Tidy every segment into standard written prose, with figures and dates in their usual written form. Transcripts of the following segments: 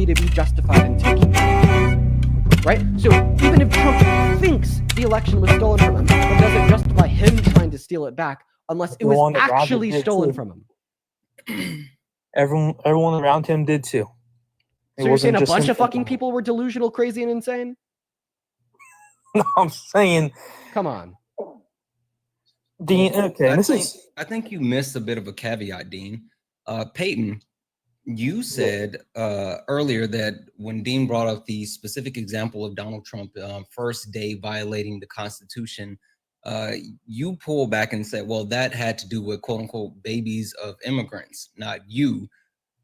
to be justified in taking it. Right? So even if Trump thinks the election was stolen from him, that doesn't justify him trying to steal it back unless it was actually stolen from him. Everyone around him did too. So you're saying a bunch of fucking people were delusional, crazy, and insane? No, I'm saying... Come on. Dean, okay, I think you missed a bit of a caveat, Dean. Peyton, you said earlier that when Dean brought up the specific example of Donald Trump first day violating the Constitution, you pulled back and said, well, that had to do with quote unquote babies of immigrants, not you.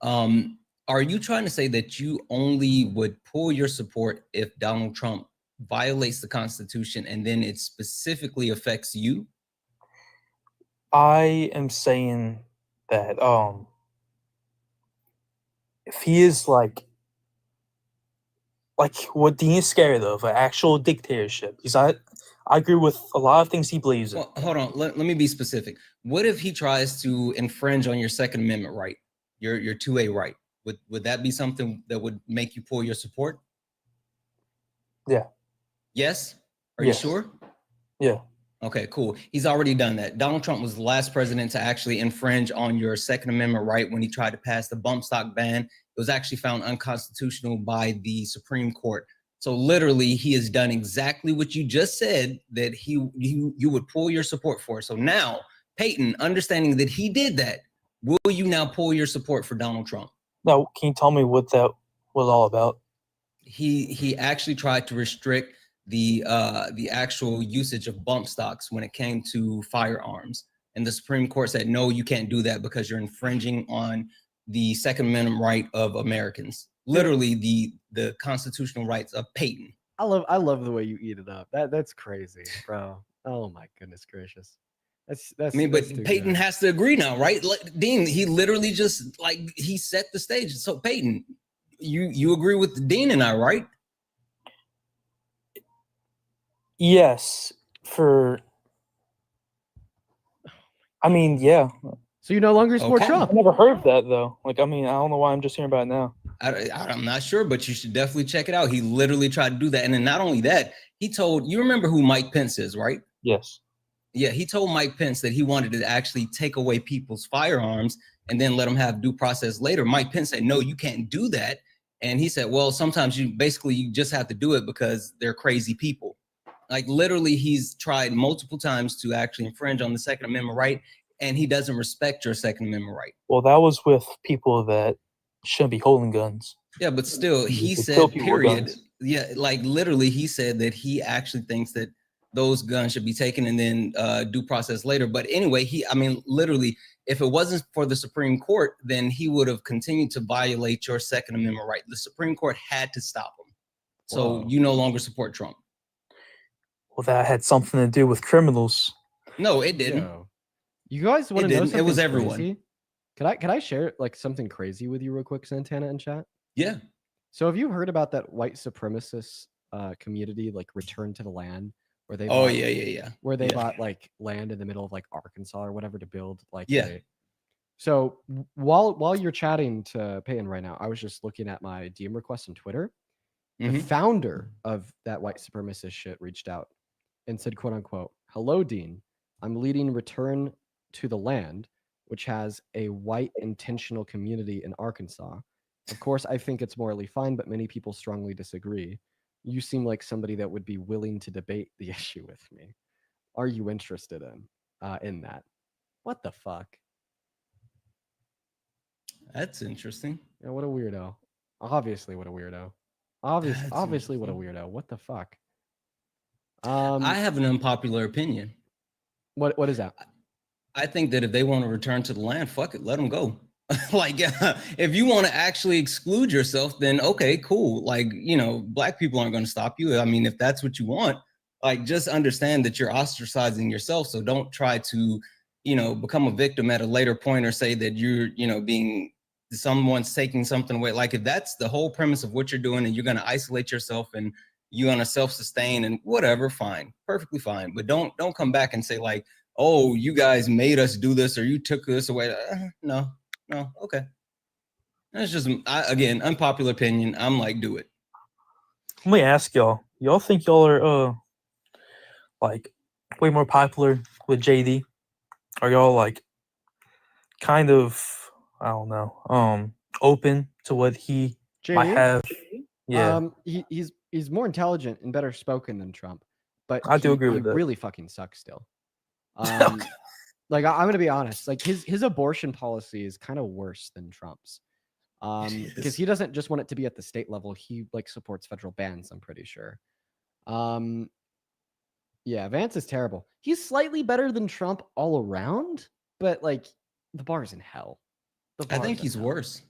Are you trying to say that you only would pull your support if Donald Trump violates the Constitution and then it specifically affects you? I am saying that if he is like what Dean is scared of, an actual dictatorship, because I agree with a lot of things he believes in. Well, hold on, let me be specific. What if he tries to infringe on your Second Amendment right, your 2A right? Would that be something that would make you pull your support? Yeah. Yes? Are you sure? Yeah. Okay, cool. He's already done that. Donald Trump was the last president to actually infringe on your Second Amendment right when he tried to pass the bump stock ban. It was actually found unconstitutional by the Supreme Court. So literally, he has done exactly what you just said that you would pull your support for. So now, Peyton, understanding that he did that, will you now pull your support for Donald Trump? Now, can you tell me what that was all about? He actually tried to restrict the actual usage of bump stocks when it came to firearms, and the Supreme Court said no, you can't do that because you're infringing on the Second Amendment right of Americans, literally the constitutional rights of Peyton. I love the way you eat it up. That's crazy, bro. Oh my goodness gracious. That's I mean, but Peyton has to agree now, right? Dean, he literally just he set the stage. So Peyton, you agree with Dean and I, right? Yes, yeah. So you no longer support Trump? I never heard of that though. I don't know why I'm just hearing about it now. I'm not sure, but you should definitely check it out. He literally tried to do that. And then not only that, you remember who Mike Pence is, right? Yes. Yeah, he told Mike Pence that he wanted to actually take away people's firearms and then let them have due process later. Mike Pence said, no, you can't do that. And he said, well, sometimes you just have to do it because they're crazy people. Literally, he's tried multiple times to actually infringe on the Second Amendment right, and he doesn't respect your Second Amendment right. Well, that was with people that shouldn't be holding guns. Yeah, but still, he said, period. Yeah, literally, he said that he actually thinks that those guns should be taken and then due process later. But anyway, literally, if it wasn't for the Supreme Court, then he would have continued to violate your Second Amendment right. The Supreme Court had to stop him. So you no longer support Trump. Well, that had something to do with criminals. No, it didn't. No. You guys want to know something? It was everyone. Crazy? Can I share something crazy with you real quick, Santana and chat? Yeah. So have you heard about that white supremacist community, Return to the Land, where they where they bought land in the middle of Arkansas or whatever to build So while you're chatting to Peyton right now, I was just looking at my DM request on Twitter. The founder of that white supremacist shit reached out and said, quote unquote, "Hello, Dean. I'm leading Return to the Land, which has a white intentional community in Arkansas. Of course, I think it's morally fine, but many people strongly disagree. You seem like somebody that would be willing to debate the issue with me. Are you interested in that?" What the fuck? That's interesting. Yeah, what a weirdo. Obviously, what a weirdo. Obviously, what a weirdo. What the fuck? I have an unpopular opinion. What is that? I think that if they want to return to the land, fuck it, let them go. If you want to actually exclude yourself, then okay, cool. Black people aren't going to stop you. I mean, if that's what you want, just understand that you're ostracizing yourself. So don't try to, become a victim at a later point or say that you're, someone's taking something away. If that's the whole premise of what you're doing and you're going to isolate yourself and you're going to self-sustain and whatever, fine, perfectly fine. But don't come back and say oh, you guys made us do this or you took this away. No, okay. That's just, again, unpopular opinion. I'm like, do it. Let me ask y'all. Y'all think y'all are like way more popular with JD? Are y'all like kind of, I don't know, open to what he might have? Yeah. He's more intelligent and better spoken than Trump, but I do agree with that. Really fucking sucks still. Like I'm gonna be honest, like his abortion policy is kind of worse than Trump's. Because he doesn't just want it to be at the state level, he like supports federal bans, I'm pretty sure. Yeah, Vance is terrible. He's slightly better than Trump all around, but like the bar's in hell. I think he's worse.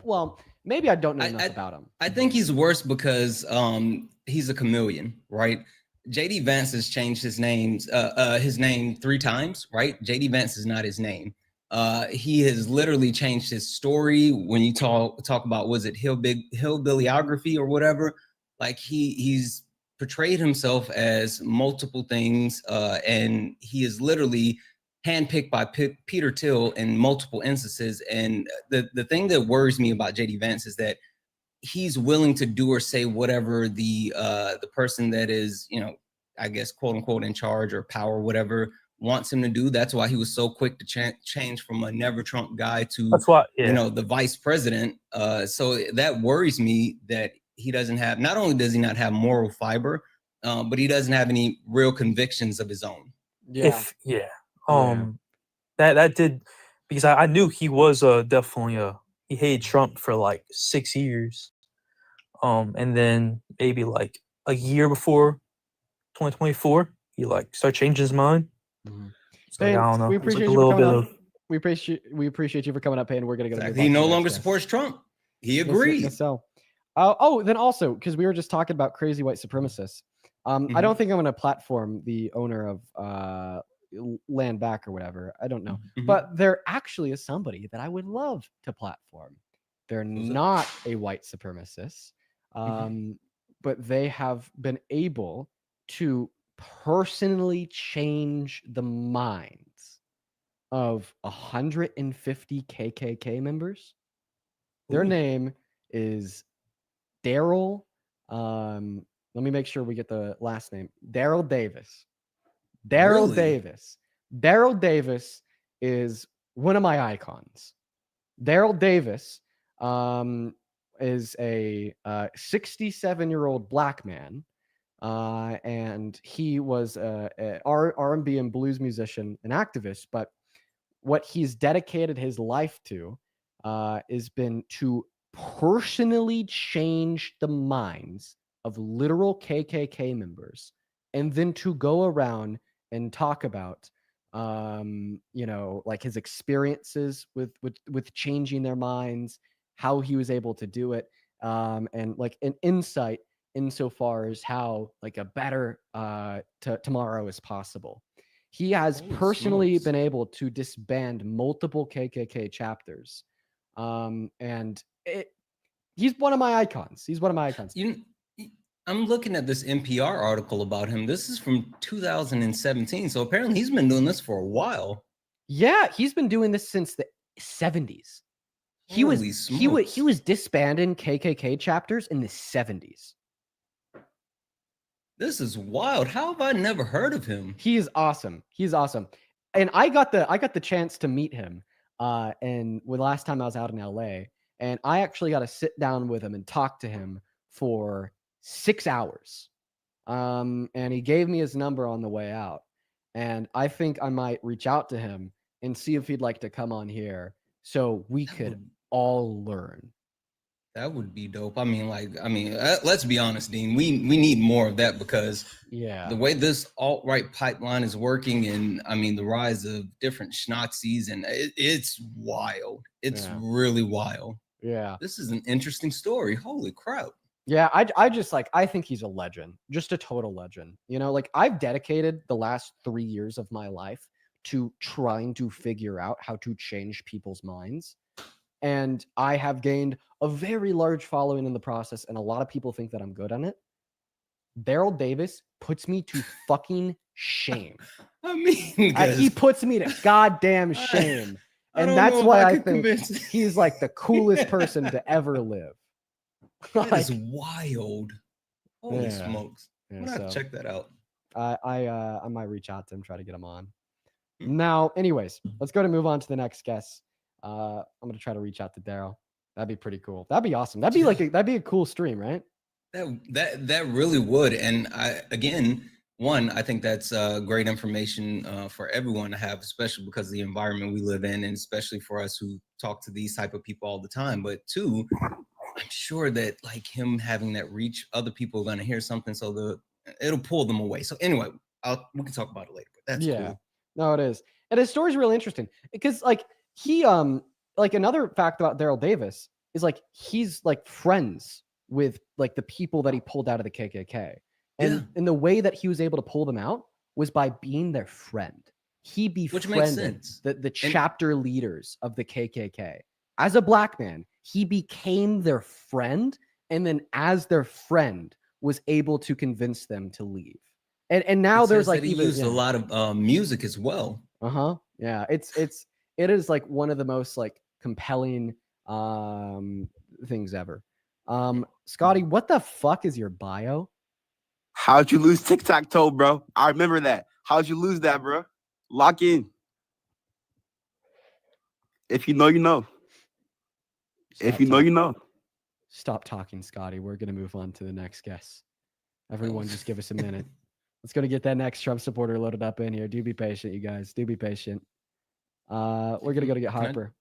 Well, maybe I don't know enough about him. I think he's worse because he's a chameleon, right? JD Vance has changed his name 3 times, right? JD Vance is not his name. He has literally changed his story. When you talk about, was it hillbillyography or whatever? Like he's portrayed himself as multiple things, and he is literally handpicked by Peter Thiel in multiple instances. And the thing that worries me about JD Vance is that he's willing to do or say whatever the person that is, I guess, quote unquote, in charge or power, whatever, wants him to do. That's why he was so quick to change from a never Trump guy to, the vice president. So that worries me that he doesn't have, not only does he not have moral fiber, but he doesn't have any real convictions of his own. That did, because I knew he was definitely he hated Trump for like 6 years, and then maybe like a year before 2024 he like started changing his mind. So I don't know. We appreciate you for coming up. We appreciate you for coming up, Payne. We're gonna go. He no longer supports Trump. He agrees. So, then also, because we were just talking about crazy white supremacists. I don't think I'm going to platform the owner of Land Back or whatever. I don't know. But there actually is somebody that I would love to platform. They're not a white supremacist, but they have been able to personally change the minds of 150 KKK members. Their name is Daryl. Let me make sure we get the last name. Daryl Davis. Daryl Davis. Daryl Davis is one of my icons. Daryl Davis is a 67-year-old black man, and he was a R&B and blues musician and activist. But what he's dedicated his life to has been to personally change the minds of literal KKK members, and then to go around and talk about, like his experiences with changing their minds, how he was able to do it, and like an insight insofar as how like a better tomorrow is possible. He has personally been able to disband multiple KKK chapters, and he's one of my icons. He's one of my icons. I'm looking at this NPR article about him. This is from 2017. So apparently he's been doing this for a while. Yeah, he's been doing this since the 70s. He was disbanding KKK chapters in the 70s. This is wild. How have I never heard of him? He is awesome. He's awesome. And I got the chance to meet him and the last time I was out in LA, and I actually got to sit down with him and talk to him for 6 hours. And he gave me his number on the way out. And I think I might reach out to him and see if he'd like to come on here so we could all learn. That would be dope. Let's be honest, Dean. We need more of that, because the way this alt-right pipeline is working, and the rise of different Schnauzis, and it's wild. It's really wild. Yeah. This is an interesting story. Holy crap. Yeah, I think he's a legend, just a total legend. Like I've dedicated the last 3 years of my life to trying to figure out how to change people's minds. And I have gained a very large following in the process, and a lot of people think that I'm good on it. Daryl Davis puts me to fucking shame. He puts me to goddamn shame. And that's why I think he's like the coolest person to ever live. That is wild. Holy smokes. I'm gonna have to check that out. I might reach out to him, try to get him on. Now, anyways, let's move on to the next guest. I'm gonna try to reach out to Daryl. That'd be pretty cool. That'd be awesome. That'd be a cool stream, right? That really would. And I think that's great information for everyone to have, especially because of the environment we live in, and especially for us who talk to these type of people all the time. But two, I'm sure that like him having that reach, other people are gonna hear something, so it'll pull them away. So anyway, we can talk about it later. But that's cool. No, it is. And his story's really interesting because like he like another fact about Daryl Davis is like he's like friends with like the people that he pulled out of the KKK. And the way that he was able to pull them out was by being their friend. He befriended the chapter leaders of the KKK. As a black man, he became their friend, and then as their friend was able to convince them to leave. And now there's like he used a lot of music as well. Yeah, it is like one of the most like compelling things ever. Scotty, what the fuck is your bio? How'd you lose tic-tac-toe, bro? I remember that. How'd you lose that, bro? Lock in. If you know, you know. If you know, you know. Stop talking, Scotty. We're going to move on to the next guest. Everyone, just give us a minute. Let's go to get that next Trump supporter loaded up in here. Do be patient, you guys. Do be patient. We're going to go to get Harper.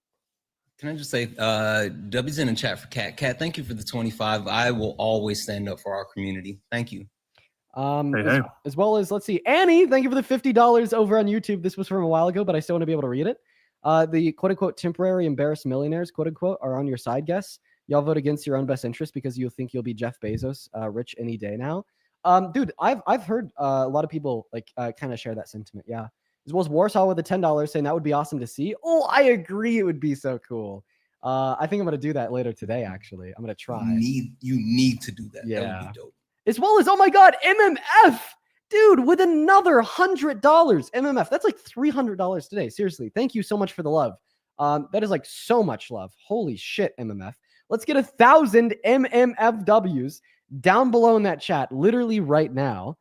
Can I just say, W's in the chat for Kat. Kat, thank you for the 25. I will always stand up for our community. Thank you. As well as, let's see, Annie, thank you for the $50 over on YouTube. This was from a while ago, but I still want to be able to read it. The quote-unquote temporary embarrassed millionaires, quote-unquote, are on your side guests. Y'all vote against your own best interest because you think you'll be Jeff Bezos, rich any day now. Dude, I've heard a lot of people like kind of share that sentiment. Yeah. As well as Warsaw with the $10 saying that would be awesome to see. Oh, I agree. It would be so cool. I think I'm going to do that later today, actually. I'm going to try. You need to do that. Yeah. That would be dope. As well as, oh my God, MMF. Dude, with another $100. MMF, that's like $300 today. Seriously, thank you so much for the love. That is like so much love. Holy shit, MMF. Let's get 1,000 MMFWs down below in that chat, literally right now.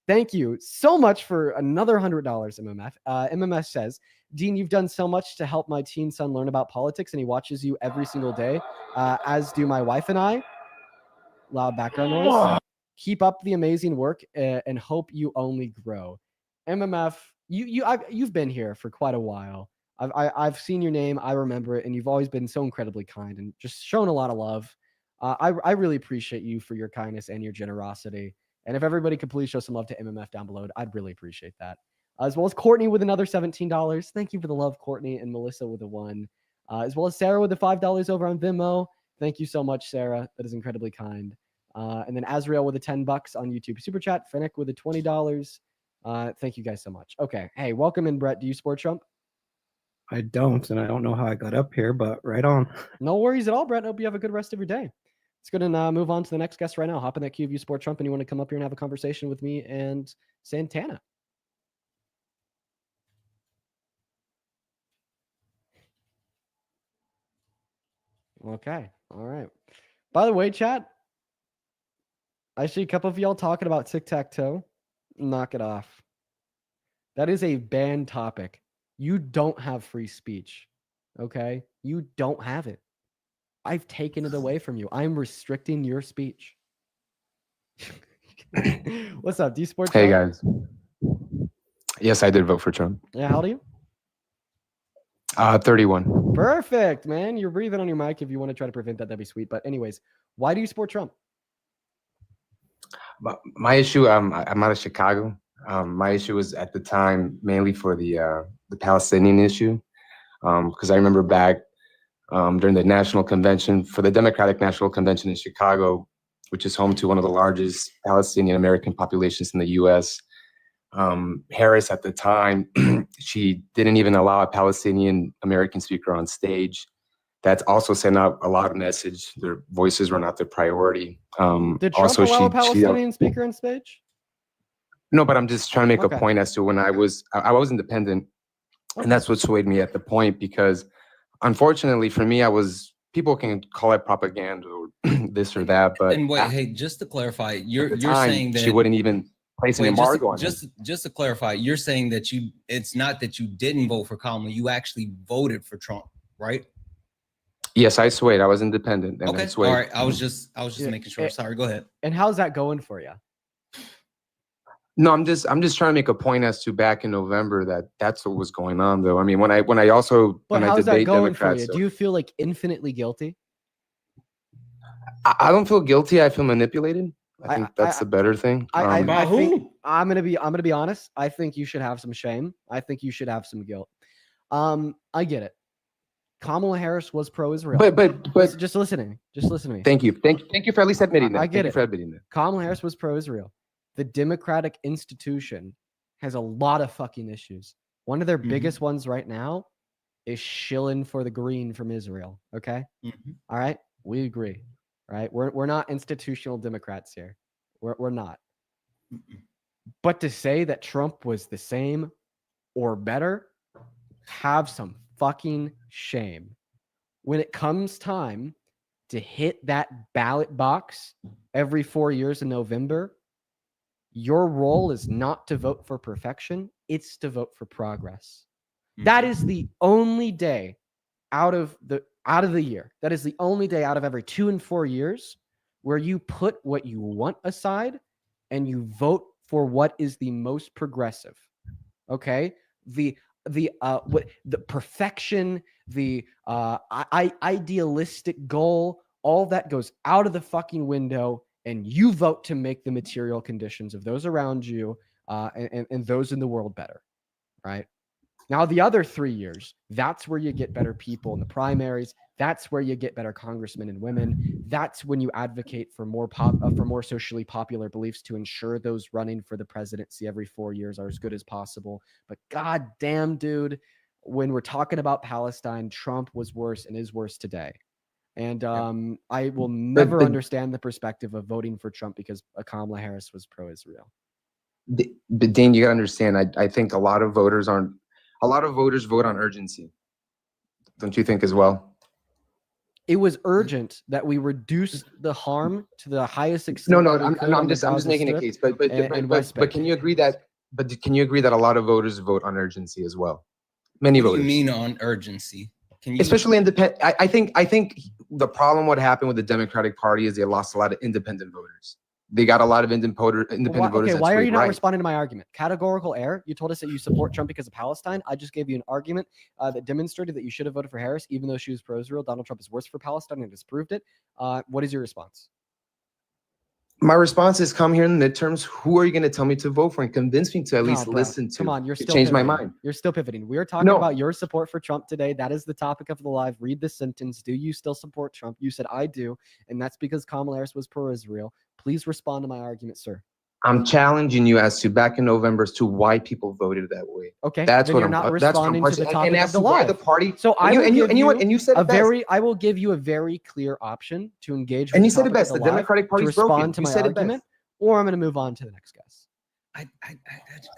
Thank you so much for another $100, MMF. MMF says, Dean, you've done so much to help my teen son learn about politics, and he watches you every single day, as do my wife and I. Loud background noise. Keep up the amazing work and hope you only grow. MMF, you've been here for quite a while. I've seen your name, I remember it, and you've always been so incredibly kind and just shown a lot of love. I really appreciate you for your kindness and your generosity. And if everybody could please show some love to MMF down below, I'd really appreciate that. As well as Courtney with another $17. Thank you for the love, Courtney, and Melissa with a $1. As well as Sarah with the $5 over on Venmo. Thank you so much, Sarah. That is incredibly kind. And then Azrael with a $10 on YouTube Super Chat. Fennec with a $20. Thank you guys so much. Okay. Hey, welcome in, Brett. Do you support Trump? I don't, and I don't know how I got up here, but right on. No worries at all, Brett. Hope you have a good rest of your day. Let's go and move on to the next guest right now. Hop in that queue if you support Trump and you want to come up here and have a conversation with me and Santana. Okay. All right. By the way, chat, I see a couple of y'all talking about tic-tac-toe. Knock it off. That is a banned topic. You don't have free speech. Okay? You don't have it. I've taken it away from you. I'm restricting your speech. What's up? Do you support Trump? Hey, guys. Yes, I did vote for Trump. Yeah, how old are you? 31. Perfect, man. You're breathing on your mic. If you want to try to prevent that, that'd be sweet. But anyways, why do you support Trump? My issue, I'm out of Chicago. My issue was at the time mainly for the Palestinian issue, because I remember back during the National Convention, for the Democratic National Convention in Chicago, which is home to one of the largest Palestinian American populations in the U.S., Harris at the time, she didn't even allow a Palestinian American speaker on stage. That's also sent out a lot of message. Their voices were not the priority. Did Trump also, allow a Palestinian speaker on stage? No, but I'm just trying to make a point as to when I was independent. And that's what swayed me at the point, because unfortunately for me, people can call it propaganda or this or that, but and wait, hey, just to clarify, you're time, saying that she wouldn't even place an embargo on him. Just to clarify, you're saying that it's not that you didn't vote for Kamala, you actually voted for Trump, right? Yes, I swayed. I was independent. And okay, I swayed. all right. I was just making sure. Sorry, go ahead. And how's that going for you? No, I'm just trying to make a point as to back in November that's what was going on, though. I mean, when I how's that going for you? So, do you feel like infinitely guilty? I don't feel guilty. I feel manipulated. I think that's the better thing. I think I'm gonna be honest. I think you should have some shame. I think you should have some guilt. I get it. Kamala Harris was pro-Israel. But just listen to me. Just listen to me. Thank you for at least admitting that. I get it. For admitting that. Kamala Harris was pro-Israel. The Democratic institution has a lot of fucking issues. One of their biggest ones right now is shilling for the green from Israel. Okay. All right. We agree. Right. We're not institutional Democrats here. We're not. But to say that Trump was the same or better, have some fucking shame. When it comes time to hit that ballot box every 4 years in November, your role is not to vote for perfection, it's to vote for progress. That is the only day out of the year. That is the only day out of every 2 and 4 years where you put what you want aside and you vote for what is the most progressive. Okay? The perfection, the idealistic goal, all that goes out of the fucking window, and you vote to make the material conditions of those around you and those in the world better, right? Now, the other 3 years, that's where you get better people in the primaries. That's where you get better congressmen and women. That's when you advocate for more socially popular beliefs to ensure those running for the presidency every 4 years are as good as possible. But god damn, dude, when we're talking about Palestine, Trump was worse and is worse today. And I will never understand the perspective of voting for Trump because Kamala Harris was pro-Israel. But Dean, you gotta understand, I think a lot of voters vote on urgency. Don't you think as well? It was urgent that we reduce the harm to the highest extent. No, I'm just making a case. But can you agree that a lot of voters vote on urgency as well? Many voters. What do you mean on urgency? Especially independent. I think the problem what happened with the Democratic Party is they lost a lot of independent voters. They got a lot of independent voters. Okay, why are you not responding to my argument? Categorical error. You told us that you support Trump because of Palestine. I just gave you an argument that demonstrated that you should have voted for Harris, even though she was pro-Israel. Donald Trump is worse for Palestine and disproved it. What is your response? My response is, come here in the midterms. Who are you going to tell me to vote for and convince me to at least listen to? Come on, you're still change pivoting. my mind. You're still pivoting. We are talking about your support for Trump today. That is the topic of the live. Read the sentence. Do you still support Trump? You said I do, and that's because Kamala Harris was pro-Israel. Please respond to my argument, sir. I'm challenging you as to back in November as to why people voted that way. Okay, that's what you're not responding to the topic of the live. The party. So I will give you a very clear option to engage with. And you said it best. The Democratic Party is broken. To my argument, or I'm going to move on to the next guest. I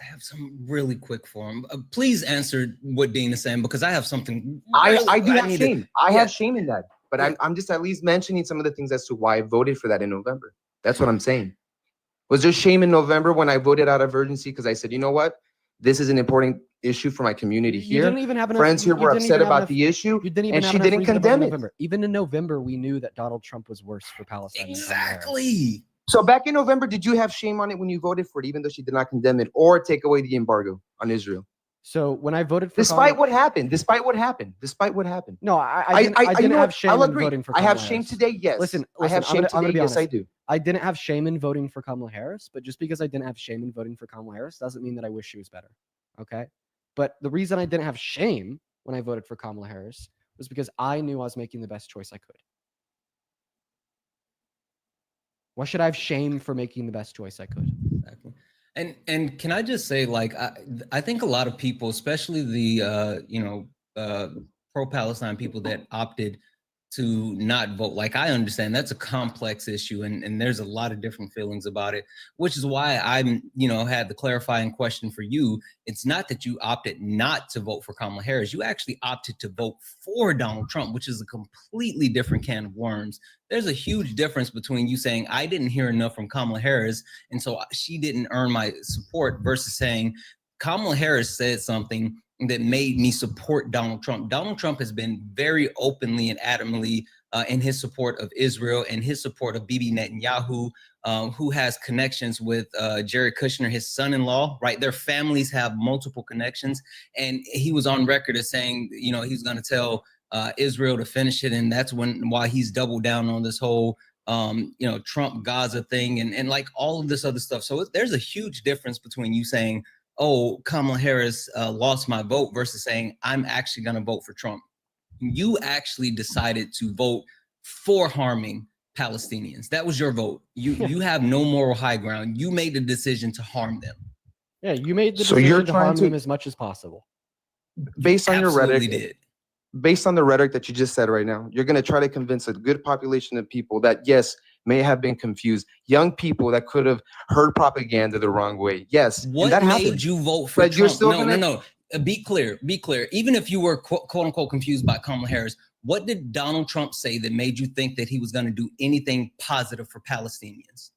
have some really quick form. Please answer what Dean is saying because I have something. I do have shame. I have shame in that, but I'm just at least mentioning some of the things as to why I voted for that in November. That's what I'm saying. Was there shame in November when I voted out of urgency because I said, you know what, this is an important issue for my community here. You didn't even have enough, friends here were upset about the issue, and she didn't condemn it. Even in November, we knew that Donald Trump was worse for Palestine. Exactly. So back in November, did you have shame on it when you voted for it, even though she did not condemn it or take away the embargo on Israel? So when I voted for despite what happened. No, I didn't have shame in voting for Kamala I have shame Harris. Today, yes. Listen, I have shame today, yes, I do. I didn't have shame in voting for Kamala Harris, but just because I didn't have shame in voting for Kamala Harris doesn't mean that I wish she was better. Okay? But the reason I didn't have shame when I voted for Kamala Harris was because I knew I was making the best choice I could. Why should I have shame for making the best choice I could? Exactly. And can I just say, like, I think a lot of people, especially the pro-Palestine people that opted to not vote. Like, I understand that's a complex issue, and there's a lot of different feelings about it, which is why I'm, had the clarifying question for you. It's not that you opted not to vote for Kamala Harris. You actually opted to vote for Donald Trump, which is a completely different can of worms. There's a huge difference between you saying, I didn't hear enough from Kamala Harris, and so she didn't earn my support, versus saying, Kamala Harris said something that made me support Donald Trump. Donald Trump has been very openly and adamantly in his support of Israel and his support of Bibi Netanyahu, who has connections with Jared Kushner, his son-in-law, right? Their families have multiple connections. And he was on record as saying, he's going to tell Israel to finish it. And that's why he's doubled down on this whole, Trump Gaza thing and like all of this other stuff. So there's a huge difference between you saying, oh, Kamala Harris lost my vote, versus saying, I'm actually going to vote for Trump. You actually decided to vote for harming Palestinians. That was your vote. You have no moral high ground. You made the decision to harm them. Yeah, you made the decision to harm them as much as possible. Based on your rhetoric, did. Based on the rhetoric that you just said right now, you're going to try to convince a good population of people that, yes, may have been confused. Young people that could have heard propaganda the wrong way. Yes. What that made happened. you vote for But Trump? you're still No. Be clear. Even if you were quote unquote confused by Kamala Harris, what did Donald Trump say that made you think that he was going to do anything positive for Palestinians?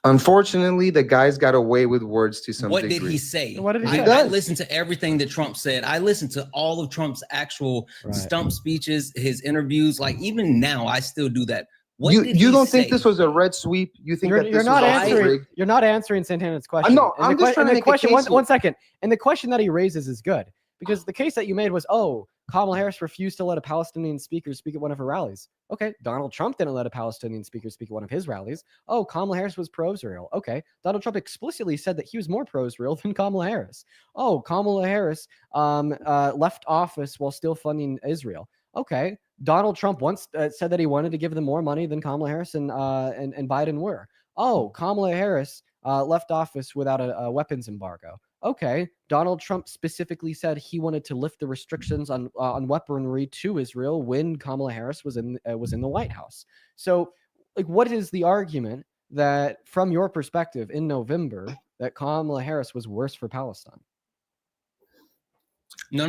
Unfortunately, the guys got away with words to some degree. What did he say? What did he say? I listened to everything that Trump said. I listened to all of Trump's actual stump speeches, his interviews. Like, even now, I still do that. You don't think this was a red sweep? You think that this was rigged? You're not answering Santana's question. No, I'm just trying to make a case. One second. And the question that he raises is good, because the case that you made was, Kamala Harris refused to let a Palestinian speaker speak at one of her rallies. Okay, Donald Trump didn't let a Palestinian speaker speak at one of his rallies. Oh, Kamala Harris was pro-Israel. Okay, Donald Trump explicitly said that he was more pro-Israel than Kamala Harris. Oh, Kamala Harris left office while still funding Israel. Okay, Donald Trump once said that he wanted to give them more money than Kamala Harris and Biden were. Oh, Kamala Harris left office without a weapons embargo. Okay, Donald Trump specifically said he wanted to lift the restrictions on weaponry to Israel when Kamala Harris was in the White House. So, like, what is the argument that, from your perspective, in November, that Kamala Harris was worse for Palestine? No.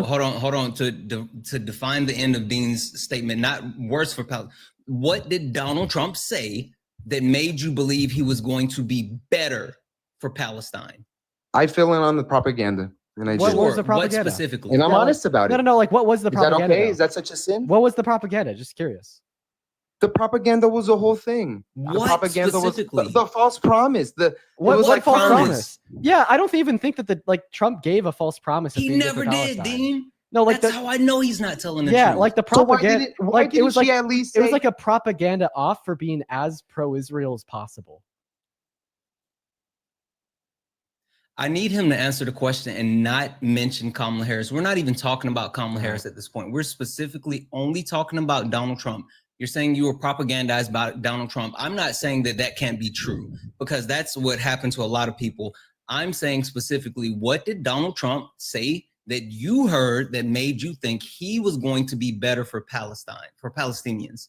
Hold on. To define the end of Dean's statement, not worse for Palestine. What did Donald Trump say that made you believe he was going to be better for Palestine? I fill in on the propaganda. And what was the propaganda? What specifically? And I'm honest about it. No. Like, what was the propaganda? Is that okay? Is that such a sin? What was the propaganda? Just curious. The propaganda was a whole thing. What the propaganda specifically? Was the false promise. What was like false promise? Yeah, I don't even think that Trump gave a false promise. He never did, Dean. No, like that's how I know he's not telling the truth. Yeah, like the propaganda. So why did she at least say, it was like a propaganda off for being as pro-Israel as possible. I need him to answer the question and not mention Kamala Harris. We're not even talking about Kamala Harris at this point. We're specifically only talking about Donald Trump. You're saying you were propagandized by Donald Trump. I'm not saying that can't be true, because that's what happened to a lot of people. I'm saying specifically, what did Donald Trump say that you heard that made you think he was going to be better for Palestine, for Palestinians?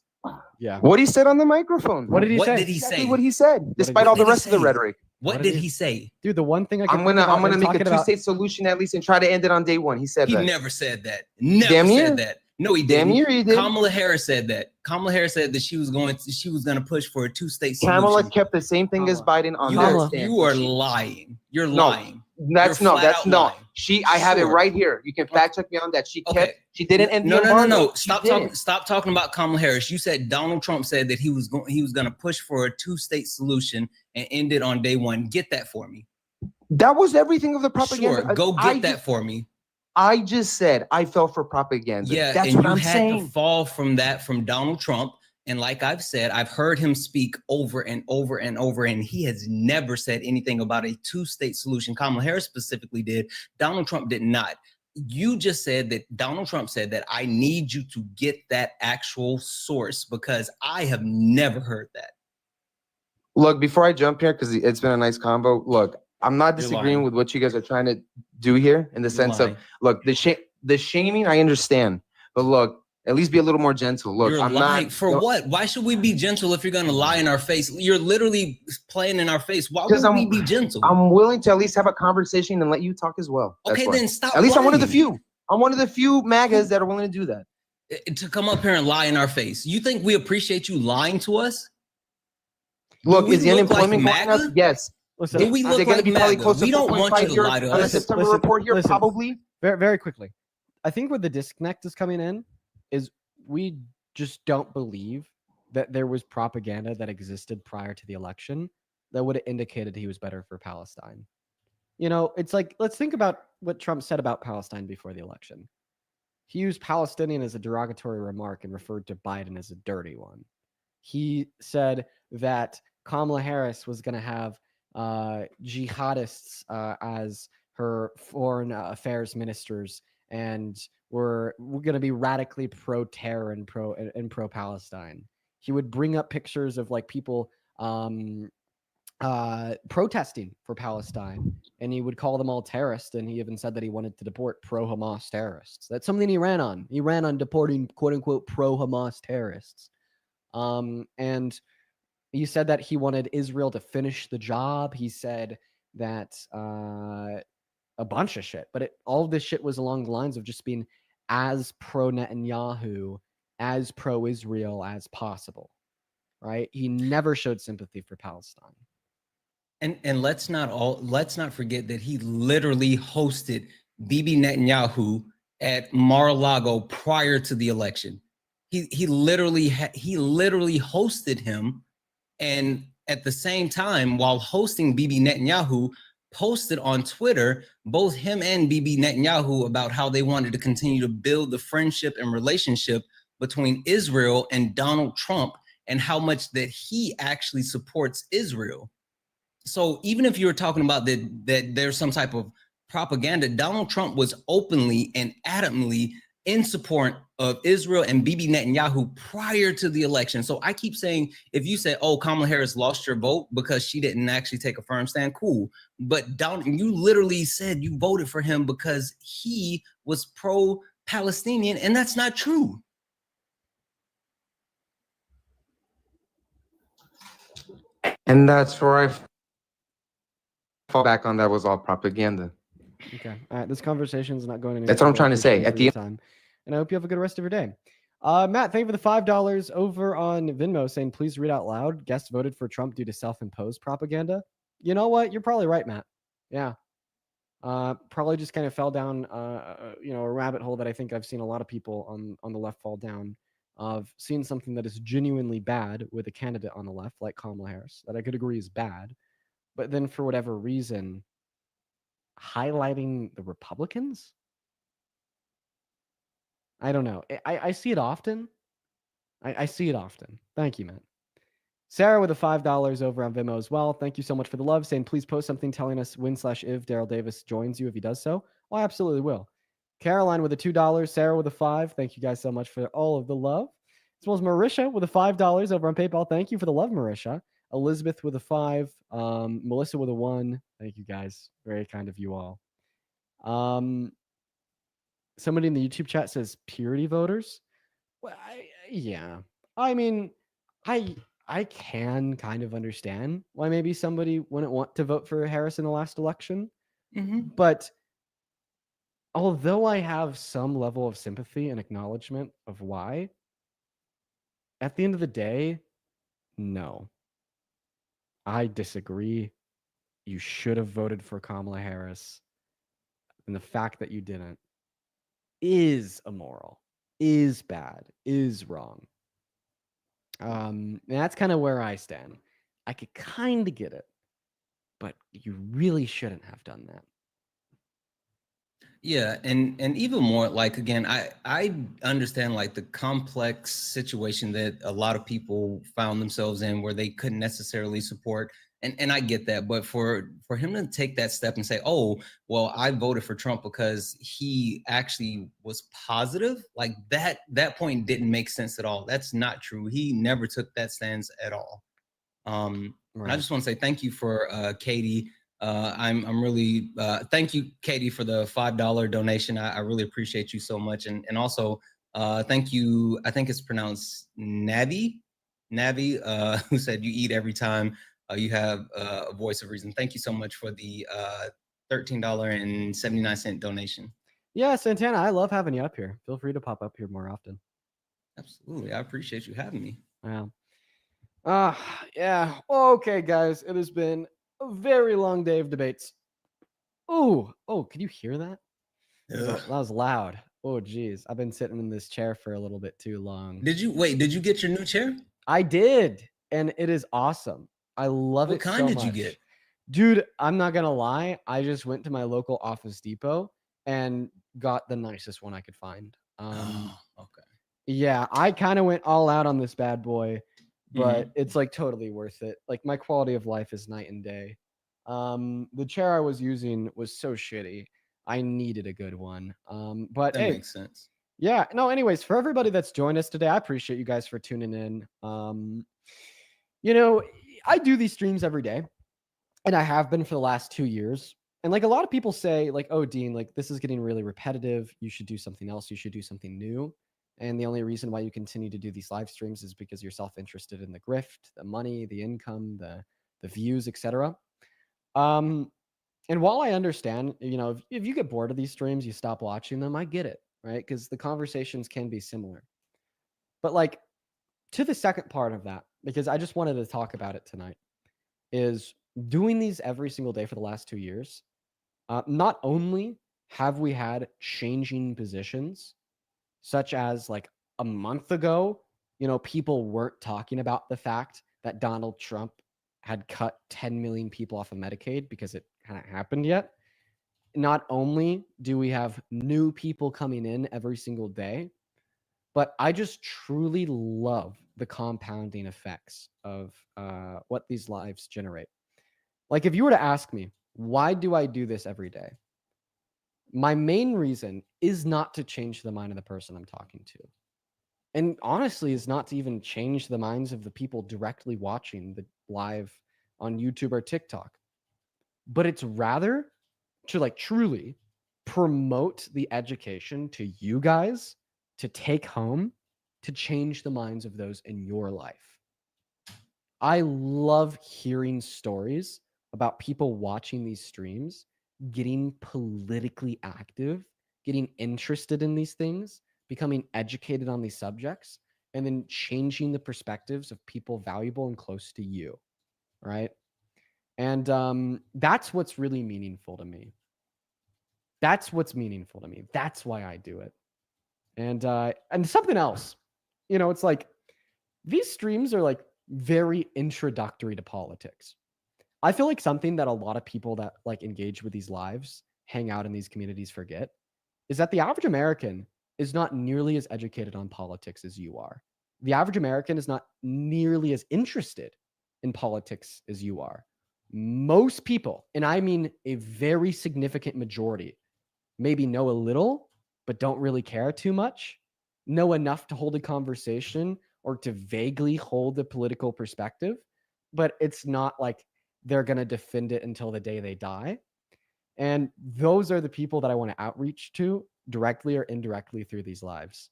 Yeah. What he said on the microphone. What did he say? Exactly what he said, despite all the rest of the rhetoric. What did he say? Dude, the one thing I'm gonna make a two-state solution at least and try to end it on day one. He said that. He never said that. Never said that. No, he didn't. Damn near he did. Kamala Harris said that. Kamala Harris said that she was going to push for a two-state solution. Kamala kept the same thing as Biden on that stand. You are lying. You're lying. That's no. I have it right here. You can fact check me on that. She didn't end. No. Stop talking about Kamala Harris. You said Donald Trump said that he was going to push for a two-state solution and end it on day one. Get that for me. That was everything of the propaganda. Sure, go get that for me. I just said I fell for propaganda. Yeah, that's and what you I'm had saying. to fall from that from Donald Trump. And like I've said, I've heard him speak over and over and over, and he has never said anything about a two-state solution. Kamala Harris specifically did. Donald Trump did not. You just said that Donald Trump said that I need you to get that actual source, because I have never heard that. Look, before I jump here, because it's been a nice combo. Look, I'm not disagreeing with what you guys are trying to do here in the sense of, look, the shaming, I understand. But look, at least be a little more gentle. Look, you're I'm lying. not For what? Why should we be gentle if you're gonna lie in our face? You're literally playing in our face. Why would we be gentle? I'm willing to at least have a conversation and let you talk as well. Okay, then stop. At least lying. I'm one of the few. I'm one of the few MAGAs that are willing to do that. To come up here and lie in our face. You think we appreciate you lying to us? Look, is the unemployment going up? Yes. Listen, do we look like MAGA? We don't want you to lie to us. September report here, probably. Very, very quickly. I think where the disconnect is coming in is we just don't believe that there was propaganda that existed prior to the election that would have indicated he was better for Palestine. You know, it's like, let's think about what Trump said about Palestine before the election. He used Palestinian as a derogatory remark and referred to Biden as a dirty one. He said that Kamala Harris was going to have jihadists as her foreign affairs ministers, and we're going to be radically pro-terror and pro-Palestine. He would bring up pictures of like people protesting for Palestine, and he would call them all terrorists, and he even said that he wanted to deport pro-Hamas terrorists. That's something he ran on. He ran on deporting quote-unquote pro-Hamas terrorists. And he said that he wanted Israel to finish the job. He said that a bunch of shit, but all of this shit was along the lines of just being as pro-Netanyahu, as pro-Israel as possible, right? He never showed sympathy for Palestine. And let's not forget that he literally hosted Bibi Netanyahu at Mar-a-Lago prior to the election. He literally hosted him, and at the same time, while hosting Bibi Netanyahu, posted on Twitter, both him and Bibi Netanyahu, about how they wanted to continue to build the friendship and relationship between Israel and Donald Trump, and how much that he actually supports Israel. So even if you were talking about that there's some type of propaganda, Donald Trump was openly and adamantly in support of Israel and Bibi Netanyahu prior to the election. So I keep saying, if you say, oh, Kamala Harris lost your vote because she didn't actually take a firm stand, cool. But you literally said you voted for him because he was pro-Palestinian, and that's not true. And that's where I fall back on. That was all propaganda. Okay. All right. This conversation is not going anywhere. That's what I'm trying to say. At the time, and I hope you have a good rest of your day. Matt, thank you for the $5 over on Venmo, saying please read out loud. Guest voted for Trump due to self-imposed propaganda. You know what? You're probably right, Matt. Yeah. Probably just kind of fell down, a rabbit hole that I think I've seen a lot of people on the left fall down, of seeing something that is genuinely bad with a candidate on the left like Kamala Harris that I could agree is bad, but then for whatever reason, highlighting the Republicans. I don't know. I see it often. I see it often. Thank you, Matt. Sarah with the $5 over on Venmo as well. Thank you so much for the love. Saying please post something telling us when/if Daryl Davis joins you. If he does so, I absolutely will. Caroline with the $2. Sarah with the $5. Thank you guys so much for all of the love. As well as Marisha with the $5 over on PayPal. Thank you for the love, Marisha. Elizabeth with a 5. Melissa with a 1. Thank you guys. Very kind of you all. Somebody in the YouTube chat says purity voters. Well, yeah. I mean, I can kind of understand why maybe somebody wouldn't want to vote for Harris in the last election. Mm-hmm. But although I have some level of sympathy and acknowledgement of why, at the end of the day, no. I disagree. You should have voted for Kamala Harris. And the fact that you didn't is immoral, is bad, is wrong. And that's kind of where I stand. I could kind of get it, but you really shouldn't have done that. Yeah, and even more, like, again, I understand like the complex situation that a lot of people found themselves in where they couldn't necessarily support, and I get that, but for him to take that step and say, oh, well, I voted for Trump because he actually was positive, like that point didn't make sense at all. That's not true. He never took that stance at all. Right. And I just want to say thank you for Katie. I'm really thank you, Katie, for the $5 donation. I really appreciate you so much, and also Thank you. I think it's pronounced Navi, who said you eat every time you have a voice of reason. Thank you so much for the $13.79 donation. Yeah, Santana, I love having you up here. Feel free to pop up here more often. Absolutely. I appreciate you having me. Yeah. Yeah. Okay, guys. It has been a very long day of debates. Oh, can you hear that? That was loud. Oh, geez. I've been sitting in this chair for a little bit too long. Did you get your new chair? I did. And it is awesome. I love it so much. What kind did you get? Dude, I'm not going to lie. I just went to my local Office Depot and got the nicest one I could find. Okay. Yeah, I kind of went all out on this bad boy, but it's like totally worth it. Like my quality of life is night and day. The chair I was using was so shitty. I needed a good one. But that makes sense. Yeah. No, anyways, for everybody that's joined us today, I appreciate you guys for tuning in. You know, I do these streams every day, and I have been for the last 2 years. And like a lot of people say, like, oh, Dean, like this is getting really repetitive. You should do something else. You should do something new. And the only reason why you continue to do these live streams is because you're self-interested in the grift, the money, the income, the views, etc. And while I understand, you know, if you get bored of these streams, you stop watching them, I get it, right? Because the conversations can be similar. But like to the second part of that, because I just wanted to talk about it tonight, is doing these every single day for the last 2 years. Not only have we had changing positions, such as like a month ago, you know, people weren't talking about the fact that Donald Trump had cut 10 million people off of Medicaid because it hadn't happened yet. Not only do we have new people coming in every single day, but I just truly love the compounding effects of what these lives generate. Like if you were to ask me, why do I do this every day? My main reason is not to change the mind of the person I'm talking to. And honestly, is not to even change the minds of the people directly watching the live on YouTube or TikTok. But it's rather to like truly promote the education to you guys to take home to change the minds of those in your life. I love hearing stories about people watching these streams, getting politically active, getting interested in these things, becoming educated on these subjects, and then changing the perspectives of people valuable and close to you, right? And that's what's really meaningful to me. That's what's meaningful to me. That's why I do it. And something else, you know, it's like these streams are like very introductory to politics. I feel like something that a lot of people that like engage with these lives, hang out in these communities forget is that the average American is not nearly as educated on politics as you are. The average American is not nearly as interested in politics as you are. Most people, and I mean a very significant majority, maybe know a little, but don't really care too much, know enough to hold a conversation or to vaguely hold the political perspective, but it's not like they're going to defend it until the day they die. And those are the people that I want to outreach to directly or indirectly through these lives.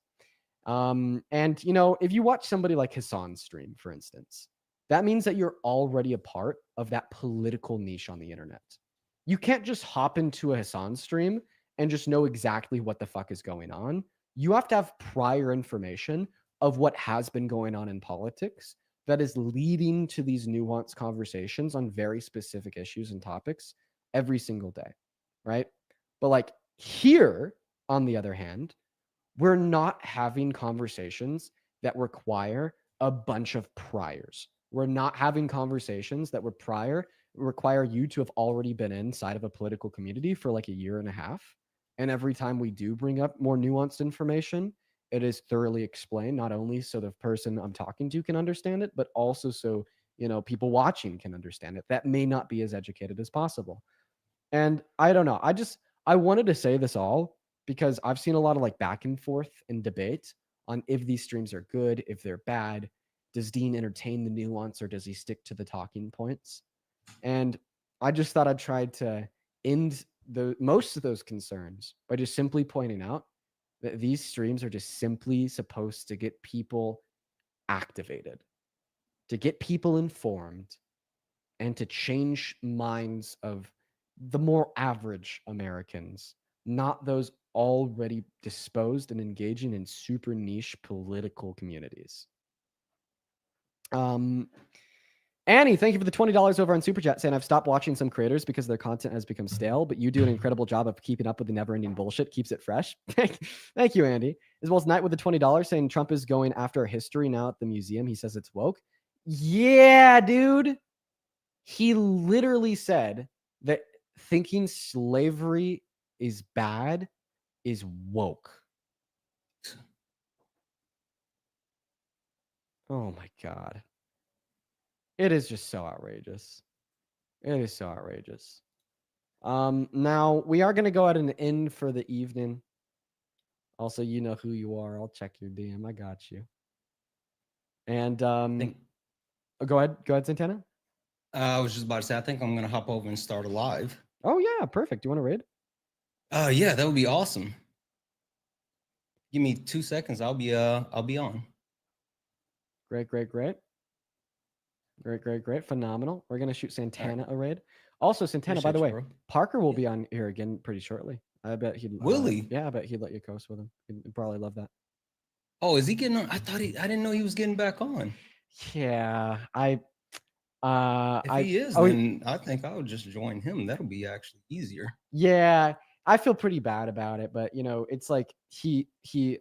And, you know, if you watch somebody like Hassan's stream, for instance, that means that you're already a part of that political niche on the internet. You can't just hop into a Hassan stream and just know exactly what the fuck is going on. You have to have prior information of what has been going on in politics that is leading to these nuanced conversations on very specific issues and topics every single day, right? But like here, on the other hand, we're not having conversations that require a bunch of priors. We're not having conversations that require you to have already been inside of a political community for like a year and a half. And every time we do bring up more nuanced information, it is thoroughly explained, not only so the person I'm talking to can understand it, but also so, you know, people watching can understand it that may not be as educated as possible. And I don't know. I wanted to say this all because I've seen a lot of like back and forth and debate on if these streams are good, if they're bad. Does Dean entertain the nuance or does he stick to the talking points? And I just thought I'd try to end most of those concerns by just simply pointing out These streams are just simply supposed to get people activated, to get people informed, and to change minds of the more average Americans, not those already disposed and engaging in super niche political communities. Annie, thank you for the $20 over on Super Chat, saying I've stopped watching some creators because their content has become stale, but you do an incredible job of keeping up with the never-ending bullshit. Keeps it fresh. Thank you, Andy. As well as Knight with the $20, saying Trump is going after history now at the museum. He says it's woke. Yeah, dude. He literally said that thinking slavery is bad is woke. Oh my God. It is just so outrageous. It is so outrageous. Now we are going to go at an end for the evening. Also, you know who you are. I'll check your DM. I got you. And go ahead, Santana. I was just about to say, I think I'm going to hop over and start a live. Oh yeah, perfect. Do you want to raid? Yeah, that would be awesome. Give me 2 seconds. I'll be on. Great. Phenomenal. We're going to shoot Santana a raid. Also, Santana, by the way, Parker will be on here again pretty shortly. I bet he'd will he? Yeah, I bet he'd let you coast with him. He'd probably love that. Oh, is he getting on? I didn't know he was getting back on. Yeah, if he is, then I think I would just join him. That'll be actually easier. Yeah, I feel pretty bad about it, but you know, it's like he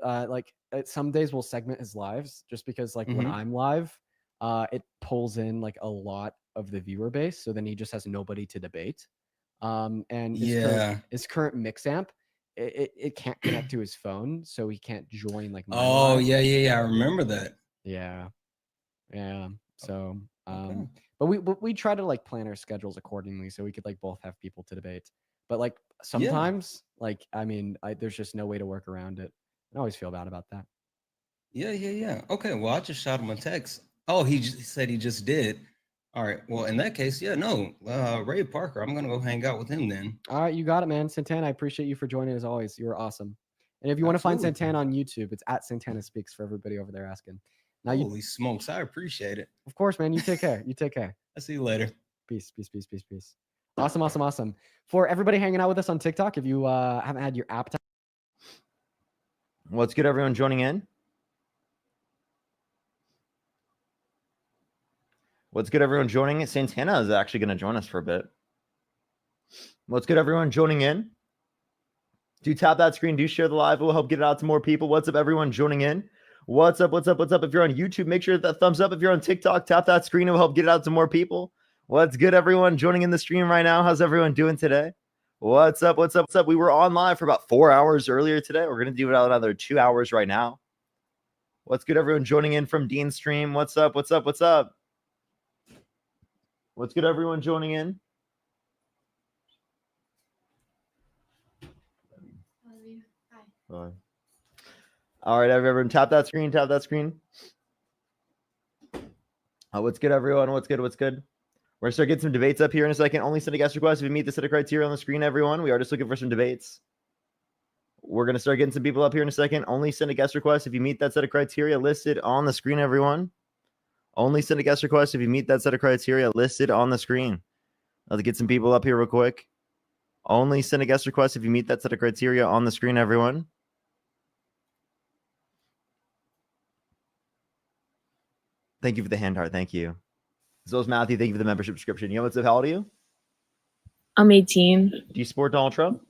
like some days we'll segment his lives just because like when I'm live, it pulls in like a lot of the viewer base, so then he just has nobody to debate. And his current mix amp, it can't connect to his phone, so he can't join like my live. Yeah, I remember that. Yeah. So but we try to like plan our schedules accordingly so we could like both have people to debate. But like sometimes like I mean there's just no way to work around it. I always feel bad about that. Yeah. Okay, well I just shot him a text. Oh, he said he just did. All right. Well, in that case, Ray Parker, I'm gonna go hang out with him then. All right, you got it, man. Santana, I appreciate you for joining as always. You were awesome. And if you want to find Santana on YouTube, it's at Santana Speaks for everybody over there asking. Now Holy smokes, I appreciate it. Of course, man. You take care. I'll see you later. Peace. Awesome. For everybody hanging out with us on TikTok, if you haven't had your app time. What's good, everyone joining in? What's good, everyone joining in? Santana is actually going to join us for a bit. What's good, everyone joining in? Do tap that screen. Do share the live. It will help get it out to more people. What's up, everyone joining in? What's up? If you're on YouTube, make sure that thumbs up. If you're on TikTok, tap that screen. It will help get it out to more people. What's good, everyone joining in the stream right now? How's everyone doing today? What's up? We were on live for about 4 hours earlier today. We're going to do it another 2 hours right now. What's good, everyone joining in from Dean's stream? What's up? What's good, everyone joining in? Hi. All right, everyone, tap that screen. What's good, everyone? What's good? We're going to start getting some debates up here in a second. Only send a guest request if you meet the set of criteria on the screen, everyone. We are just looking for some debates. We're going to start getting some people up here in a second. Only send a guest request if you meet that set of criteria listed on the screen, everyone. Only send a guest request if you meet that set of criteria listed on the screen. Let's get some people up here real quick. Only send a guest request if you meet that set of criteria on the screen, everyone. Thank you for the hand heart. Thank you. As well as Matthew, thank you for the membership subscription. You know what's up? How old are you? I'm 18. Do you support Donald Trump?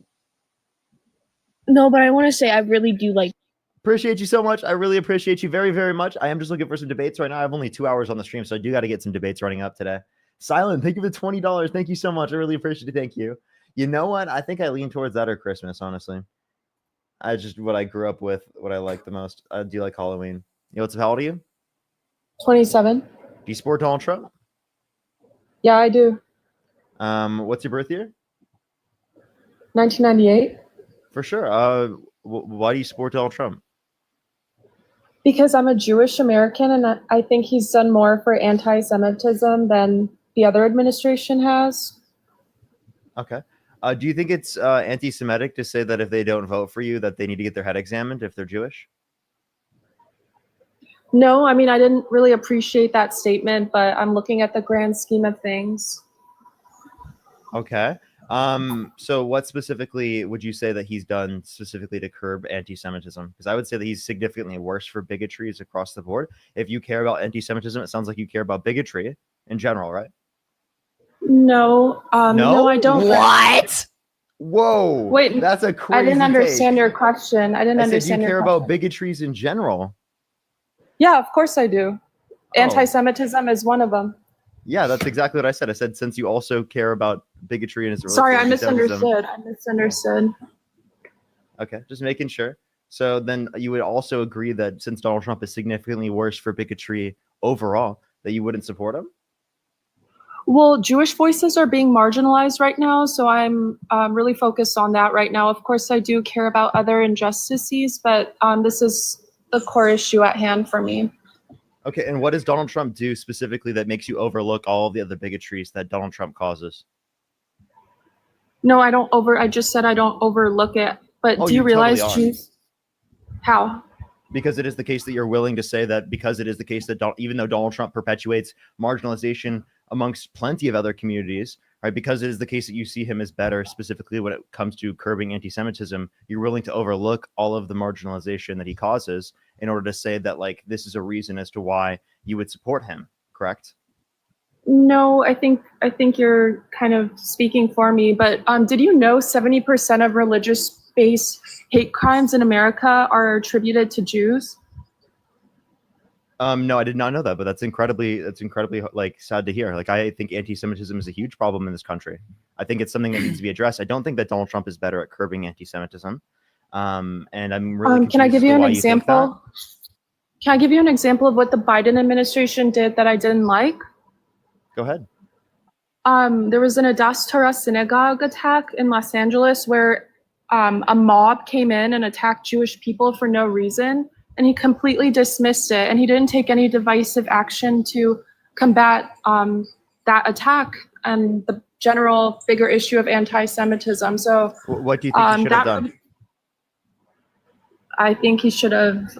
No, but I want to say I really do like. Appreciate you so much. I really appreciate you very, very much. I am just looking for some debates right now. I have only 2 hours on the stream, so I do got to get some debates running up today. Silent, thank you for the $20. Thank you so much. I really appreciate it. Thank you. You know what? I think I lean towards that or Christmas, honestly. I just what I grew up with, what I like the most. I do like Halloween. You know what's up? How old are you? 27. Do you support Donald Trump? Yeah, I do. What's your birth year? 1998. For sure. Why do you support Donald Trump? Because I'm a Jewish American, and I think he's done more for anti-Semitism than the other administration has. Okay. Do you think it's anti-Semitic to say that if they don't vote for you, that they need to get their head examined if they're Jewish? No, I mean, I didn't really appreciate that statement, but I'm looking at the grand scheme of things. Okay. So what specifically would you say that he's done specifically to curb anti-Semitism? Because I would say that he's significantly worse for bigotries across the board. If you care about anti-Semitism, it sounds like you care about bigotry in general, right? No, no, I don't. What? Whoa. Wait, that's a crazy I didn't understand take. your question. I didn't understand you your care question. about bigotries in general. Yeah, of course I do. Oh. Anti-Semitism is one of them. Yeah, that's exactly what I said. I said, since you also care about bigotry and Israel. Sorry, I misunderstood. Okay, just making sure. So then you would also agree that since Donald Trump is significantly worse for bigotry overall, that you wouldn't support him? Well, Jewish voices are being marginalized right now, so I'm really focused on that right now. Of course, I do care about other injustices, but this is the core issue at hand for me. Okay, and what does Donald Trump do specifically that makes you overlook all of the other bigotries that Donald Trump causes? No, I just said I don't overlook it. But do you realize Jews? How? Because it is the case that you're willing to say that because it is the case that even though Donald Trump perpetuates marginalization amongst plenty of other communities, right? Because it is the case that you see him as better, specifically when it comes to curbing anti-Semitism, you're willing to overlook all of the marginalization that he causes in order to say that, like, this is a reason as to why you would support him, correct? No, I think you're kind of speaking for me, but did you know 70% of religious-based hate crimes in America are attributed to Jews? No, I did not know that, but that's incredibly like sad to hear. Like, I think anti-Semitism is a huge problem in this country. I think it's something that needs to be addressed. I don't think that Donald Trump is better at curbing anti-Semitism. And I'm really can I give you an example? Can I give you an example of what the Biden administration did that I didn't like? Go ahead. There was an Adas Torah synagogue attack in Los Angeles where a mob came in and attacked Jewish people for no reason, and he completely dismissed it, and he didn't take any divisive action to combat that attack and the general bigger issue of anti-Semitism. So what do you think he should have done? I think he should have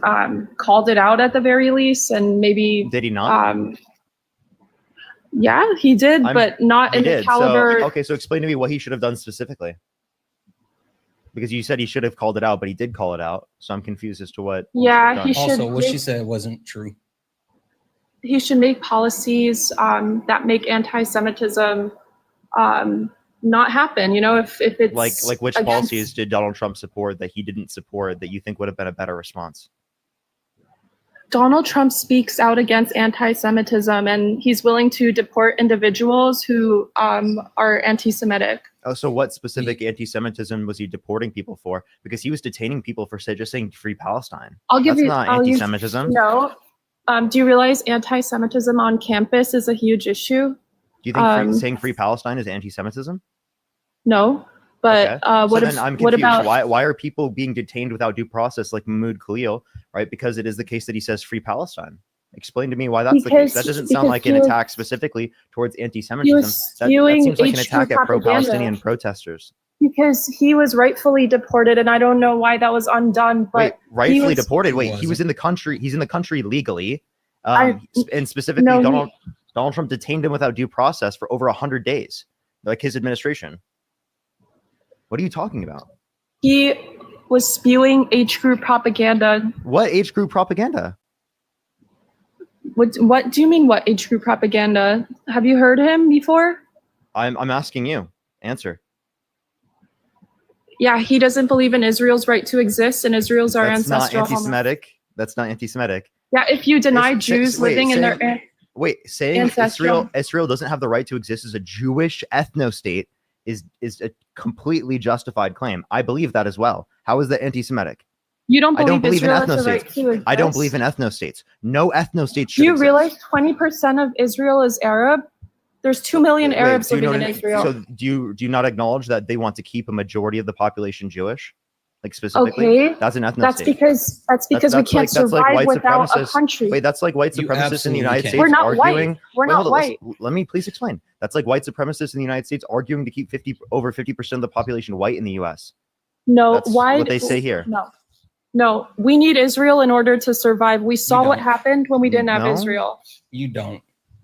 called it out at the very least, and maybe... Did he not? Yeah, he did, but not in the caliber... So explain to me what he should have done specifically. Because you said he should have called it out, but he did call it out. So I'm confused as to what... Yeah, he should... Also, what she said wasn't true. He should make policies that make anti-Semitism not happen. You know, if it's... Like which policies did Donald Trump support that he didn't support that you think would have been a better response? Donald Trump speaks out against anti-Semitism, and he's willing to deport individuals who are anti-Semitic. Oh, so what specific anti-Semitism was he deporting people for? Because he was detaining people for just saying free Palestine. That's not anti-Semitism. No. Do you realize anti-Semitism on campus is a huge issue? Do you think saying free Palestine is anti-Semitism? No. But okay. Then I'm confused. Why are people being detained without due process like Mahmoud Khalil, right? Because it is the case that he says free Palestine. Explain to me why that's the case. That doesn't sound like an attack specifically towards anti-Semitism. That seems like an attack at pro-Palestinian protesters. Because he was rightfully deported, and I don't know why that was undone. But wait, rightfully deported? Wait, he was in the country. He's in the country legally, and specifically, Donald Trump detained him without due process for over 100 days, like his administration. What are you talking about? He was spewing H group propaganda. What H group propaganda? What do you mean? What H group propaganda? Have you heard him before? I'm asking you. Answer. Yeah, he doesn't believe in Israel's right to exist, and Israel's our ancestral home. That's not anti-Semitic. Yeah, if you deny Jews living in their saying Israel doesn't have the right to exist as a Jewish ethno-state is a completely justified claim. I believe that as well. How is that anti-Semitic? You don't believe in ethno-states. I don't believe in ethno-states. No ethno-state should exist. Do you exist. realize 20% of Israel is Arab? There's 2 million Arabs living in Israel. So do you not acknowledge that they want to keep a majority of the population Jewish? like specifically. Okay. That's an ethno That's state. because we can't survive without a country. Wait, that's like white supremacists in the United States We're not arguing. white. We're not white. Let me please explain. That's like white supremacists in the United States arguing to keep over 50% of the population white in the U.S. No, That's why? what they say here. No, we need Israel in order to survive. We saw what happened when we didn't have Israel. You don't.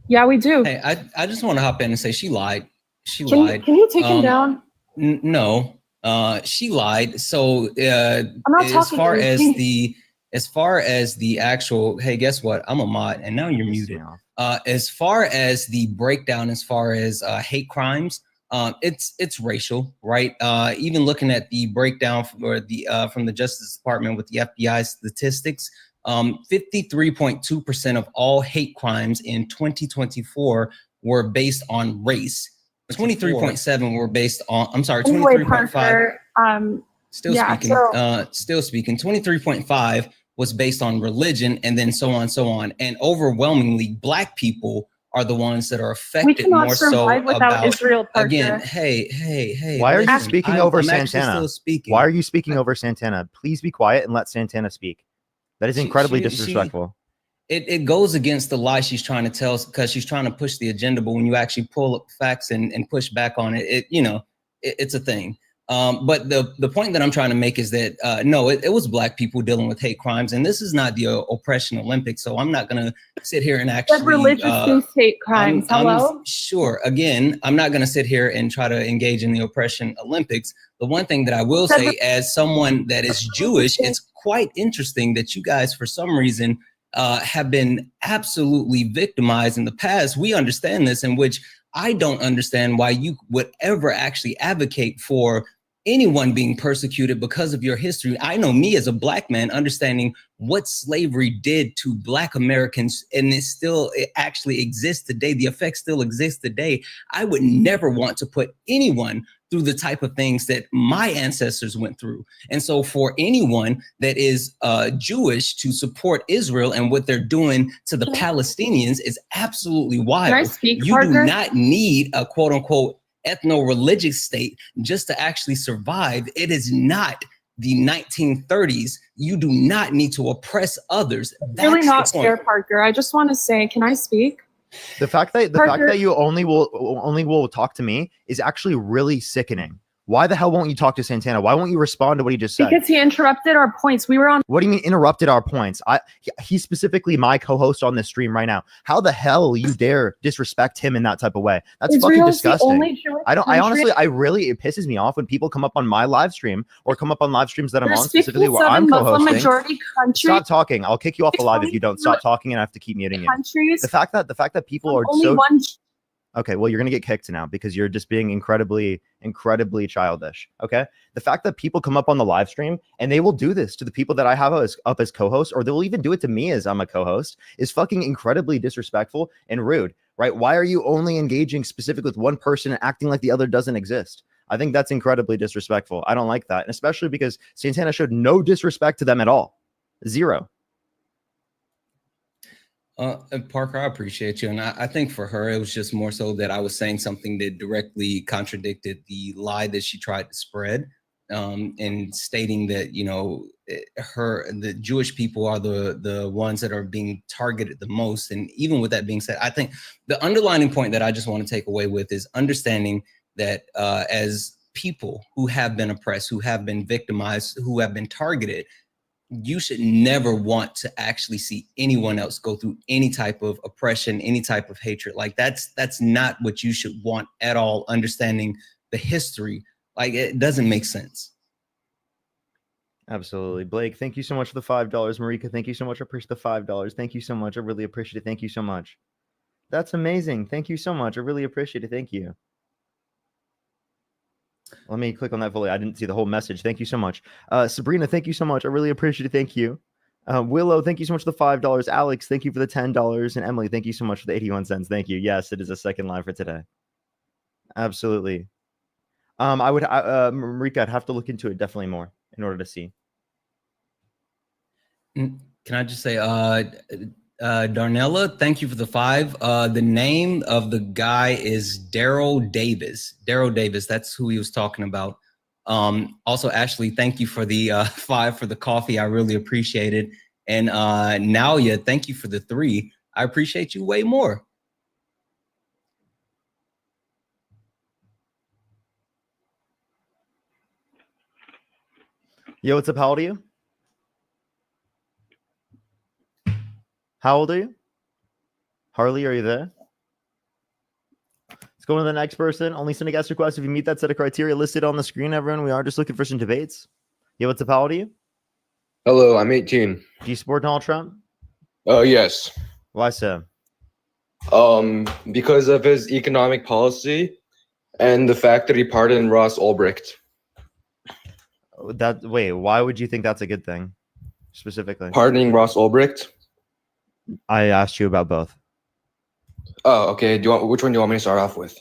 Yeah, we do. Hey, I just want to hop in and say she lied. She Can lied. you take him down? No, she lied. So I'm not as talking far to as you. the actual, hey, guess what? I'm a mod, and now you're muted. As far as the breakdown, as far as hate crimes, it's racial, right? Even looking at the breakdown for the from the Justice Department with the FBI statistics, 53.2% of all hate crimes in 2024 were based on race. 23.7 were based on, I'm sorry, 23.5. Still speaking. 23.5 was based on religion, and then so on. And overwhelmingly, Black people are the ones that are affected more so about Israel, Parker. Again, hey. Why are you speaking over Santana? Why are you speaking over Santana? Please be quiet and let Santana speak. That is incredibly disrespectful. It goes against the lie she's trying to tell, because she's trying to push the agenda, but when you actually pull up facts and push back on it, it's a thing. But the point that I'm trying to make is that no, it was Black people dealing with hate crimes, and this is not the oppression Olympics. So I'm not going to sit here and actually religious hate crimes. I'm sure. Again, I'm not going to sit here and try to engage in the oppression Olympics. The one thing that I will say, as someone that is Jewish, it's quite interesting that you guys, for some reason, have been absolutely victimized in the past. We understand this, in which I don't understand why you would ever actually advocate for anyone being persecuted because of your history. I know me as a Black man, understanding what slavery did to Black Americans, and it actually exists today. The effects still exist today. I would never want to put anyone through the type of things that my ancestors went through. And so for anyone that is Jewish to support Israel and what they're doing to the Palestinians is absolutely wild. Can I speak, you Parker? do not need a quote unquote ethno-religious state just to actually survive. It is not the 1930s. You do not need to oppress others. That's really not fair, Parker. I just want to say, can I speak? The fact that you only will talk to me is actually really sickening. Why the hell won't you talk to Santana? Why won't you respond to what he just said? Because he interrupted our points. We were on. What do you mean interrupted our points? He's specifically my co-host on this stream right now. How the hell you dare disrespect him in that type of way? That's fucking disgusting. I really, it pisses me off when people come up on my live stream or come up on live streams that I'm on, specifically where I'm co-hosting. Stop talking. I'll kick you off the live if you don't stop talking, and I have to keep muting you. The fact that people are so. Okay, well, you're going to get kicked now because you're just being incredibly childish, okay? The fact that people come up on the live stream and they will do this to the people that I have up as co-hosts, or they will even do it to me as I'm a co-host, is fucking incredibly disrespectful and rude, right? Why are you only engaging specifically with one person and acting like the other doesn't exist? I think that's incredibly disrespectful. I don't like that, and especially because Santana showed no disrespect to them at all. Zero. Parker, I appreciate you. And I think for her, it was just more so that I was saying something that directly contradicted the lie that she tried to spread, and stating that, the Jewish people are the ones that are being targeted the most. And even with that being said, I think the underlining point that I just want to take away with is understanding that as people who have been oppressed, who have been victimized, who have been targeted, you should never want to actually see anyone else go through any type of oppression, any type of hatred. Like that's not what you should want at all. Understanding the history, like it doesn't make sense. Absolutely. Blake, thank you so much for the $5. Marika, thank you so much. I appreciate the $5. Thank you so much. I really appreciate it. Thank you so much. That's amazing. Thank you so much. I really appreciate it. Thank you. Let me click on that fully. I didn't see the whole message. Thank you so much. Sabrina, thank you so much. I really appreciate it. Thank you. Willow, thank you so much for the $5. Alex, thank you for the $10. And Emily, thank you so much for the 81 cents. Thank you. Yes, it is a second live for today. Absolutely. Marika, I'd have to look into it definitely more in order to see. Can I just say, Darnella, thank you for the 5. The name of the guy is Daryl Davis. Daryl Davis, that's who he was talking about. Also, Ashley, thank you for the 5 for the coffee. I really appreciate it. And Nalia, thank you for the 3. I appreciate you way more. Yo, what's up? How old are you? How old are you? Harley, are you there? Let's go to the next person. Only send a guest request if you meet that set of criteria listed on the screen, everyone. We are just looking for some debates. Yo, what's up? How old are you? Hello, I'm 18. Do you support Donald Trump? Yes. Why so? Because of his economic policy and the fact that he pardoned Ross Ulbricht. Wait, why would you think that's a good thing specifically? Pardoning Ross Ulbricht? I asked you about both. Oh, okay. Which one do you want me to start off with?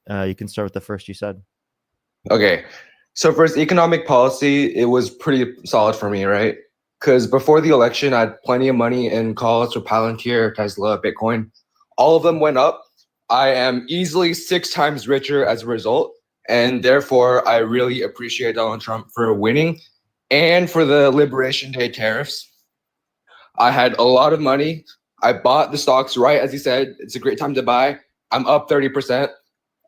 You can start with the first you said. Okay. So for his economic policy, it was pretty solid for me, right? Because before the election, I had plenty of money in calls for Palantir, Tesla, Bitcoin. All of them went up. I am easily 6 times richer as a result. And therefore, I really appreciate Donald Trump for winning and for the Liberation Day tariffs. I had a lot of money. I bought the stocks right as he said. It's a great time to buy. I'm up 30%.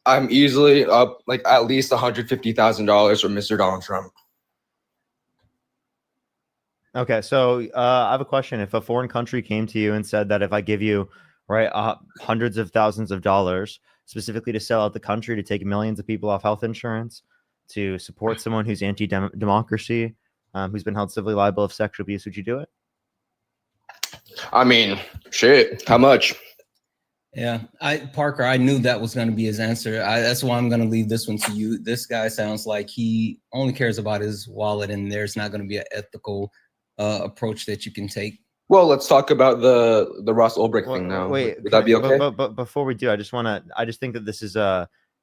I'm easily up like at least $150,000 from Mr. Donald Trump. Okay, so I have a question. If a foreign country came to you and said that if I give you hundreds of thousands of dollars specifically to sell out the country, to take millions of people off health insurance, to support someone who's anti-democracy, who's been held civilly liable of sexual abuse, would you do it? I mean, shit. How much? Yeah, Parker, I knew that was going to be his answer. That's why I'm going to leave this one to you. This guy sounds like he only cares about his wallet, and there's not going to be an ethical approach that you can take. Well, let's talk about the Ross Ulbricht thing now. Wait, would that be okay? But before we do, I just think that this is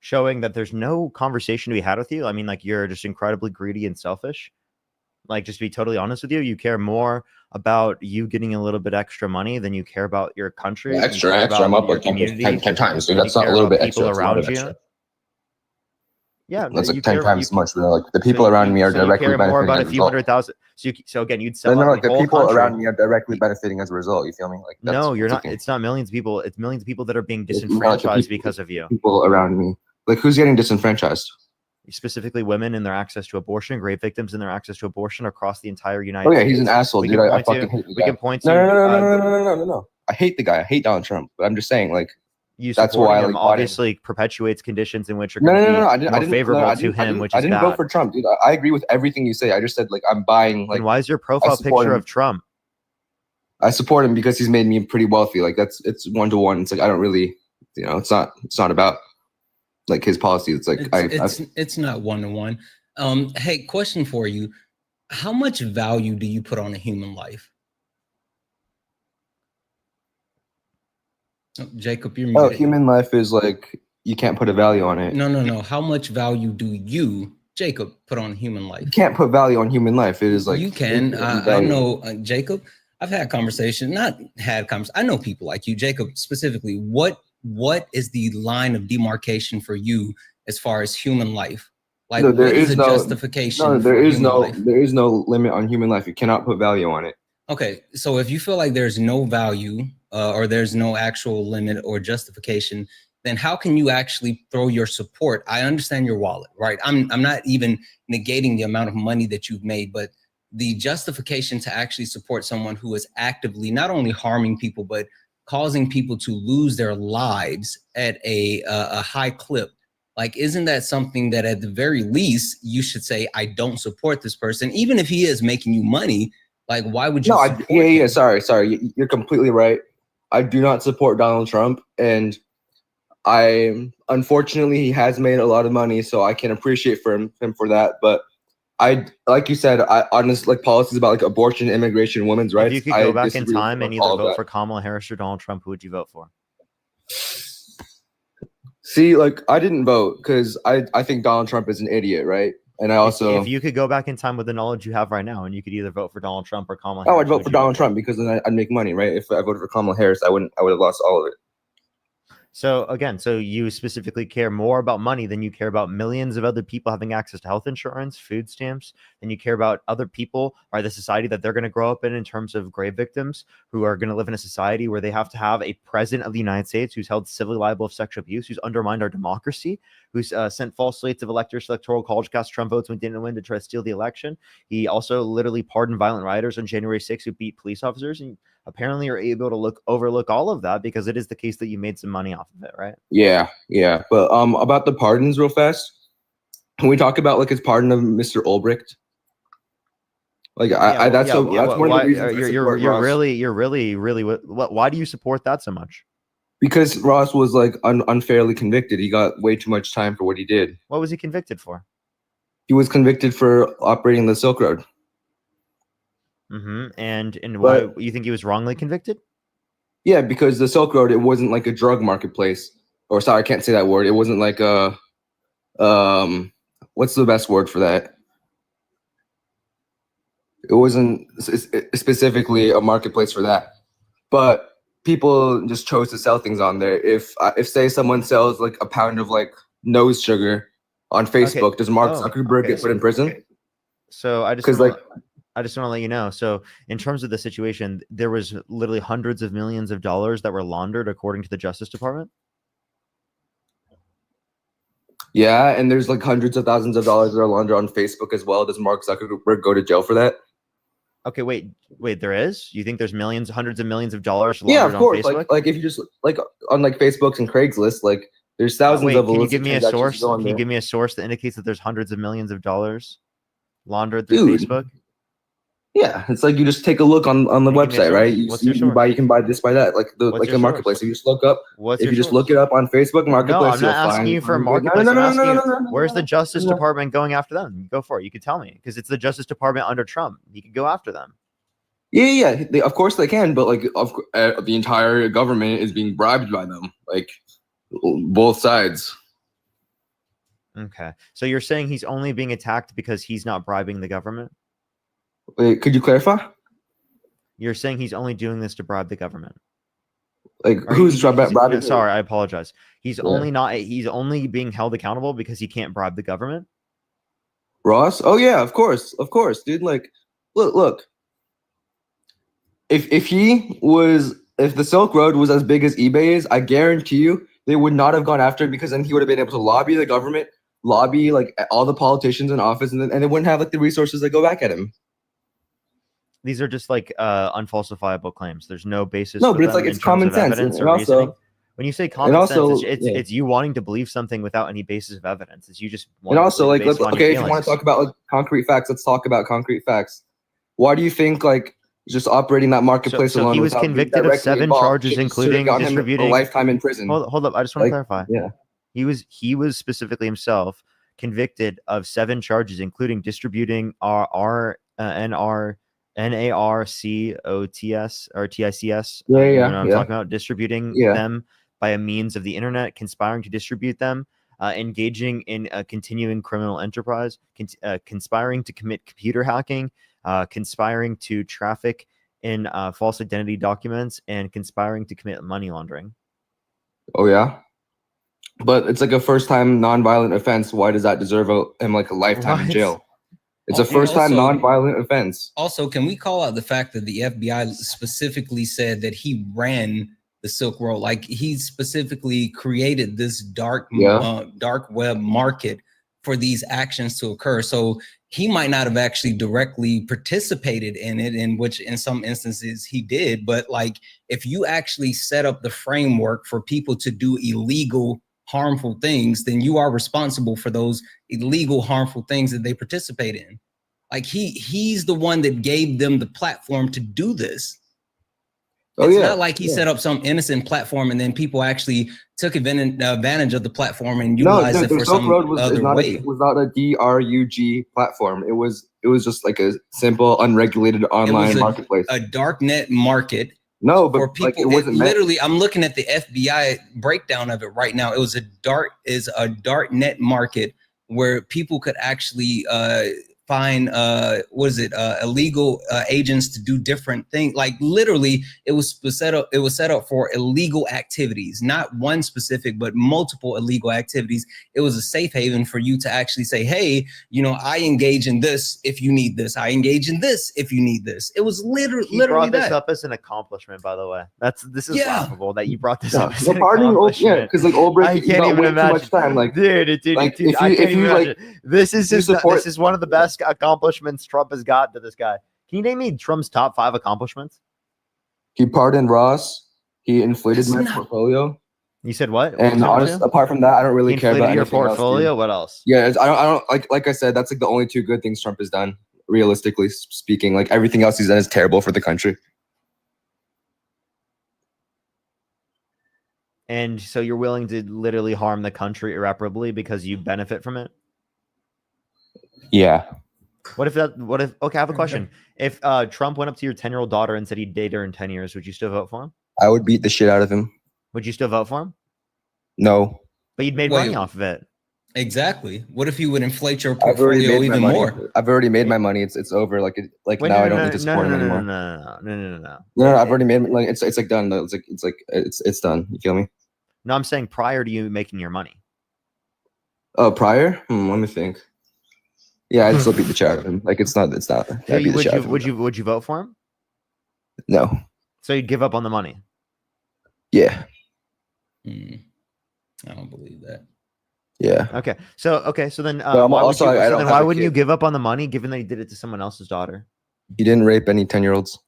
showing that there's no conversation to be had with you. I mean, like, you're just incredibly greedy and selfish. Like, just to be totally honest with you, you care more about you getting a little bit extra money than you care about your country. Yeah, extra. I'm up like 10 times, dude. That's not a little bit extra. People around you. Yeah, that's like 10 times as much. Like the people around me are directly benefiting. More about a few $100,000. So again, you'd sell. No, like the people around me are directly benefiting as a result. You feel me? Like no, you're not. It's not millions of people. It's millions of people that are being disenfranchised because of you. People around me, like who's getting disenfranchised? Specifically, women in their access to abortion, rape victims in their access to abortion across the entire United States. Oh yeah, he's an asshole, dude. I fucking hate the guy. We can point to. No. I hate the guy. I hate Donald Trump. But I'm just saying, like. That's why him obviously perpetuates conditions in which are going to be more favorable to him, which is bad. I didn't vote for Trump, dude. I agree with everything you say. I just said, like, I'm buying, like. And why is your profile picture of Trump? I support him because he's made me pretty wealthy. Like, it's 1-to-1. It's like, I don't really, it's not about, like, his policy. It's like, it's not 1-to-1. Hey, question for you. How much value do you put on a human life? Oh, Jacob, you're muted. Human life is like, you can't put a value on it. No. How much value do you, Jacob, put on human life? You can't put value on human life. It is like. You can. I know, Jacob, I've had conversations, I know people like you, Jacob, specifically. What is the line of demarcation for you as far as human life? Like, no, there is no justification. No, there is no limit on human life. You cannot put value on it. Okay, so if you feel like there's no value or there's no actual limit or justification, then how can you actually throw your support? I understand your wallet, right? I'm not even negating the amount of money that you've made, but the justification to actually support someone who is actively not only harming people, but causing people to lose their lives at a high clip. Like, isn't that something that at the very least you should say, I don't support this person, even if he is making you money? Like, why would you? No, sorry. You're completely right. I do not support Donald Trump, and unfortunately he has made a lot of money, so I can appreciate him for that. But like you said, honestly, like policies about like abortion, immigration, women's rights. If you could go back in time and either vote for Kamala Harris or Donald Trump, who would you vote for? See, like I didn't vote because I think Donald Trump is an idiot, right? And I also, if you could go back in time with the knowledge you have right now, and you could either vote for Donald Trump or Kamala Harris. Oh, I'd vote for Donald Trump because then I'd make money, right? If I voted for Kamala Harris, I would have lost all of it. So again, so you specifically care more about money than you care about millions of other people having access to health insurance, food stamps, than you care about other people or the society that they're going to grow up in terms of grave victims who are going to live in a society where they have to have a president of the United States who's held civilly liable of sexual abuse, who's undermined our democracy, who's sent false slates of electors to electoral college cast Trump votes when didn't win to try to steal the election. He also literally pardoned violent rioters on January 6th who beat police officers, and apparently you're able to overlook all of that because it is the case that you made some money off of it, right? Yeah. But about the pardons real fast. Can we talk about like his pardon of Mr. Ulbricht? Like that's one of the reasons you're really why do you support that so much? Because Ross was like unfairly convicted. He got way too much time for what he did. What was he convicted for? He was convicted for operating the Silk Road. And why you think he was wrongly convicted? Yeah, because the Silk Road, it wasn't like a drug marketplace. Or sorry, I can't say that word. It wasn't like a what's the best word for that? It wasn't specifically a marketplace for that. But people just chose to sell things on there. If say someone sells like a pound of like nose sugar on Facebook, does Mark Zuckerberg get put in prison? So I just want to let you know. So in terms of the situation, there was literally hundreds of millions of dollars that were laundered according to the Justice Department. Yeah, and there's like hundreds of thousands of dollars that are laundered on Facebook as well. Does Mark Zuckerberg go to jail for that? Okay, wait, there is? You think there's millions, hundreds of millions of dollars laundered on Facebook? Yeah, of course. Like if you just like on like Facebook's and Craigslist, like there's thousands of. Can you give me a source? Can you give me a source that indicates that there's hundreds of millions of dollars laundered through Facebook? Yeah, it's like you just take a look on the website, right? You can buy this, buy that, like the marketplace. If you just look up, look it up on Facebook Marketplace, no, I'm not asking you for a marketplace. No. Where's the Justice Department going after them? Go for it. You can tell me because it's the Justice Department under Trump. You can go after them. Yeah. Of course they can, but like the entire government is being bribed by them, like both sides. Okay, so you're saying he's only being attacked because he's not bribing the government? Wait, could you clarify? You're saying he's only doing this to bribe the government. Like who's bribing? Sorry, I apologize. He's only being held accountable because he can't bribe the government. Ross? Oh yeah, of course, dude. Like, look. If the Silk Road was as big as eBay is, I guarantee you they would not have gone after it because then he would have been able to lobby the government, lobby like all the politicians in office, and they wouldn't have like the resources that go back at him. These are just like unfalsifiable claims. There's no basis. No, but it's like it's common sense. And also, when you say common sense, it's you wanting to believe something without any basis of evidence. It's you just. And also, like, if you want to talk about like concrete facts, let's talk about concrete facts. Why do you think like just operating that marketplace alone? He was convicted of 7 charges, including distributing a lifetime in prison. Hold up, I just want to clarify. Yeah, he was specifically himself convicted of 7 charges, including distributing NARCOTS or TICS. I'm talking about distributing them by a means of the internet, conspiring to distribute them, engaging in a continuing criminal enterprise, conspiring to commit computer hacking, conspiring to traffic in false identity documents, and conspiring to commit money laundering. Oh yeah, but it's like a first-time non-violent offense. Why does that deserve him like a lifetime in jail? It's a first-time non-violent offense. Also, can we call out the fact that the FBI specifically said that he ran the Silk Road? Like he specifically created this dark web market for these actions to occur. So he might not have actually directly participated in it, in which in some instances he did. But like if you actually set up the framework for people to do illegal, harmful things, then you are responsible for those illegal, harmful things that they participate in. Like he's the one that gave them the platform to do this. It's not like he set up some innocent platform and then people actually took advantage of the platform and utilized it for some other way. It was not a DRUG platform. It was just like a simple, unregulated online marketplace. A dark net market. No, but for people, like, it wasn't literally. I'm looking at the FBI breakdown of it right now. It was a dark net market where people could actually find illegal agents to do different things. Like literally, it was set up for illegal activities, not one specific, but multiple illegal activities. It was a safe haven for you to actually say, hey, you know, I engage in this if you need this. I engage in this if you need this. It was literally brought this that. up as an accomplishment, by the way. This is laughable that you brought this up as The an pardoning, accomplishment. because like Ulbricht, I can't even imagine. Too much time. Like, dude, like I can't if even you imagine. like, This is you support- this is one of the best accomplishments Trump has got to this guy. Can you name me Trump's top 5 accomplishments? he pardoned Ross. He inflated my portfolio. You said what? And honestly, apart from that, I don't really care about your anything portfolio. else, What else? yeah, I don't like I said, that's like the only 2 good things Trump has done, realistically speaking. Like everything else he's done is terrible for the country. And so you're willing to literally harm the country irreparably because you benefit from it? Yeah. Okay, I have a question. If Trump went up to your 10-year-old daughter and said he'd date her in 10 years, would you still vote for him? I would beat the shit out of him. Would you still vote for him? No. But you'd made money off of it. Exactly. What if you would inflate your portfolio even more? I've already made my money. It's over. Like now I don't need to support him anymore. No. I've already made like it's like done. It's done. You feel me? No, I'm saying prior to you making your money. Oh, prior? Let me think. Yeah, I'd still beat the shit out of him. Like it's not. Would you vote for him? No. So you'd give up on the money? Yeah. I don't believe that. Yeah. Okay. So then why why wouldn't you give up on the money given that you did it to someone else's daughter? He didn't rape any 10-year-olds.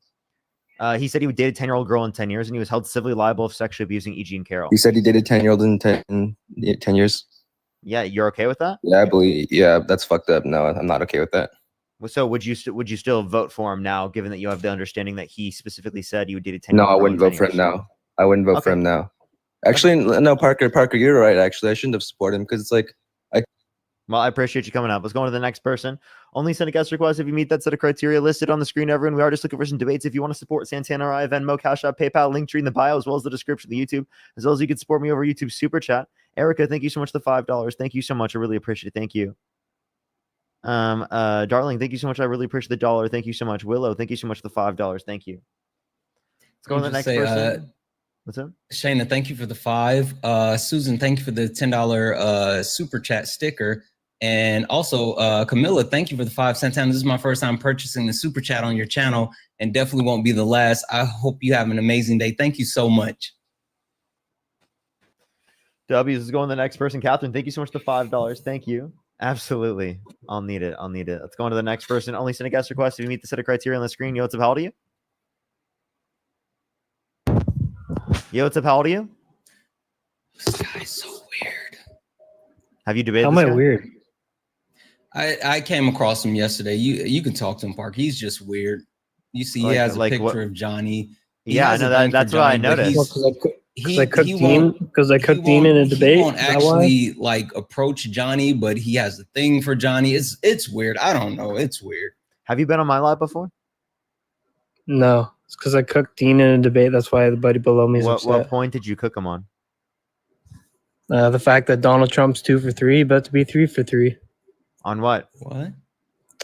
He said he would date a 10-year-old girl in 10 years, and he was held civilly liable of sexually abusing E. Jean Carroll. He said he dated 10-year-old in 10 years. Yeah, you're okay with that? Yeah, I believe. Yeah, that's fucked up. No, I'm not okay with that. So would you still vote for him now, given that you have the understanding that he specifically said he would date a 10-year-old? No, I wouldn't vote for him now. I wouldn't vote for him now. Actually, no, Parker, you're right. Actually, I shouldn't have supported him because it's like. Well, I appreciate you coming up. Let's go on to the next person. Only send a guest request if you meet that set of criteria listed on the screen, everyone. We are just looking for some debates. If you want to support Santana or I, Venmo, Cash App, PayPal, link tree in the bio, as well as the description of the YouTube, as well as you can support me over YouTube Super Chat. Erica, thank you so much for the $5. Thank you so much. I really appreciate it. Thank you. Darling, thank you so much. I really appreciate the $1. Thank you so much. Willow, thank you so much for the $5. Thank you. Let's go on to the next person. What's up? Shayna, thank you for the $5. Susan, thank you for the $10 Super Chat sticker. And also, Camilla, thank you for the $5. Santana, this is my first time purchasing the Super Chat on your channel and definitely won't be the last. I hope you have an amazing day. Thank you so much. W's is going to the next person. Catherine, thank you so much for the $5. Thank you. Absolutely. I'll need it. Let's go on to the next person. Only send a guest request if you meet the set of criteria on the screen. Yo, what's up? How old are you? Yo, what's up? How old are you? This guy's so weird. Have you debated How am this I guy? weird? I came across him yesterday. You can talk to him, Park. He's just weird. You see, he has a picture of Johnny. Yeah, I know that. That's what I noticed. Because I cooked Dean in a debate. He won't actually like approach Johnny, but he has a thing for Johnny. It's weird. I don't know. It's weird. Have you been on my live before? No, it's because I cooked Dean in a debate. That's why the buddy below me is upset. What point did you cook him on? The fact that Donald Trump's 2 for 3, about to be 3 for 3. On what? What?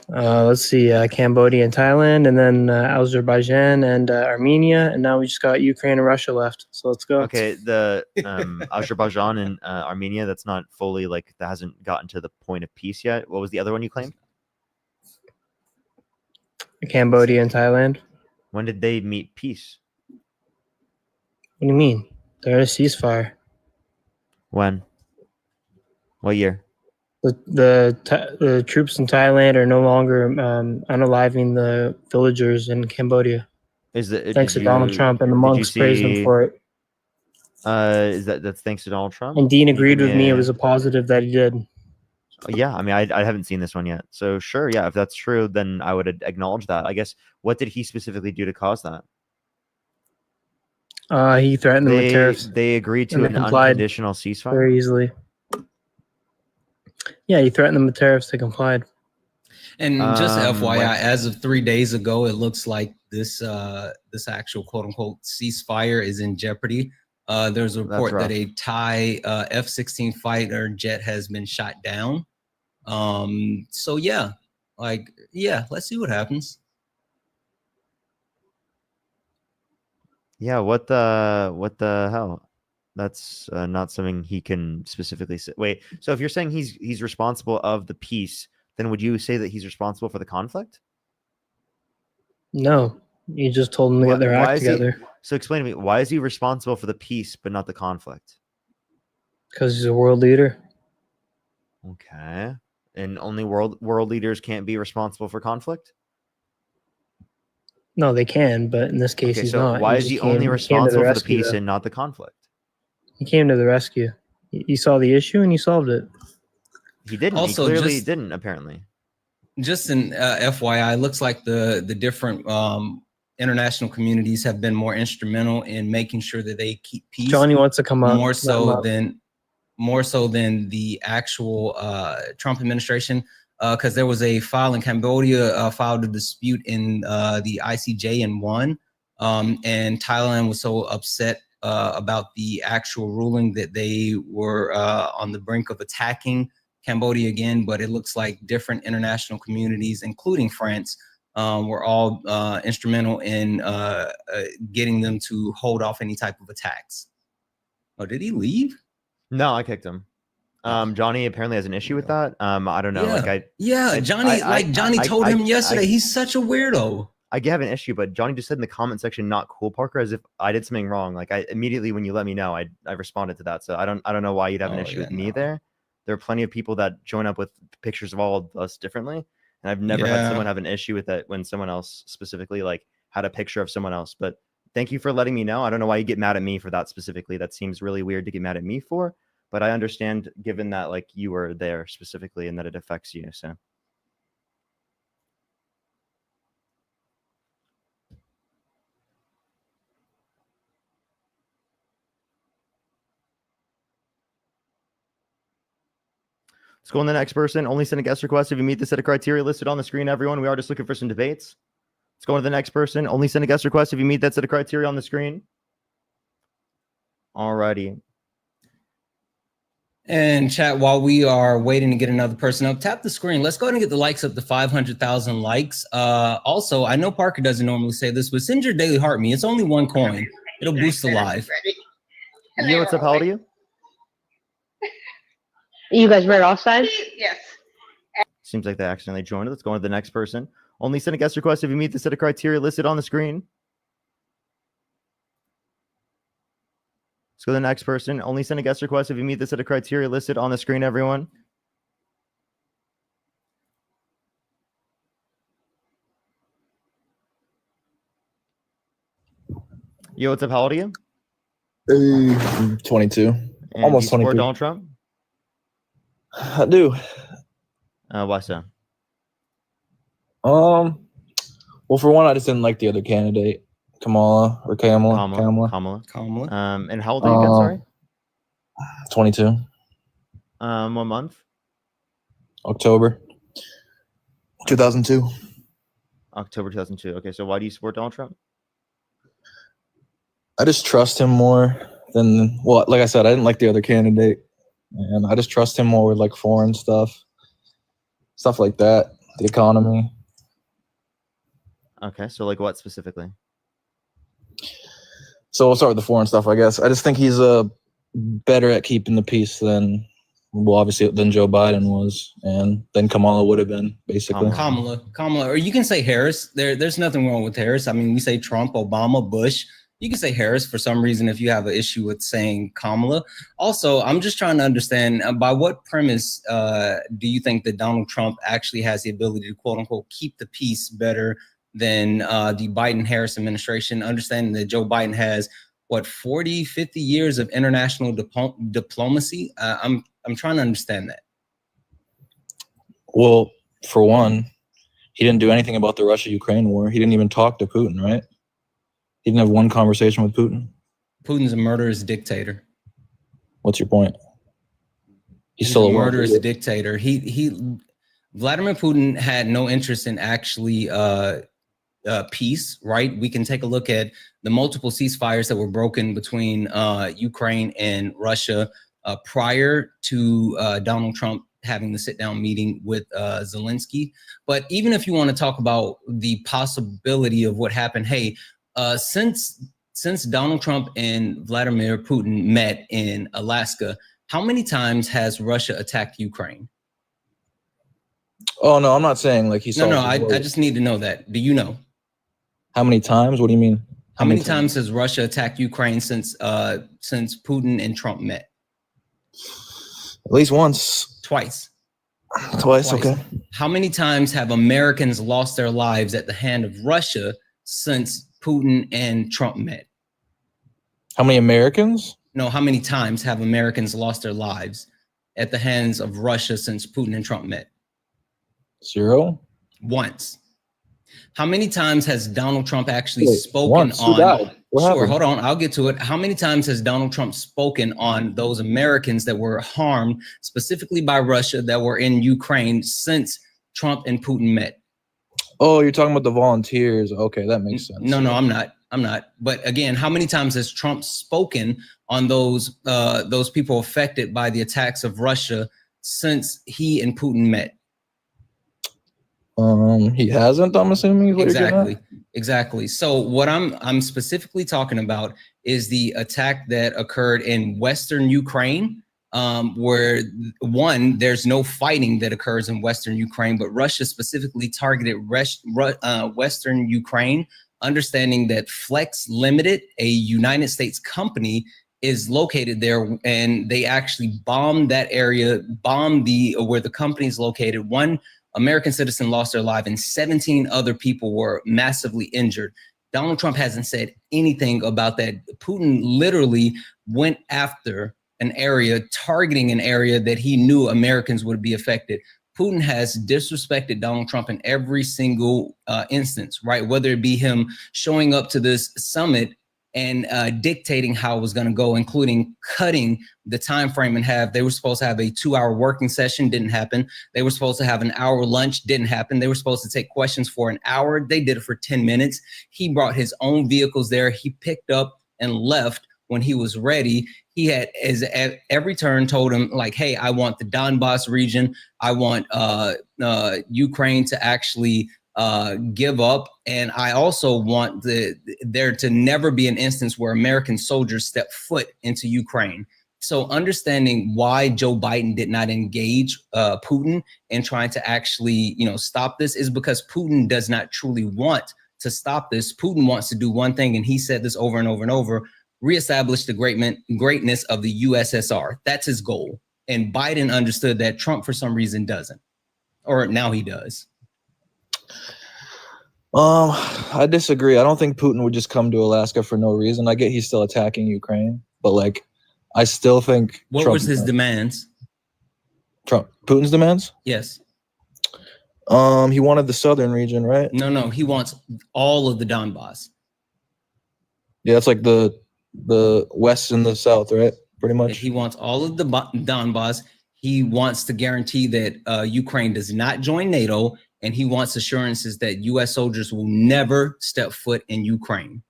Let's see, Cambodia and Thailand, and then Azerbaijan and Armenia, and now we just got Ukraine and Russia left. So let's go. Okay, the Azerbaijan and Armenia, that's not fully that hasn't gotten to the point of peace yet. What was the other one you claimed? Cambodia and Thailand. When did they meet peace? What do you mean? They're at a ceasefire. When? What year? The troops in Thailand are no longer unaliving the villagers in Cambodia. Thanks to Donald Trump, and the monks praised him for it. That's thanks to Donald Trump? And Dean agreed with me. It was a positive that he did. Yeah, I mean, I haven't seen this one yet. So sure, yeah, if that's true, then I would acknowledge that. I guess, what did he specifically do to cause that? He threatened them with tariffs. They agreed to an unconditional ceasefire? Very easily. Yeah, he threatened them with tariffs. They complied. And just FYI, as of 3 days ago, it looks like this actual quote unquote ceasefire is in jeopardy. There's a report that a Thai F-16 fighter jet has been shot down. So yeah, Like, yeah, let's see what happens. Yeah, what the hell? That's not something he can specifically say. Wait, so if you're saying he's responsible of the peace, then would you say that he's responsible for the conflict? No, you just told them to get their act together. So explain to me, why is he responsible for the peace but not the conflict? Because he's a world leader. Okay, and only world leaders can't be responsible for conflict? No, they can, but in this case, he's not. Why is he only responsible for the peace and not the conflict? He came to the rescue. He saw the issue and he solved it. He didn't. Also, he clearly didn't, apparently. Just an FYI, looks like the different international communities have been more instrumental in making sure that they keep peace. Johnny wants to come up. More so than the actual Trump administration, because there was a file in Cambodia filed a dispute in the ICJ and won, and Thailand was so upset about the actual ruling that they were on the brink of attacking Cambodia again. But it looks like different international communities, including France, were all instrumental in getting them to hold off any type of attacks. Oh, did he leave? No, I kicked him. Johnny apparently has an issue with that. I don't know. Johnny told him yesterday he's such a weirdo. I have an issue, but Johnny just said in the comment section, "Not cool, Parker," as if I did something wrong. Like I immediately when you let me know, I responded to that. So I don't know why you'd have an issue with me there. There are plenty of people that join up with pictures of all of us differently, and I've never had someone have an issue with it when someone else specifically like had a picture of someone else. But thank you for letting me know. I don't know why you get mad at me for that specifically. That seems really weird to get mad at me for, but I understand given that like you were there specifically and that it affects you. So. Let's go on the next person. Only send a guest request if you meet the set of criteria listed on the screen, everyone. We are just looking for some debates. Let's go on to the next person. Only send a guest request if you meet that set of criteria on the screen. Alrighty. And chat, while we are waiting to get another person up, tap the screen. Let's go ahead and get the likes up to 500,000 likes. Also, I know Parker doesn't normally say this, but send your daily heart me. It's only one coin. It'll boost the live. Yo, what's up? How old are you? You guys read offside? Yes. Seems like they accidentally joined. Let's go on to the next person. Only send a guest request if you meet the set of criteria listed on the screen. Let's go to the next person. Only send a guest request if you meet the set of criteria listed on the screen, everyone. Yo, what's up? How old are you? 22. And Almost you support 23. Donald Trump? I do. Why so? Well, for one, I just didn't like the other candidate, Kamala. Kamala. And how old are you again? Sorry. 22. What month? October 2002. October 2002. Okay, so why do you support Donald Trump? I just trust him more than, well, like I said, I didn't like the other candidate. And I just trust him more with like foreign stuff like that, the economy. Okay, so like what specifically? So we'll start with the foreign stuff, I guess. I just think he's better at keeping the peace than, well, obviously than Joe Biden was, and than Kamala would have been, basically. Kamala, or you can say Harris. There's nothing wrong with Harris. I mean, we say Trump, Obama, Bush. You can say Harris for some reason if you have an issue with saying Kamala. Also, I'm just trying to understand by what premise do you think that Donald Trump actually has the ability to quote unquote keep the peace better than the Biden-Harris administration, understanding that Joe Biden has what 40, 50 years of international diplomacy? I'm trying to understand that. Well, for one, he didn't do anything about the Russia-Ukraine war. He didn't even talk to Putin, right? He didn't have one conversation with Putin. Putin's a murderous dictator. What's your point? He's still a murderous dictator. Vladimir Putin had no interest in actually peace, right? We can take a look at the multiple ceasefires that were broken between Ukraine and Russia prior to Donald Trump having the sit-down meeting with Zelensky. But even if you want to talk about the possibility of what happened, hey, since Donald Trump and Vladimir Putin met in Alaska, how many times has Russia attacked Ukraine? Oh no, I'm not saying like he saw. No, I just need to know that. Do you know? How many times? What do you mean? How many times has Russia attacked Ukraine since Putin and Trump met? At least once. Twice. Twice, okay. How many times have Americans lost their lives at the hand of Russia since Putin and Trump met? How many Americans? No, how many times have Americans lost their lives at the hands of Russia since Putin and Trump met? 0. Once. How many times has Donald Trump actually spoken once. on? Sure, happened? hold on, I'll get to it. How many times has Donald Trump spoken on those Americans that were harmed specifically by Russia that were in Ukraine since Trump and Putin met? Oh, you're talking about the volunteers. Okay, that makes sense. No, I'm not. But again, how many times has Trump spoken on those people affected by the attacks of Russia since he and Putin met? He hasn't, I'm assuming. Exactly. So what I'm specifically talking about is the attack that occurred in Western Ukraine, where there's no fighting that occurs in Western Ukraine, but Russia specifically targeted Western Ukraine, understanding that Flex Limited, a United States company, is located there, and they actually bombed that area, where the company is located. One American citizen lost their life and 17 other people were massively injured. Donald Trump hasn't said anything about that. Putin literally went after targeting an area that he knew Americans would be affected. Putin has disrespected Donald Trump in every single instance, right? Whether it be him showing up to this summit and dictating how it was going to go, including cutting the time frame in half. They were supposed to have a 2-hour working session, didn't happen. They were supposed to have an hour lunch, didn't happen. They were supposed to take questions for an hour. They did it for 10 minutes. He brought his own vehicles there. He picked up and left when he was ready. He had, at every turn, told him like, hey, I want the Donbass region. I want Ukraine to actually give up. And I also want there to never be an instance where American soldiers step foot into Ukraine. So understanding why Joe Biden did not engage Putin in trying to actually, stop this is because Putin does not truly want to stop this. Putin wants to do one thing, and he said this over and over and over: reestablish the greatness of the USSR. That's his goal. And Biden understood that. Trump, for some reason, doesn't. Or now he does. I disagree. I don't think Putin would just come to Alaska for no reason. I get he's still attacking Ukraine, but I still think What was his demands? Putin's demands? Yes. He wanted the southern region, right? No, he wants all of the Donbass. Yeah, it's like the west and the south, right? Pretty much. He wants all of the Donbass. He wants to guarantee that Ukraine does not join NATO, and he wants assurances that U.S. soldiers will never step foot in Ukraine.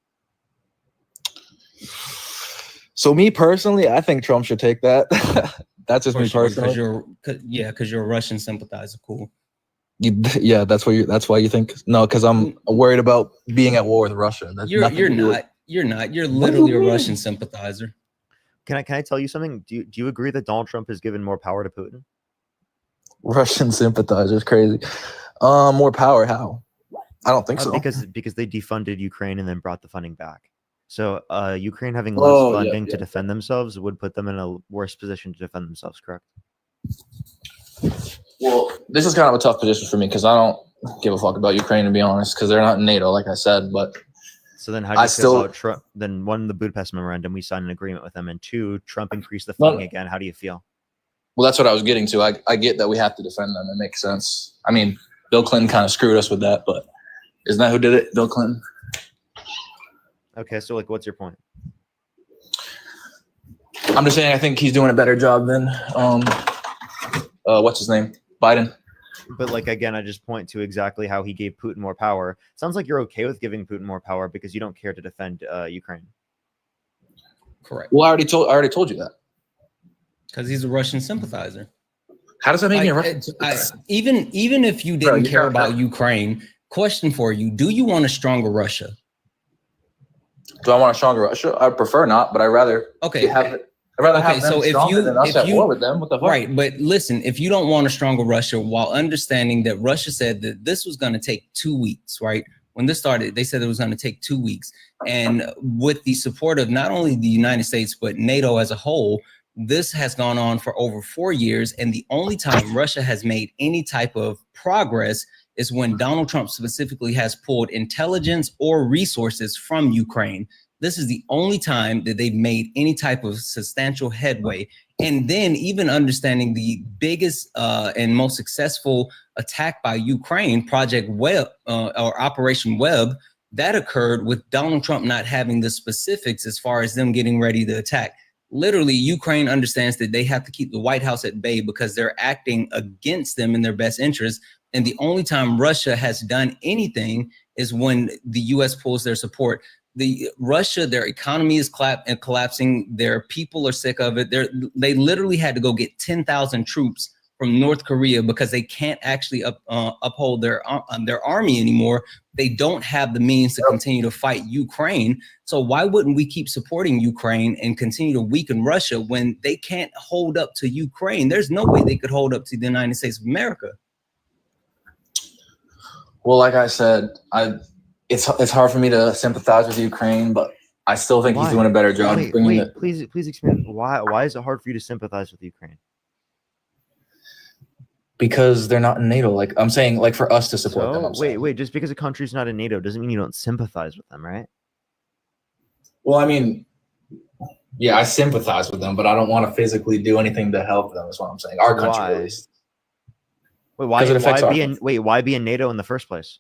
So me personally, I think Trump should take that. That's just me personally. Because you're a Russian sympathizer. Cool. Yeah, that's why you think no? Because I'm worried about being at war with Russia. You're not. You're literally a Russian sympathizer. Can I tell you something? Do you agree that Donald Trump has given more power to Putin? Russian sympathizers, crazy. More power? How? I don't think so. Because they defunded Ukraine and then brought the funding back. So Ukraine having less funding to defend themselves would put them in a worse position to defend themselves, correct? Well, this is kind of a tough position for me because I don't give a fuck about Ukraine, to be honest, because they're not in NATO, like I said. But so then how do you feel about Trump? Then one, the Budapest Memorandum, we signed an agreement with them, and two, Trump increased the funding again. How do you feel? Well, that's what I was getting to. I get that we have to defend them. It makes sense. I mean, Bill Clinton kind of screwed us with that, but isn't that who did it? Bill Clinton. Okay, so what's your point? I'm just saying I think he's doing a better job than what's his name? Biden. But again, I just point to exactly how he gave Putin more power. Sounds like you're okay with giving Putin more power because you don't care to defend Ukraine. Correct. Well, I already told you that. Because he's a Russian sympathizer. How does that make me a Russian? Even if you didn't care about Ukraine, question for you: do you want a stronger Russia? Do I want a stronger Russia? I prefer not, but I'd rather have it. I'd rather have them stronger than us at war with them. What the fuck? Right, but listen, if you don't want a stronger Russia, while understanding that Russia said that this was going to take 2 weeks, right? When this started, they said it was going to take 2 weeks. And with the support of not only the United States, but NATO as a whole, this has gone on for over 4 years. And the only time Russia has made any type of progress is when Donald Trump specifically has pulled intelligence or resources from Ukraine. This is the only time that they've made any type of substantial headway. And then even understanding the biggest and most successful attack by Ukraine, Project Web or Operation Web, that occurred with Donald Trump not having the specifics as far as them getting ready to attack. Literally, Ukraine understands that they have to keep the White House at bay because they're acting against them in their best interest. And the only time Russia has done anything is when the U.S. pulls their support. Russia, their economy is collapsing. Their people are sick of it. They literally had to go get 10,000 troops from North Korea because they can't actually uphold their army anymore. They don't have the means to continue to fight Ukraine. So why wouldn't we keep supporting Ukraine and continue to weaken Russia when they can't hold up to Ukraine? There's no way they could hold up to the United States of America. Well, like I said, it's hard for me to sympathize with Ukraine, but I still think he's doing a better job. Please explain why is it hard for you to sympathize with Ukraine? Because they're not in NATO. Like I'm saying, like for us to support them. Wait, just because a country's not in NATO doesn't mean you don't sympathize with them, right? Well, I mean, yeah, I sympathize with them, but I don't want to physically do anything to help them. Is what I'm saying. Our country, at least. Wait, why be in NATO in the first place?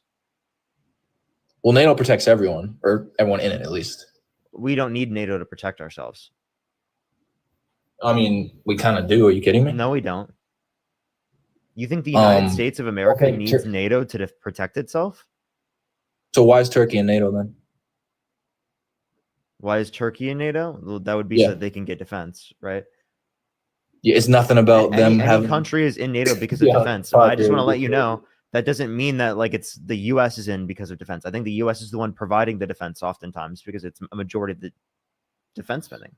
Well, NATO protects everyone, or everyone in it, at least. We don't need NATO to protect ourselves. I mean, we kind of do. Are you kidding me? No, we don't. You think the United States of America needs NATO to protect itself? So why is Turkey in NATO then? Why is Turkey in NATO? Well, that would be so that they can get defense, right? Yeah, it's nothing about them having. Any country is in NATO because of defense. So I just want to let you know that doesn't mean that like it's the U.S. is in because of defense. I think the U.S. is the one providing the defense oftentimes because it's a majority of the defense spending.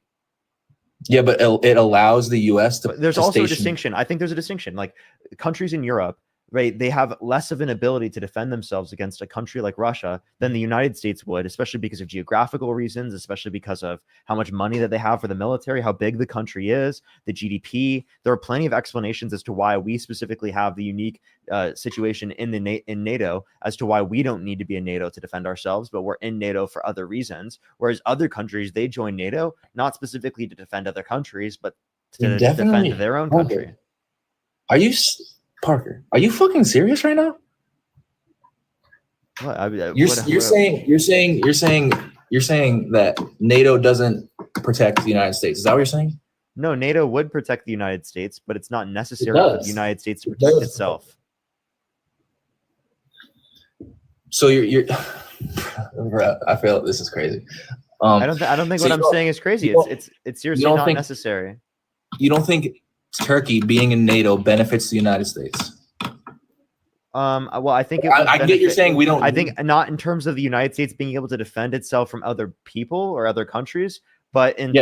Yeah, but it allows the U.S. to. But there's also a distinction. I think there's a distinction. Like countries in Europe, right? They have less of an ability to defend themselves against a country like Russia than the United States would, especially because of geographical reasons, especially because of how much money that they have for the military, how big the country is, the GDP. There are plenty of explanations as to why we specifically have the unique situation in NATO as to why we don't need to be in NATO to defend ourselves, but we're in NATO for other reasons. Whereas other countries, they join NATO not specifically to defend other countries, but to defend their own country. Parker, are you fucking serious right now? You're saying that NATO doesn't protect the United States. Is that what you're saying? No, NATO would protect the United States, but it's not necessary for the United States to protect itself. So you're I feel this is crazy. I don't think what I'm saying is crazy. It's seriously not necessary. You don't think Turkey being in NATO benefits the United States? Well, I think I get you're saying we don't. I think not in terms of the United States being able to defend itself from other people or other countries, but in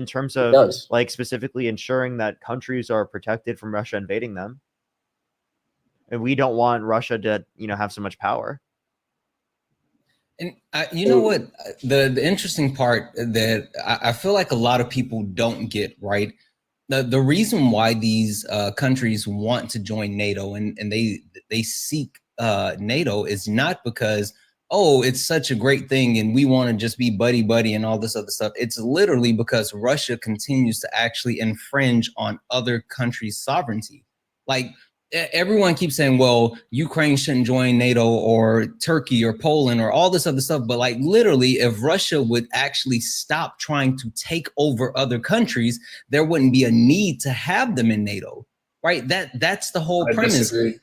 terms of like specifically ensuring that countries are protected from Russia invading them, and we don't want Russia to have so much power. And you know what? The interesting part that I feel like a lot of people don't get, right? The reason why these countries want to join NATO and they seek NATO is not because, oh, it's such a great thing and we want to just be buddy and all this other stuff. It's literally because Russia continues to actually infringe on other countries' sovereignty. Like, everyone keeps saying, well, Ukraine shouldn't join NATO or Turkey or Poland or all this other stuff. But like literally, if Russia would actually stop trying to take over other countries, there wouldn't be a need to have them in NATO, right? That's the whole premise. Disagree.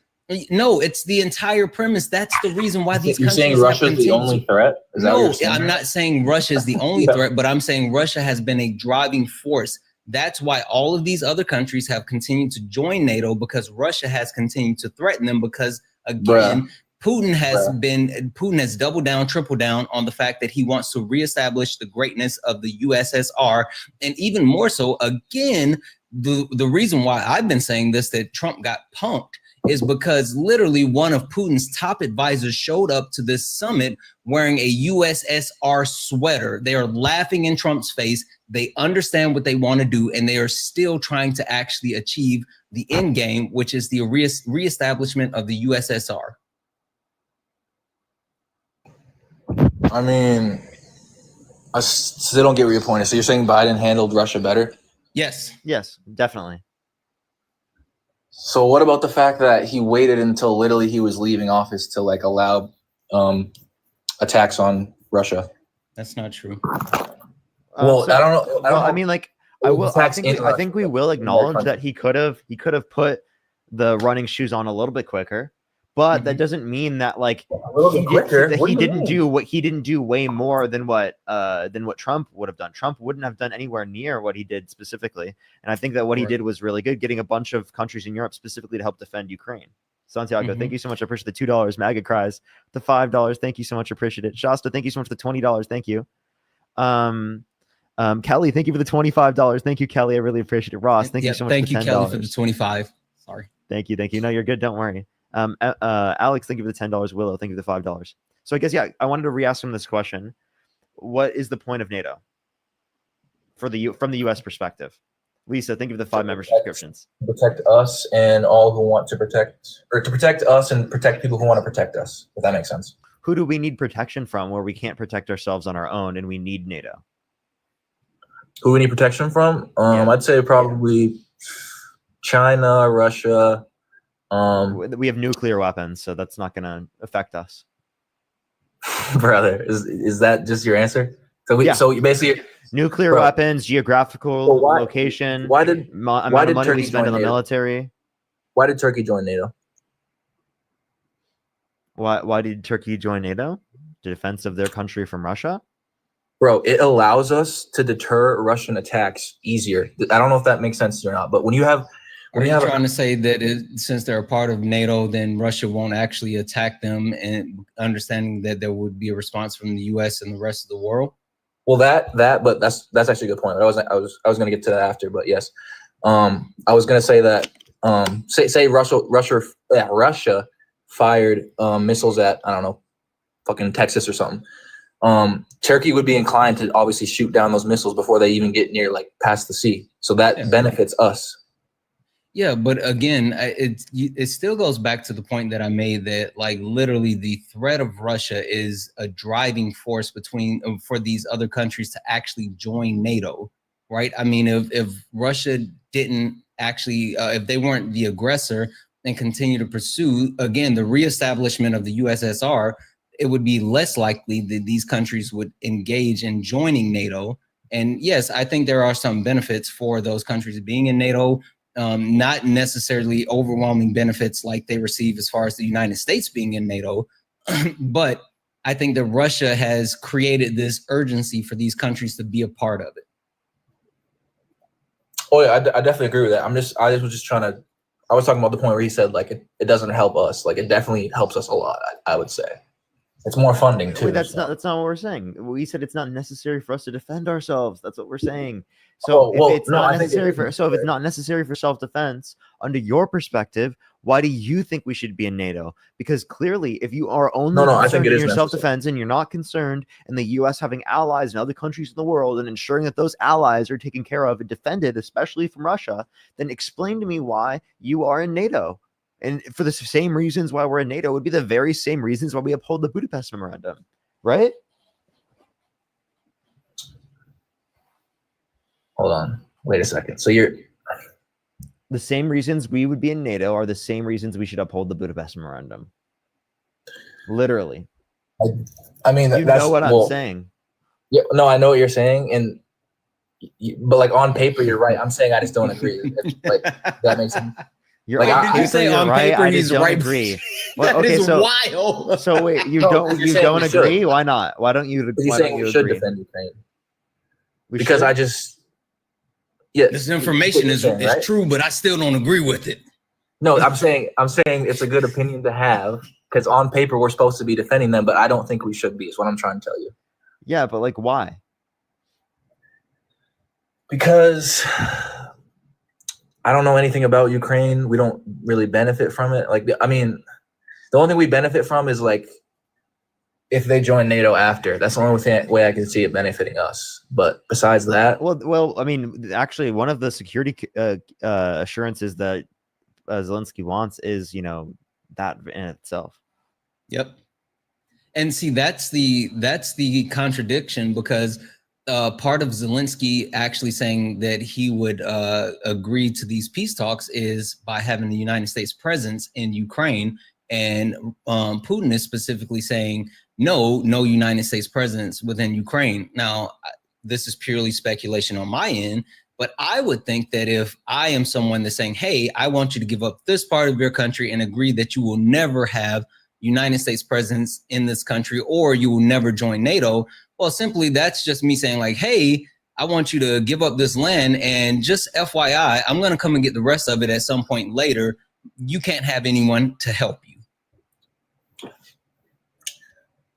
No, it's the entire premise. That's the reason why these countries. You're saying Russia is the only threat? No, I'm not saying Russia is the only threat, but I'm saying Russia has been a driving force That's why all of these other countries have continued to join NATO, because Russia has continued to threaten them, because again, Putin has doubled down, tripled down on the fact that he wants to reestablish the greatness of the USSR. And even more so, again, the reason why I've been saying this, that Trump got punked, is because literally one of Putin's top advisors showed up to this summit wearing a USSR sweater. They are laughing in Trump's face. They understand what they want to do, and they are still trying to actually achieve the end game, which is the reestablishment of the USSR. I mean, I still don't get where your point is. So you're saying Biden handled Russia better? Yes. Yes, definitely. So what about the fact that he waited until literally he was leaving office to like allow attacks on Russia? That's not true. Well, I don't know. I mean, like, I think we will acknowledge that he could have put the running shoes on a little bit quicker. But that doesn't mean that like he didn't do way more than what Trump would have done. Trump wouldn't have done anywhere near what he did specifically. And I think that what he did was really good, getting a bunch of countries in Europe specifically to help defend Ukraine. Santiago, thank you so much. I appreciate the $2. MAGA cries, the $5. Thank you so much. I appreciate it. Shasta, thank you so much for the $20. Thank you. Kelly, thank you for the $25. Thank you, Kelly. I really appreciate it. Ross, thank you so much. Thank you, Kelly, for the 25. Sorry. Thank you. No, you're good. Don't worry. Alex, thank you for the $10. Willow, thank you for the $5. So I guess, yeah, I wanted to re-ask him this question. What is the point of NATO from the U.S. perspective? Lisa, thank you for the 5 member subscriptions. Protect us and all who want to protect us and protect people who want to protect us, if that makes sense. Who do we need protection from where we can't protect ourselves on our own and we need NATO? Who we need protection from? I'd say probably China, Russia. We have nuclear weapons, so that's not going to affect us. Brother, is that just your answer? So you basically nuclear weapons, geographical location. Why did money Turkey we spend on the NATO? military? Why did Turkey join NATO? Why did Turkey join NATO? The defense of their country from Russia? Bro, it allows us to deter Russian attacks easier. I don't know if that makes sense or not, but when you have Are you trying to say that since they're a part of NATO, then Russia won't actually attack them, and understanding that there would be a response from the U.S. and the rest of the world? Well, but that's actually a good point. I was going to get to that after, but yes, I was going to say that say Russia fired missiles at, I don't know, fucking Texas or something. Turkey would be inclined to obviously shoot down those missiles before they even get near like past the sea. So that benefits us. Yeah, but again, it still goes back to the point that I made, that like literally the threat of Russia is a driving force for these other countries to actually join NATO, right? I mean, if Russia didn't actually, if they weren't the aggressor and continue to pursue, again, the reestablishment of the USSR, it would be less likely that these countries would engage in joining NATO. And yes, I think there are some benefits for those countries being in NATO. Not necessarily overwhelming benefits like they receive as far as the United States being in NATO, but I think that Russia has created this urgency for these countries to be a part of it. Oh yeah, I definitely agree with that. I was talking about the point where he said like it doesn't help us. Like it definitely helps us a lot. I would say it's more funding too. Wait, that's not what we're saying. We said it's not necessary for us to defend ourselves. That's what we're saying. So if it's not necessary for self-defense, under your perspective, why do you think we should be in NATO? Because clearly, if you are only concerned in your self-defense and you're not concerned in the U.S. having allies in other countries in the world and ensuring that those allies are taken care of and defended, especially from Russia, then explain to me why you are in NATO. And for the same reasons why we're in NATO would be the very same reasons why we uphold the Budapest Memorandum, right? Hold on. Wait a second. So the same reasons we would be in NATO are the same reasons we should uphold the Budapest Memorandum. Literally. I mean, you know what I'm saying. Yeah, no, I know what you're saying, but like on paper, you're right. I'm saying I just don't agree. Like that makes sense. You're like, you say on right, paper I he's don't right. agree. Well, okay, so wild. So wait, you don't agree? Why not? Why don't you? He's saying we should defend Ukraine. Because I just Yeah, this information is right? true, but I still don't agree with it. No, I'm saying it's a good opinion to have because on paper we're supposed to be defending them, but I don't think we should be. Is what I'm trying to tell you. Yeah, but like, why? Because I don't know anything about Ukraine. We don't really benefit from it. Like, I mean, the only thing we benefit from is like if they join NATO after. That's the only way I can see it benefiting us. But besides that, well, I mean, actually, one of the security assurances that Zelensky wants is, you know, that in itself. Yep. And see, that's the contradiction, because part of Zelensky actually saying that he would agree to these peace talks is by having the United States presence in Ukraine, and Putin is specifically saying no United States presence within Ukraine. Now, this is purely speculation on my end, but I would think that if I am someone that's saying, hey, I want you to give up this part of your country and agree that you will never have United States presence in this country, or you will never join NATO, well, simply that's just me saying like, hey, I want you to give up this land, and just FYI, I'm going to come and get the rest of it at some point later. You can't have anyone to help you.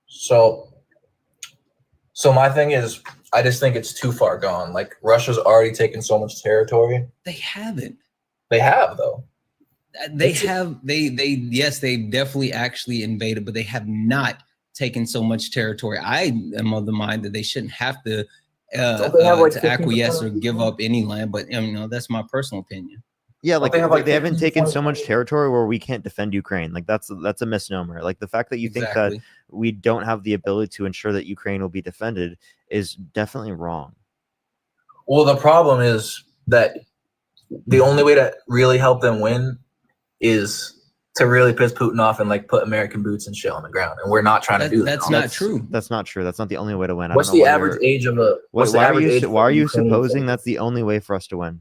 So my thing is, I just think it's too far gone. Like, Russia's already taken so much territory. They haven't. They have, though. They definitely actually invaded, but they have not taken so much territory. I am of the mind that they shouldn't have to acquiesce or give up any land, but you know, that's my personal opinion. Yeah, like they haven't taken so much territory where we can't defend Ukraine. Like that's a misnomer. Like the fact that you think that we don't have the ability to ensure that Ukraine will be defended is definitely wrong. Well, the problem is that the only way to really help them win is to really piss Putin off and like put American boots and shit on the ground, and we're not trying to do that. That's not true. That's not true. That's not the only way to win. What's the average age of a? Why are you supposing that's the only way for us to win?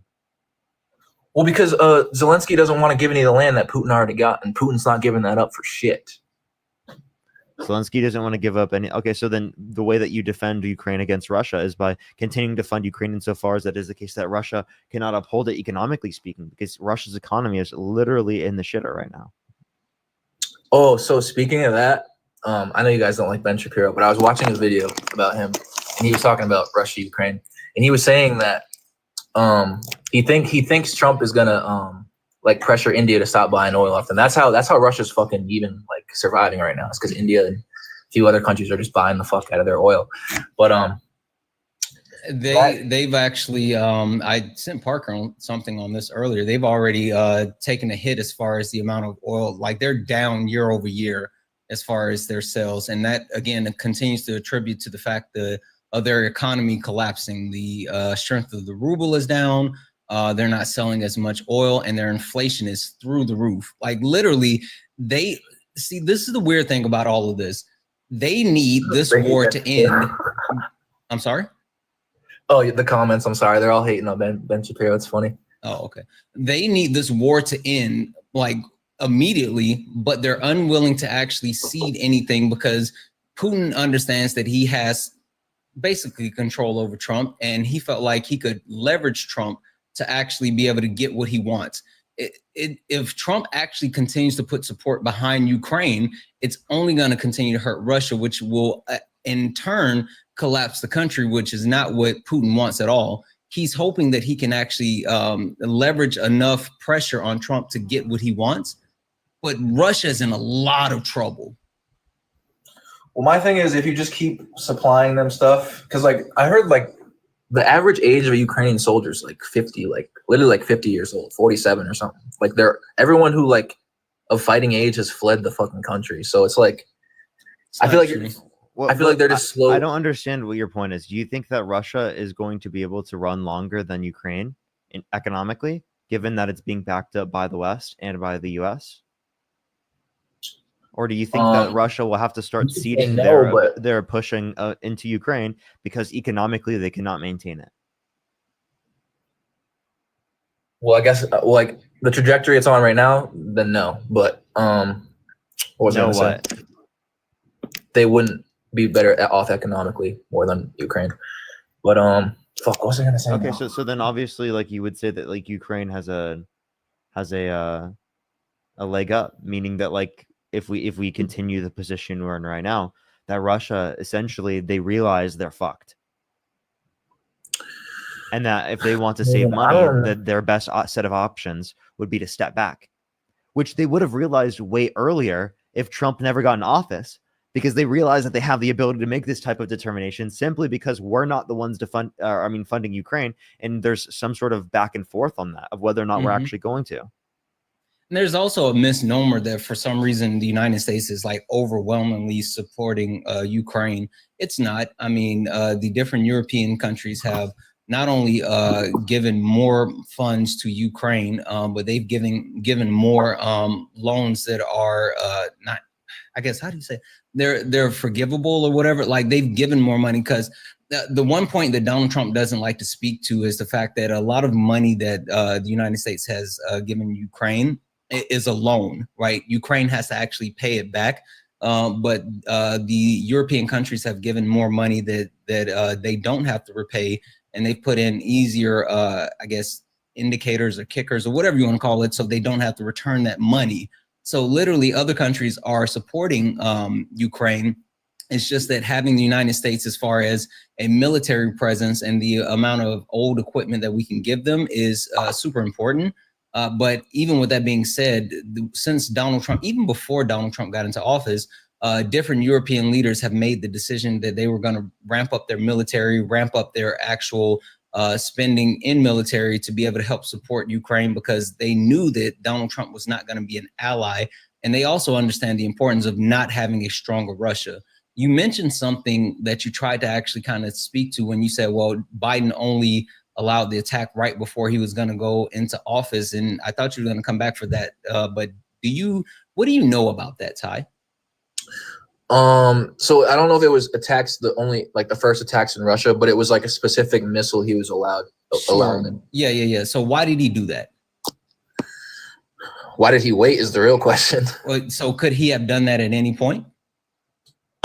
Well, because Zelensky doesn't want to give any of the land that Putin already got, and Putin's not giving that up for shit. Zelensky doesn't want to give up any. Okay, so then the way that you defend Ukraine against Russia is by continuing to fund Ukraine insofar as that is the case that Russia cannot uphold it economically speaking, because Russia's economy is literally in the shitter right now. Oh, so speaking of that, I know you guys don't like Ben Shapiro, but I was watching a video about him, and he was talking about Russia, Ukraine, and he was saying that he thinks Trump is gonna like pressure India to stop buying oil off them. That's how Russia's fucking even like surviving right now. It's because India and a few other countries are just buying the fuck out of their oil. But they've actually I sent Parker on something on this earlier. They've already taken a hit as far as the amount of oil. Like they're down year over year as far as their sales, and that again continues to attribute to the fact that of their economy collapsing. The strength of the ruble is down. They're not selling as much oil, and their inflation is through the roof. Like literally, this is the weird thing about all of this. They need this war to end. I'm sorry? Oh, the comments. I'm sorry. They're all hating on Ben Shapiro. It's funny. Oh, okay. They need this war to end like immediately, but they're unwilling to actually cede anything because Putin understands that he has basically control over Trump, and he felt like he could leverage Trump to actually be able to get what he wants. If Trump actually continues to put support behind Ukraine, it's only going to continue to hurt Russia, which will in turn collapse the country, which is not what Putin wants at all. He's hoping that he can actually leverage enough pressure on Trump to get what he wants, but Russia's in a lot of trouble. Well, my thing is if you just keep supplying them stuff, because like I heard like the average age of a Ukrainian soldier is like 50, like literally like 50 years old, 47 or something. Like everyone who like of fighting age has fled the fucking country. So it's like I feel like they're just slow. I don't understand what your point is. Do you think that Russia is going to be able to run longer than Ukraine economically, given that it's being backed up by the West and by the US? Or do you think that Russia will have to start ceding their pushing into Ukraine because economically they cannot maintain it? Well, I guess like the trajectory it's on right now, then no. But what was I gonna say? They wouldn't be better off economically more than Ukraine. But fuck, what was I gonna say? Okay, now? so then obviously, like, you would say that like Ukraine has a leg up, meaning that like if we continue the position we're in right now, that Russia essentially they realize they're fucked, and that if they want to save money, that their best set of options would be to step back, which they would have realized way earlier if Trump never got in office, because they realize that they have the ability to make this type of determination simply because we're not the ones to funding Ukraine, and there's some sort of back and forth on that of whether or not we're actually going to. And there's also a misnomer that for some reason the United States is like overwhelmingly supporting Ukraine. It's not. I mean, the different European countries have not only given more funds to Ukraine, but they've given more loans that are not, I guess, how do you say, they're forgivable or whatever. Like they've given more money, because the one point that Donald Trump doesn't like to speak to is the fact that a lot of money that the United States has given Ukraine is a loan, right? Ukraine has to actually pay it back. But the European countries have given more money that they don't have to repay, and they've put in easier, I guess, indicators or kickers or whatever you want to call it, so they don't have to return that money. So literally other countries are supporting Ukraine. It's just that having the United States as far as a military presence and the amount of old equipment that we can give them is super important. But even with that being said, since Donald Trump, even before Donald Trump got into office, different European leaders have made the decision that they were going to ramp up their military, ramp up their actual spending in military to be able to help support Ukraine, because they knew that Donald Trump was not going to be an ally. And they also understand the importance of not having a stronger Russia. You mentioned something that you tried to actually kind of speak to when you said, well, Biden only allowed the attack right before he was going to go into office. And I thought you were going to come back for that. But what do you know about that, Ty? So I don't know if it was attacks, the first attacks in Russia, but it was like a specific missile he was allowed them. Yeah. So why did he do that? Why did he wait is the real question. So could he have done that at any point?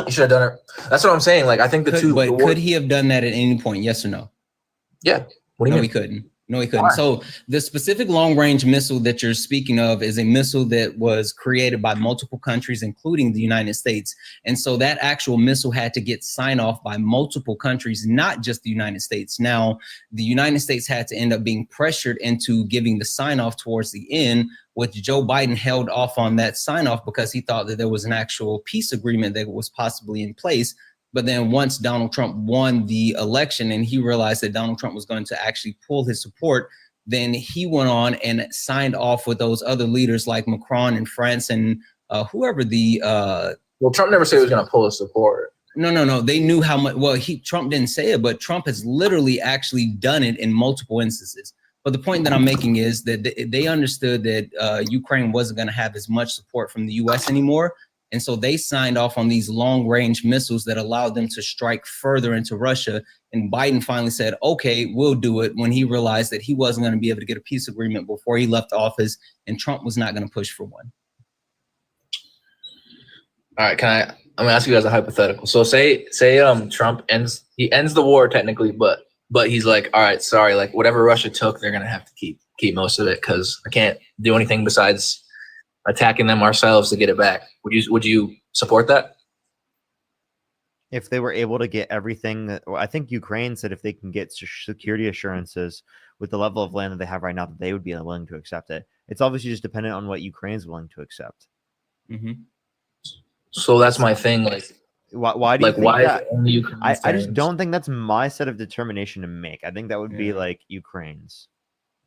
He should have done it. That's what I'm saying. Like, I think could he have done that at any point? Yes or no? Yeah. What do you mean? He couldn't. No, he couldn't. Why? So the specific long-range missile that you're speaking of is a missile that was created by multiple countries, including the United States. And so that actual missile had to get signed off by multiple countries, not just the United States. Now, the United States had to end up being pressured into giving the sign-off towards the end, which Joe Biden held off on that sign-off because he thought that there was an actual peace agreement that was possibly in place. But then once Donald Trump won the election and he realized that Donald Trump was going to actually pull his support, then he went on and signed off with those other leaders like Macron in France and whoever the well, Trump never said he was going to pull his support. No. They knew how much. Well, Trump didn't say it, but Trump has literally actually done it in multiple instances. But the point that I'm making is that they understood that Ukraine wasn't going to have as much support from the U.S. anymore. And so they signed off on these long-range missiles that allowed them to strike further into Russia. And Biden finally said, okay, we'll do it, when he realized that he wasn't going to be able to get a peace agreement before he left office, and Trump was not going to push for one. All right, I'm going to ask you guys a hypothetical. So say Trump ends the war technically, but he's like, all right, sorry, like whatever Russia took, they're going to have to keep most of it because I can't do anything besides attacking them ourselves to get it back. Would you support that? If they were able to get everything, I think Ukraine said if they can get security assurances with the level of land that they have right now, that they would be willing to accept it. It's obviously just dependent on what Ukraine's willing to accept. Mm-hmm. So that's my thing. Like, why do you think that? Only Ukraine I just don't think that's my set of determination to make. I think that would be like Ukraine's.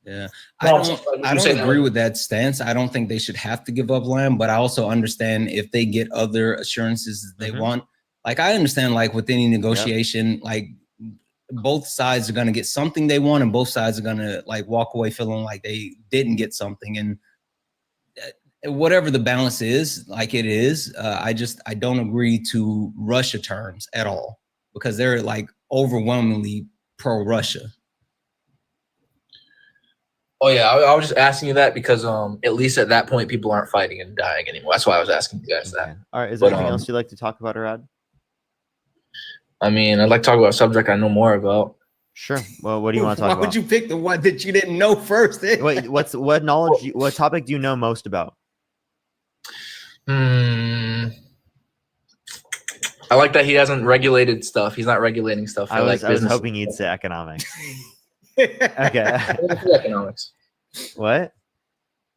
Yeah, I don't agree with that stance. I don't think they should have to give up land, but I also understand if they get other assurances that they want. Like, I understand, like with any negotiation, like both sides are going to get something they want, and both sides are going to like walk away feeling like they didn't get something. And whatever the balance is, like it is, I don't agree to Russia terms at all, because they're like overwhelmingly pro-Russia. Oh yeah, I was just asking you that because at least at that point people aren't fighting and dying anymore. That's why I was asking you guys that. All right, is there anything else you'd like to talk about, Arad? I mean, I'd like to talk about a subject I know more about. Sure. Well, what do you want to talk Why about? would you pick the one that you didn't know first? Wait, what topic do you know most about? I like that he hasn't regulated stuff. He's not regulating stuff. For I was business. hoping you'd say economics. Okay. Economics. What?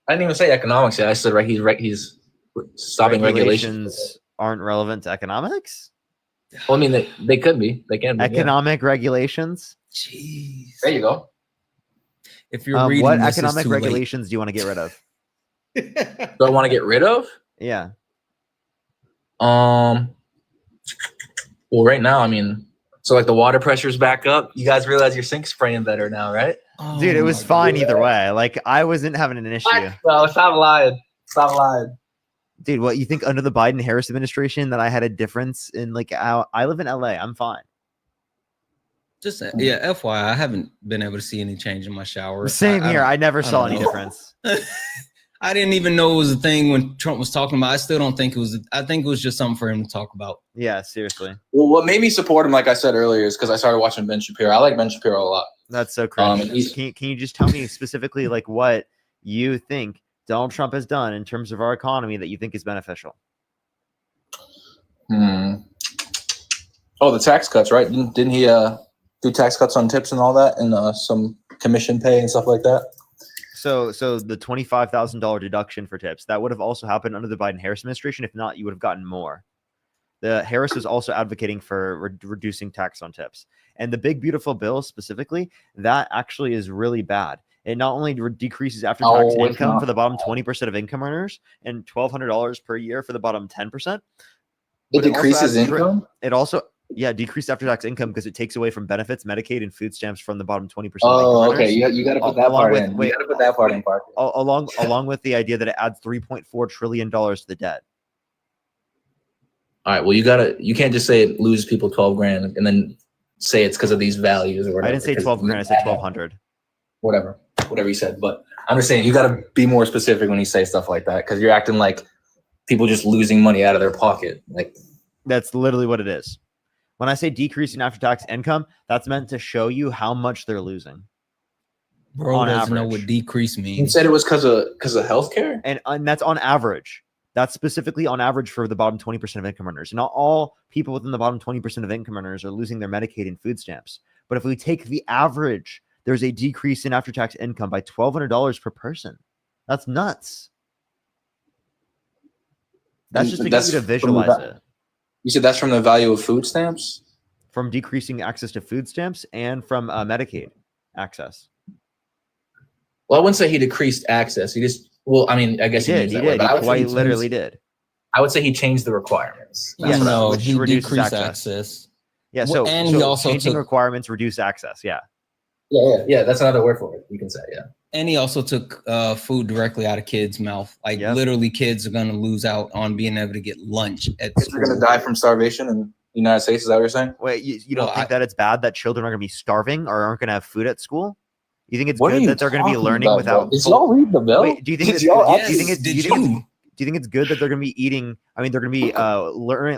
I didn't even say economics yet. I said he's stopping regulations. Aren't relevant to economics? Well, I mean, they could be. They can be. Economic regulations? Jeez. There you go. If you're reading what this, economic regulations do you want to get rid of? Do I want to get rid of? Yeah. Well, right now, I mean, so like the water pressure's back up. You guys realize your sink's spraying better now, right? Oh, dude, it was fine either way. Like I wasn't having an issue. No, stop lying. Stop lying. Dude, what you think under the Biden-Harris administration that I had a difference in like how I live in LA? I'm fine. Just yeah, FYI, I haven't been able to see any change in my shower. Same here. I never saw any difference. I didn't even know it was a thing when Trump was talking about. I still don't think it was. I think it was just something for him to talk about. Yeah, seriously. Well, what made me support him, like I said earlier, is because I started watching Ben Shapiro. I like Ben Shapiro a lot. That's so crazy. Can you just tell me specifically like what you think Donald Trump has done in terms of our economy that you think is beneficial? Oh, the tax cuts, right? Didn't he do tax cuts on tips and all that, and some commission pay and stuff like that? So the $25,000 deduction for tips, that would have also happened under the Biden-Harris administration. If not, you would have gotten more. The Harris was also advocating for reducing tax on tips. And the big, beautiful bill specifically, that actually is really bad. It not only decreases after-tax income for the bottom 20% of income earners and $1,200 per year for the bottom 10%. It decreases income? It also, decreased after-tax income because it takes away from benefits, Medicaid, and food stamps from the bottom 20%. Oh, okay. You got to put that part in. You got to put that part in, Parker. Along with the idea that it adds $3.4 trillion to the debt. All right. Well, you can't just say it loses people 12 grand and then say it's because of these values or whatever. I didn't say 12 grand. I said 1,200. Whatever you said. But I'm just saying you got to be more specific when you say stuff like that because you're acting like people just losing money out of their pocket. Like that's literally what it is. When I say decreasing after-tax income, that's meant to show you how much they're losing. Bro doesn't know what decrease means. You said it was because of healthcare, and that's on average. That's specifically on average for the bottom 20% of income earners. Not all people within the bottom 20% of income earners are losing their Medicaid and food stamps. But if we take the average, there's a decrease in after-tax income by $1,200 per person. That's nuts. That's just to get you to visualize it. You said that's from the value of food stamps? From decreasing access to food stamps and from Medicaid access. Well, I wouldn't say he decreased access. He just, well, I mean, I guess he did. He literally did. I would say he changed the requirements. He decreased access. Yeah, so he also changing requirements, reduce access. Yeah. Yeah. That's another word for it. You can say, yeah. And he also took food directly out of kids' mouth. Like literally, kids are going to lose out on being able to get lunch at school. Kids are going to die from starvation in the United States. Is that what you're saying? Wait, you don't think that it's bad that children are going to be starving or aren't going to have food at school? You think it's good that they're going to be learning without? Did y'all read the bill? Wait, do you think it's good that they're going to be eating? I mean, they're going to be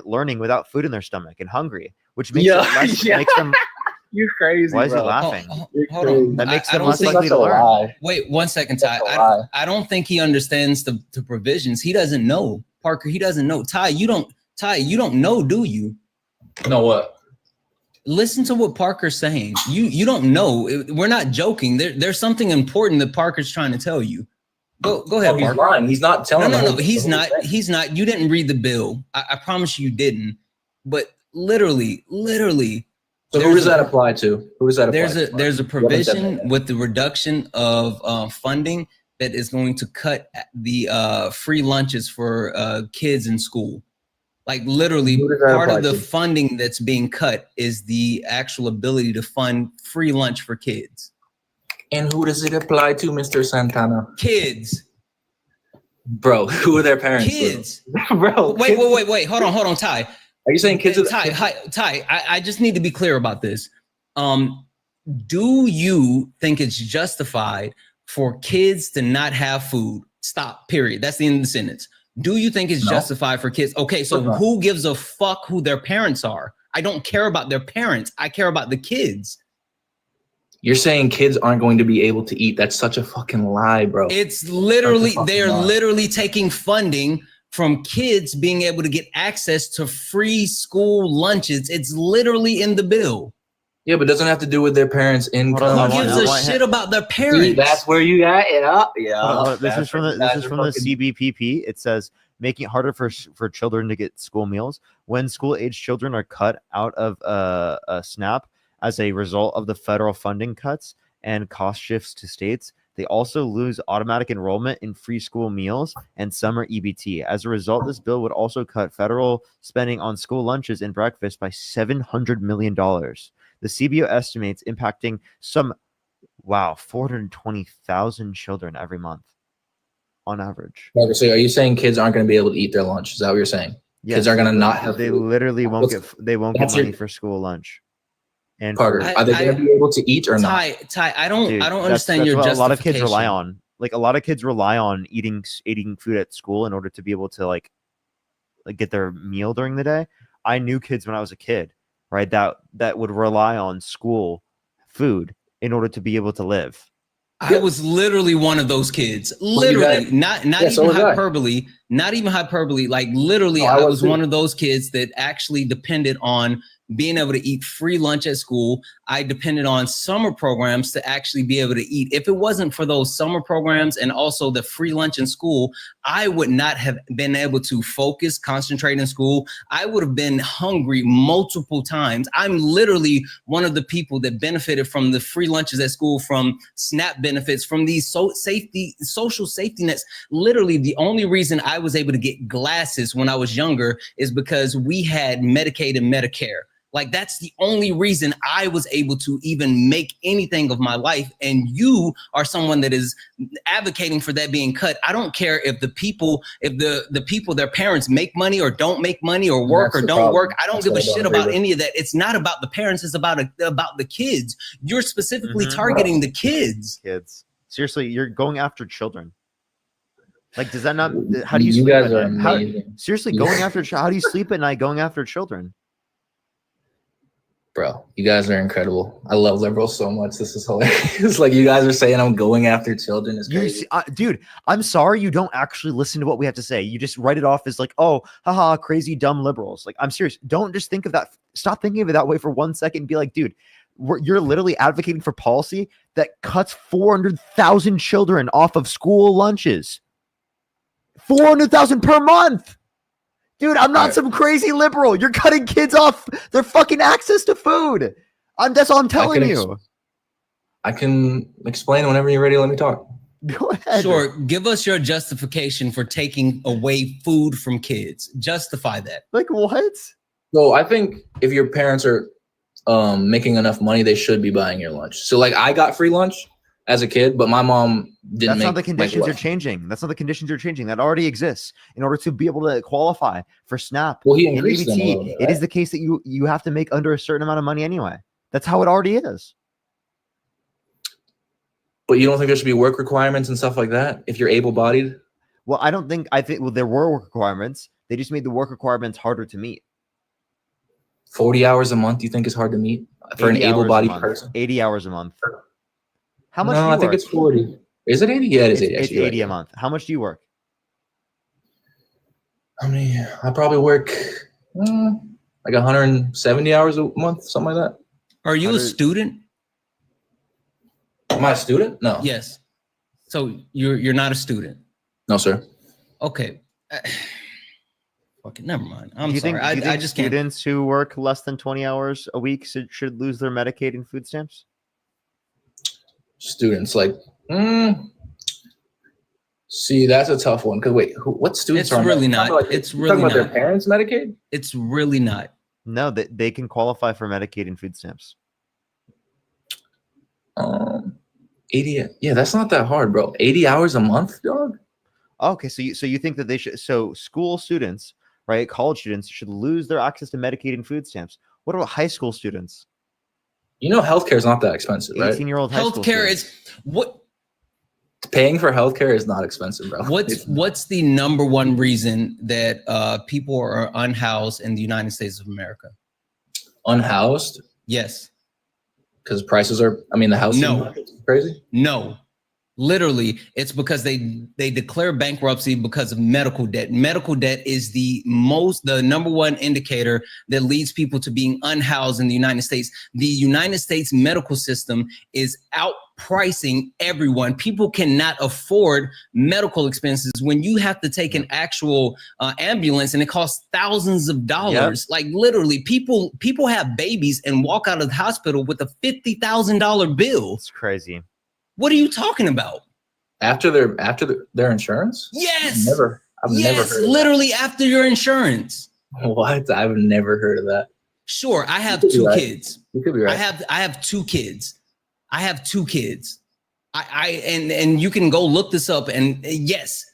learning without food in their stomach and hungry, which makes makes them. You're crazy. Why is he laughing? Hold on. That makes them less likely to learn. Wait 1 second, Ty. I don't think he understands the provisions. He doesn't know. Parker, he doesn't know. Ty, you don't know, do you? Know what? Listen to what Parker's saying. You don't know. We're not joking. There's something important that Parker's trying to tell you. Go ahead, he's Parker. lying. He's not telling. No. He's not. He's not. You didn't read the bill. I promise you didn't. But literally. So who does that apply to? There's a provision with the reduction of funding that is going to cut the free lunches for kids in school. Like literally part of the funding that's being cut is the actual ability to fund free lunch for kids. And who does it apply to, Mr. Santana? Kids. Bro, who are their parents? Kids. Bro. Wait. Hold on, Ty. Are you saying kids? Ty, I just need to be clear about this. Do you think it's justified for kids to not have food? Stop, period. That's the end of the sentence. Do you think it's justified for kids? Okay, so who gives a fuck who their parents are? I don't care about their parents. I care about the kids. You're saying kids aren't going to be able to eat. That's such a fucking lie, bro. It's literally, they're literally taking funding from kids being able to get access to free school lunches. It's literally in the bill. Yeah, but it doesn't have to do with their parents' income. Who gives a shit about their parents? See, that's where you got it up. Yeah. This is from the CBPP. It says making it harder for children to get school meals. When school-age children are cut out of a SNAP as a result of the federal funding cuts and cost shifts to states, they also lose automatic enrollment in free school meals and summer EBT. As a result, this bill would also cut federal spending on school lunches and breakfast by $700 million. The CBO estimates impacting 420,000 children every month on average. So are you saying kids aren't going to be able to eat their lunch? Is that what you're saying? Yes, kids are going to not have. They literally won't get money for school lunch. And Parker, are they going to be able to eat or not? Ty, I don't understand your justification. A lot of kids rely on. Like a lot of kids rely on eating food at school in order to be able to like get their meal during the day. I knew kids when I was a kid, right? That would rely on school food in order to be able to live. I was literally one of those kids. Literally, not even hyperbole. Not even hyperbole. Like literally, I was one of those kids that actually depended on being able to eat free lunch at school. I depended on summer programs to actually be able to eat. If it wasn't for those summer programs and also the free lunch in school, I would not have been able to focus, concentrate in school. I would have been hungry multiple times. I'm literally one of the people that benefited from the free lunches at school, from SNAP benefits, from these social safety nets. Literally, the only reason I was able to get glasses when I was younger is because we had Medicaid and Medicare. Like, that's the only reason I was able to even make anything of my life. And you are someone that is advocating for that being cut. I don't care if the people, their parents make money or don't make money or work or don't work. I don't give a shit about any of that. It's not about the parents. It's about the kids. You're specifically targeting the kids. Kids. Seriously, you're going after children. Like, does that not, how do you You sleep guys at are night? amazing. Seriously, going after, how do you sleep at night going after children? Bro, you guys are incredible. I love liberals so much. This is hilarious. Like, you guys are saying I'm going after children. It's crazy. Dude, I'm sorry you don't actually listen to what we have to say. You just write it off as like, oh, haha, crazy, dumb liberals. Like, I'm serious. Don't just think of that. Stop thinking of it that way for 1 second and be like, dude, you're literally advocating for policy that cuts 400,000 children off of school lunches. 400,000 per month. Dude, I'm not some crazy liberal. You're cutting kids off their fucking access to food. That's all I'm telling you. I can explain whenever you're ready. Let me talk. Go ahead. Sure. Give us your justification for taking away food from kids. Justify that. Like what? So I think if your parents are making enough money, they should be buying your lunch. So like I got free lunch as a kid, but my mom didn't. That's not the conditions you're changing. That's not the conditions you're changing. That already exists in order to be able to qualify for SNAP. Well, he increased them a little bit, right? It is the case that you have to make under a certain amount of money anyway. That's how it already is. But you don't think there should be work requirements and stuff like that if you're able-bodied? Well, I think there were work requirements. They just made the work requirements harder to meet. 40 hours a month, you think is hard to meet for an able-bodied person? 80 hours a month. How much? No, I think it's 40. Is it 80? Yeah, it is 80. It's 80 a month. How much do you work? I mean, I probably work like 170 hours a month, something like that. Are you a student? Am I a student? No. Yes. So you're not a student? No, sir. Okay. Okay, never mind. I'm do you sorry. Think I just can't. Students who work less than 20 hours a week should lose their Medicaid and food stamps? Students, like, see, that's a tough one. Because wait, what students are? It's really not. It's really not. Talking about their parents' Medicaid? It's really not. No, they can qualify for Medicaid and food stamps. 80. Yeah, that's not that hard, bro. 80 hours a month, dog. Okay, so you think that they should? So school students, right? College students should lose their access to Medicaid and food stamps. What about high school students? You know, healthcare is not that expensive, right? 18-year-old high school healthcare is what? Paying for healthcare is not expensive, bro. What's the number one reason that people are unhoused in the United States of America? Unhoused? Yes. Because prices are, I mean, the housing market's crazy? No. Literally, it's because they declare bankruptcy because of medical debt. Medical debt is the number one indicator that leads people to being unhoused in the United States. The United States medical system is outpricing everyone. People cannot afford medical expenses when you have to take an actual ambulance and it costs thousands of dollars. Like literally, people have babies and walk out of the hospital with a $50,000 bill. It's crazy. What are you talking about? After their insurance? Yes. I've never heard of literally that. After your insurance. What? I've never heard of that. Sure, I have two kids. You could be right. I have two kids. And you can go look this up. And yes,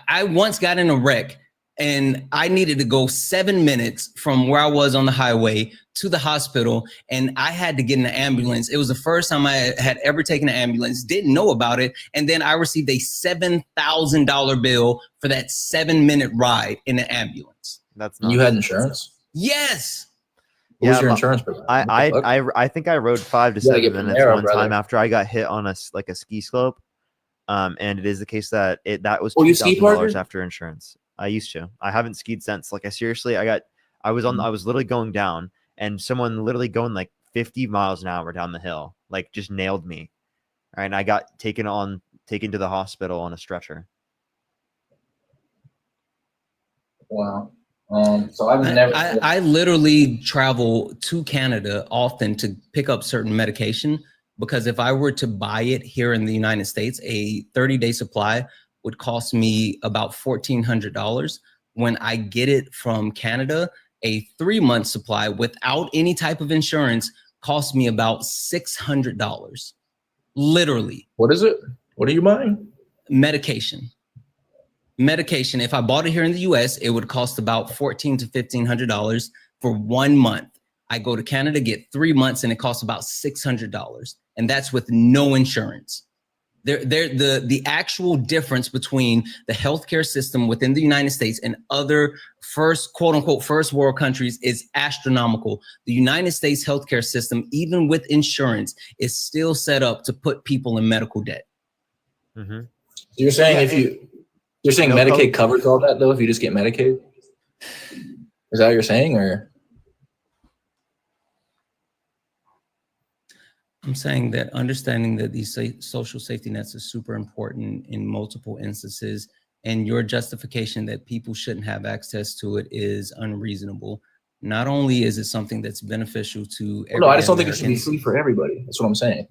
I once got in a wreck and I needed to go 7 minutes from where I was on the highway to the hospital, and I had to get in an ambulance. It was the first time I had ever taken an ambulance, didn't know about it, and then I received a $7,000 bill for that 7-minute ride in an ambulance. That's not. You had insurance? Yes. What was your insurance provider? I think I rode 5 to 7 minutes one time after I got hit on a ski slope. And it is the case that that was $2,000 after insurance. I used to. I haven't skied since. Like I was literally going down, and someone literally going like 50 miles an hour down the hill, like just nailed me. All right, and I got taken to the hospital on a stretcher. Wow. So I've never. I literally travel to Canada often to pick up certain medication, because if I were to buy it here in the United States, a 30-day supply would cost me about $1,400. When I get it from Canada, a 3-month supply without any type of insurance costs me about $600. Literally. What is it? What are you buying? Medication. If I bought it here in the US, it would cost about $1,400 to $1,500 for 1 month. I go to Canada, get 3 months, and it costs about $600. And that's with no insurance. The actual difference between the healthcare system within the United States and other quote unquote first world countries is astronomical. The United States healthcare system, even with insurance, is still set up to put people in medical debt. Mm-hmm. You're saying you're saying Medicaid covers all that though if you just get Medicaid? Is that what you're saying, or? I'm saying that understanding that these social safety nets are super important in multiple instances, and your justification that people shouldn't have access to it is unreasonable. Not only is it something that's beneficial to everyone. No, I just don't think it should be free for everybody. That's what I'm saying.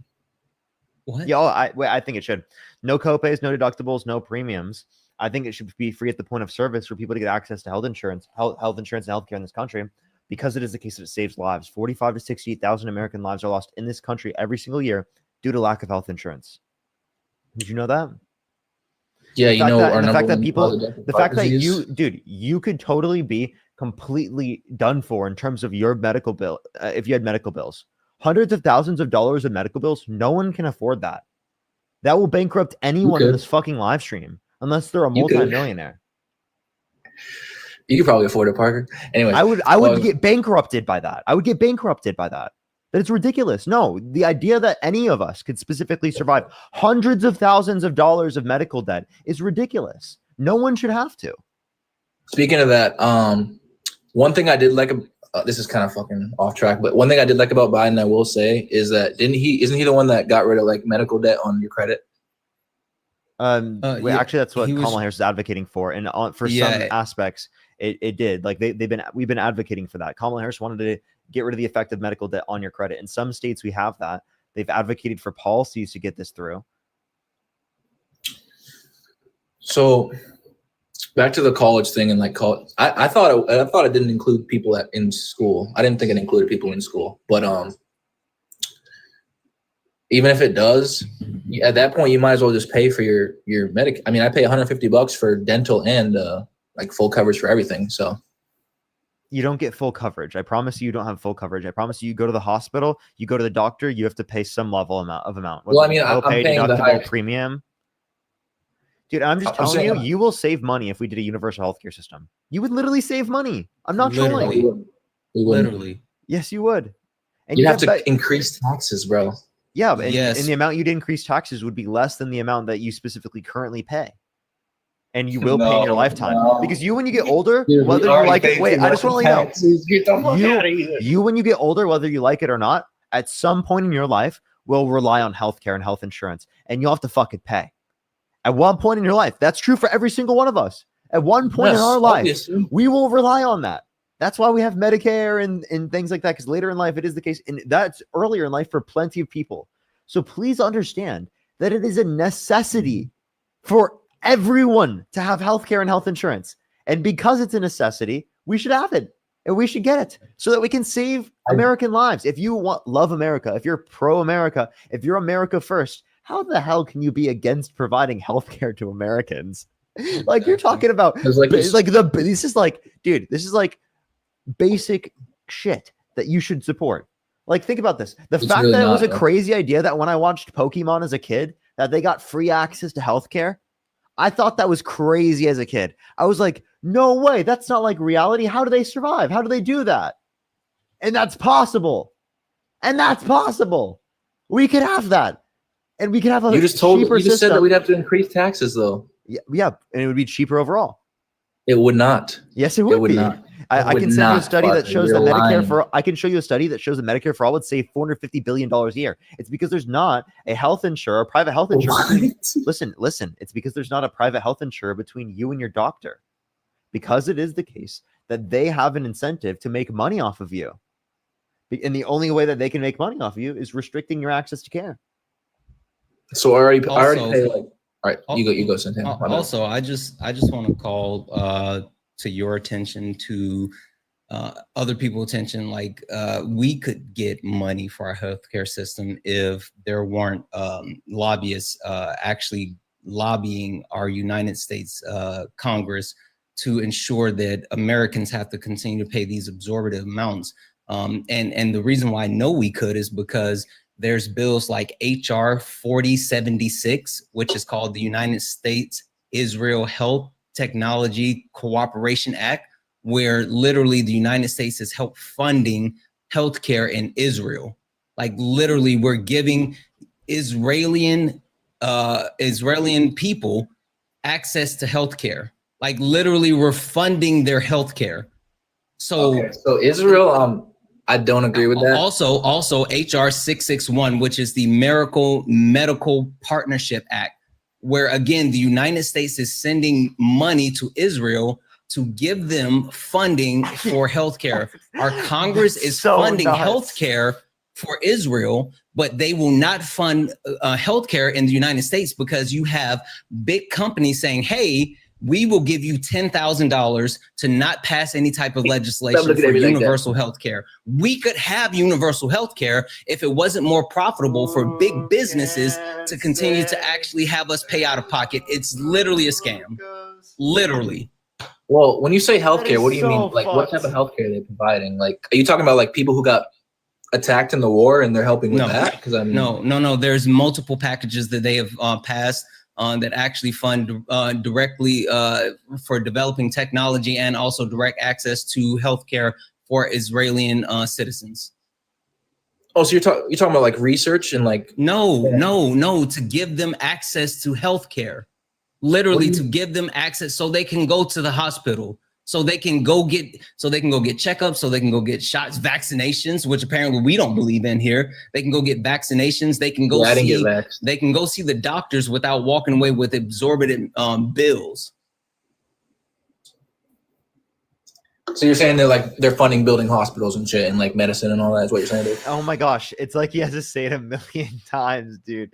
What? Yeah, I think it should. No copays, no deductibles, no premiums. I think it should be free at the point of service for people to get access to health insurance and healthcare in this country. Because it is the case that it saves lives. 45 to 68,000 American lives are lost in this country every single year due to lack of health insurance. Did you know that? Yeah, the fact that you could totally be completely done for in terms of your medical bill if you had medical bills. Hundreds of thousands of dollars of medical bills, no one can afford that. That will bankrupt anyone in this fucking live stream unless they're a multimillionaire. You could probably afford it, Parker. Anyway, I would get bankrupted by that. That it's ridiculous. No, the idea that any of us could specifically survive hundreds of thousands of dollars of medical debt is ridiculous. No one should have to. Speaking of that, one thing I did like, this is kind of fucking off track, but one thing I did like about Biden, I will say, is that isn't he the one that got rid of like medical debt on your credit? Actually, that's what Kamala Harris is advocating for, and for some aspects, it did. Like we've been advocating for that. Kamala Harris wanted to get rid of the effect of medical debt on your credit. In some states, we have that. They've advocated for policies to get this through. So, back to the college thing and like college. I thought it didn't include people in school. I didn't think it included people in school, but even if it does, at that point you might as well just pay for your medic. I mean, I pay $150 for dental and like full coverage for everything. So you don't get full coverage. I promise you don't have full coverage. I promise you go to the hospital, you go to the doctor, you have to pay some level of amount. Well, I mean, I'm paying the higher premium. Dude, I'm just telling you, you will save money if we did a universal healthcare system. You would literally save money. I'm not trolling. Literally. Yes, you would. And you have to increase taxes, bro. Yeah, and the amount you'd increase taxes would be less than the amount that you specifically currently pay. And you will pay in your lifetime. Because you, when you get older, whether you like it, wait, I just want to let you know. You, when you get older, whether you like it or not, at some point in your life, will rely on healthcare and health insurance. And you'll have to fucking pay. At one point in your life. That's true for every single one of us. At one point in our life, we will rely on that. That's why we have Medicare and things like that, because later in life, it is the case. And that's earlier in life for plenty of people. So please understand that it is a necessity for everyone to have healthcare and health insurance. And because it's a necessity, we should have it and we should get it so that we can save American lives. If you love America, if you're pro-America, if you're America first, how the hell can you be against providing healthcare to Americans? Like you're talking about this is like, dude, this is like basic shit that you should support. Like, think about this. The fact really that it was a crazy idea that when I watched Pokemon as a kid, that they got free access to healthcare. I thought that was crazy as a kid. I was like, no way. That's not like reality. How do they survive? How do they do that? And that's possible. And that's possible. We could have that. And we could have a You just said that we'd have to increase taxes though. Yeah. And it would be cheaper overall. It would not. Yes, it would be. I can send you a study that shows that I can show you a study that shows that Medicare for all would save $450 billion a year. It's because there's not a health insurer, a private health insurer. Listen. It's because there's not a private health insurer between you and your doctor. Because it is the case that they have an incentive to make money off of you. And the only way that they can make money off of you is restricting your access to care. So I already pay like, all right, you go, Santana. Also, I just want to call to your attention, to other people's attention. Like we could get money for our healthcare system if there weren't lobbyists actually lobbying our United States Congress to ensure that Americans have to continue to pay these exorbitant amounts. And the reason why I know we could is because there's bills like HR 4076, which is called the United States Israel Health Technology Cooperation Act, where literally the United States is help funding healthcare in Israel. Like literally we're giving Israeli people access to healthcare. Like literally we're funding their healthcare. So Israel, I don't agree with that. Also HR 661, which is the Medical Partnership Act, where again, the United States is sending money to Israel to give them funding for healthcare. Our Congress is funding healthcare for Israel, but they will not fund healthcare in the United States because you have big companies saying, hey, we will give you $10,000 to not pass any type of legislation for universal health care. We could have universal health care if it wasn't more profitable for big businesses to continue to actually have us pay out of pocket. It's literally a scam. Literally. Well, when you say healthcare, what do you mean? Like, what type of healthcare are they providing? Like, are you talking about like people who got attacked in the war and they're helping with that? Because I mean, no. There's multiple packages that they have passed that actually fund directly for developing technology and also direct access to healthcare for Israeli citizens. Oh, so you're talking about like research and like no, to give them access to healthcare, literally to give them access so they can go to the hospital, so they can go get checkups, so they can go get shots, vaccinations, which apparently we don't believe in here. They can go get vaccinations. They can go see the doctors without walking away with exorbitant bills. So you're saying they're funding building hospitals and shit and like medicine and all that is what you're saying, dude? Oh my gosh. It's like he has to say it a million times, dude.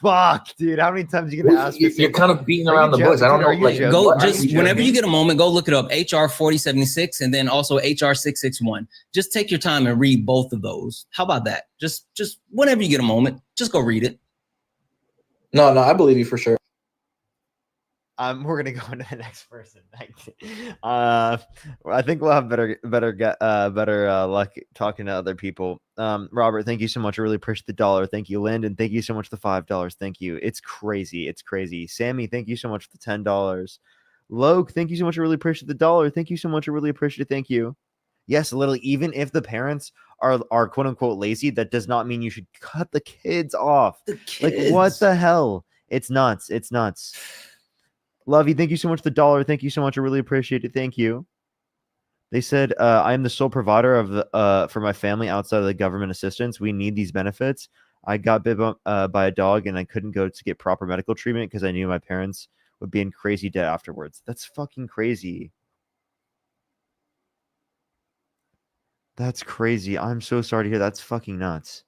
Fuck, dude. How many times are you gonna ask me? You're kind of beating around the bush. I don't know. Like, go just whenever you get a moment, go look it up. HR 4076 and then also HR 661. Just take your time and read both of those. How about that? Just whenever you get a moment, just go read it. No, I believe you for sure. We're gonna go into the next person. I think we'll have better luck talking to other people. Robert, thank you so much. I really appreciate the $1. Thank you, Landon. Thank you so much for the $5. Thank you. It's crazy. Sammy, thank you so much for the $10. Logue, thank you so much. I really appreciate the $1. Thank you so much. I really appreciate it. Thank you. Yes, literally, even if the parents are quote unquote lazy, that does not mean you should cut the kids off. Like, what the hell? It's nuts. It's nuts. Lovey, thank you so much for the $1. Thank you so much. I really appreciate it. Thank you. They said, I am the sole provider of the for my family outside of the government assistance. We need these benefits. I got bit by a dog and I couldn't go to get proper medical treatment because I knew my parents would be in crazy debt afterwards. That's fucking crazy. That's crazy. I'm so sorry to hear. That's fucking nuts.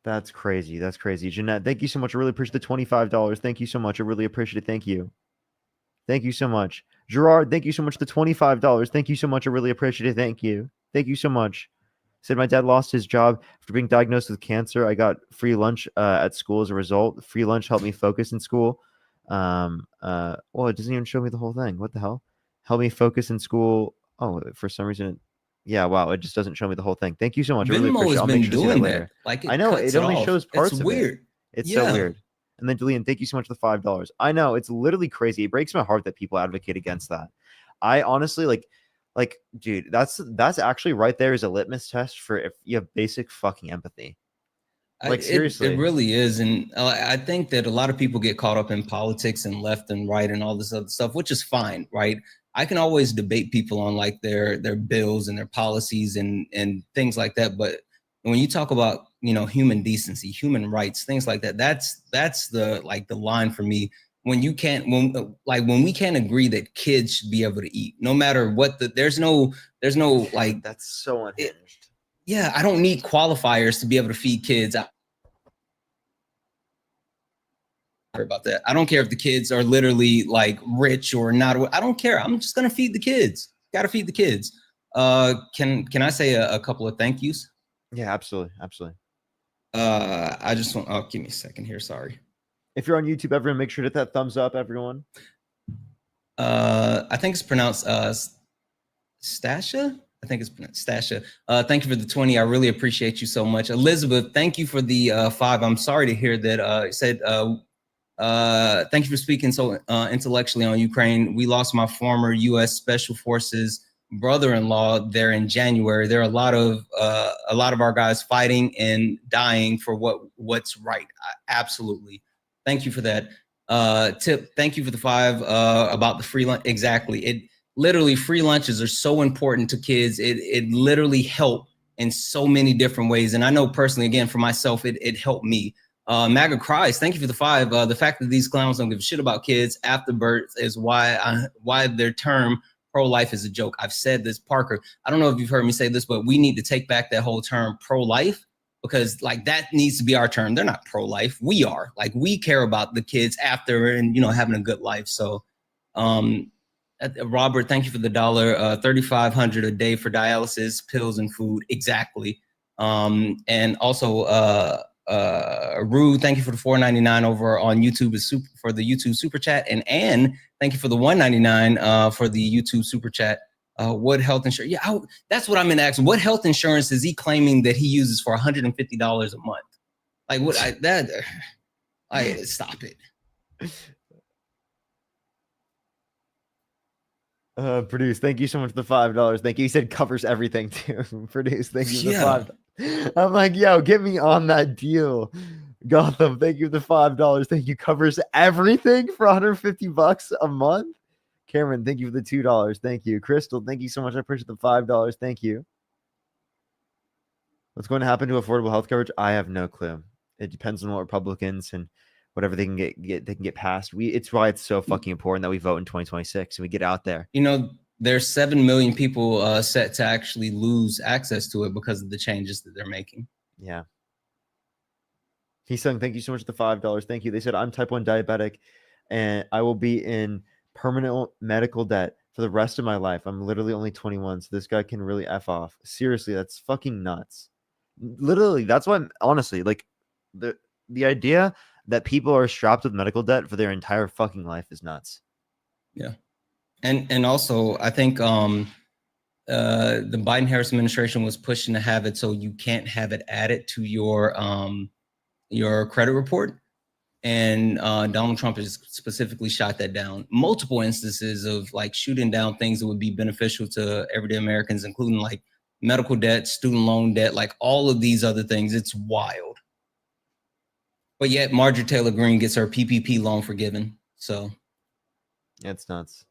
That's crazy. That's crazy. Jeanette, thank you so much. I really appreciate the $25. Thank you so much. I really appreciate it. Thank you. Thank you so much. Gerard, thank you so much for the $25. Thank you so much. I really appreciate it. Thank you. Thank you so much. Said my dad lost his job after being diagnosed with cancer. I got free lunch at school as a result. Free lunch helped me focus in school. Well, it doesn't even show me the whole thing. What the hell? Help me focus in school. Oh, for some reason, yeah. Wow, it just doesn't show me the whole thing. Thank you so much. I really appreciate it. I'll make sure to see that later. Like I know it only shows parts of it. It's weird. It's so weird. And then Julian, thank you so much for the $5. I know it's literally crazy. It breaks my heart that people advocate against that. I honestly like, dude, that's actually right there is a litmus test for if you have basic fucking empathy. Like, seriously, it really is. And I think that a lot of people get caught up in politics and left and right and all this other stuff, which is fine, right? I can always debate people on like their bills and their policies and things like that. But when you talk about, you know, human decency, human rights, things like that, that's the like the line for me. When you can't, when we can't agree that kids should be able to eat, no matter what there's no like, that's so unhinged. Yeah, I don't need qualifiers to be able to feed kids. About that. I don't care if the kids are literally like rich or not. I don't care. I'm just gonna feed the kids. Got to feed the kids. Can I say a couple of thank yous? Yeah, absolutely, absolutely. I just want. Oh, give me a second here. Sorry. If you're on YouTube, everyone, make sure to hit that thumbs up, everyone. I think it's pronounced Stasha. I think it's pronounced Stasha. Thank you for the 20. I really appreciate you so much. Elizabeth, thank you for the 5. I'm sorry to hear that. It said. Thank you for speaking so intellectually on Ukraine. We lost my former U.S. Special Forces brother-in-law there in January. There are a lot of our guys fighting and dying for what's right. Absolutely. Thank you for that. Tip, thank you for the 5 about the free lunch. Exactly. It literally, free lunches are so important to kids. It literally helped in so many different ways. And I know personally, again, for myself, it helped me. MAGA cries, thank you for the 5. The fact that these clowns don't give a shit about kids after birth is why their term pro-life is a joke. I've said this, Parker. I don't know if you've heard me say this, but we need to take back that whole term pro-life, because like that needs to be our term. They're not pro-life. We are. Like, we care about the kids after and, you know, having a good life. So Robert, thank you for the $1. 3,500 a day for dialysis, pills, and food. Exactly. And also Rue, thank you for the $4.99 over on YouTube for the YouTube super chat, and Ann, thank you for the $1.99 for the YouTube super chat. What health insurance? Yeah, that's what I'm gonna ask. What health insurance is he claiming that he uses for $150 a month? Like, what? Stop it. Produce, thank you so much for the $5. Thank you. He said covers everything too. Produce, thank you for the $5. I'm like, yo, get me on that deal. Gotham, thank you for the $5. Thank you. Covers everything for $150 a month. Cameron, thank you for the $2. Thank you. Crystal, thank you so much. I appreciate the $5. Thank you. What's going to happen to affordable health coverage? I have no clue. It depends on what Republicans and whatever they can get passed. It's why it's so fucking important that we vote in 2026 and we get out there. You know, there's 7 million people set to actually lose access to it because of the changes that they're making. Yeah. He's saying, thank you so much for the $5. Thank you. They said, I'm type 1 diabetic and I will be in permanent medical debt for the rest of my life. I'm literally only 21, so this guy can really F off. Seriously, that's fucking nuts. Literally, that's why, honestly, like, the idea that people are strapped with medical debt for their entire fucking life is nuts. Yeah. And also, I think the Biden-Harris administration was pushing to have it so you can't have it added to your credit report. and Donald Trump has specifically shot that down. Multiple instances of like shooting down things that would be beneficial to everyday Americans, including like medical debt, student loan debt, like all of these other things. It's wild. But yet Marjorie Taylor Greene gets her PPP loan forgiven. So it's nuts.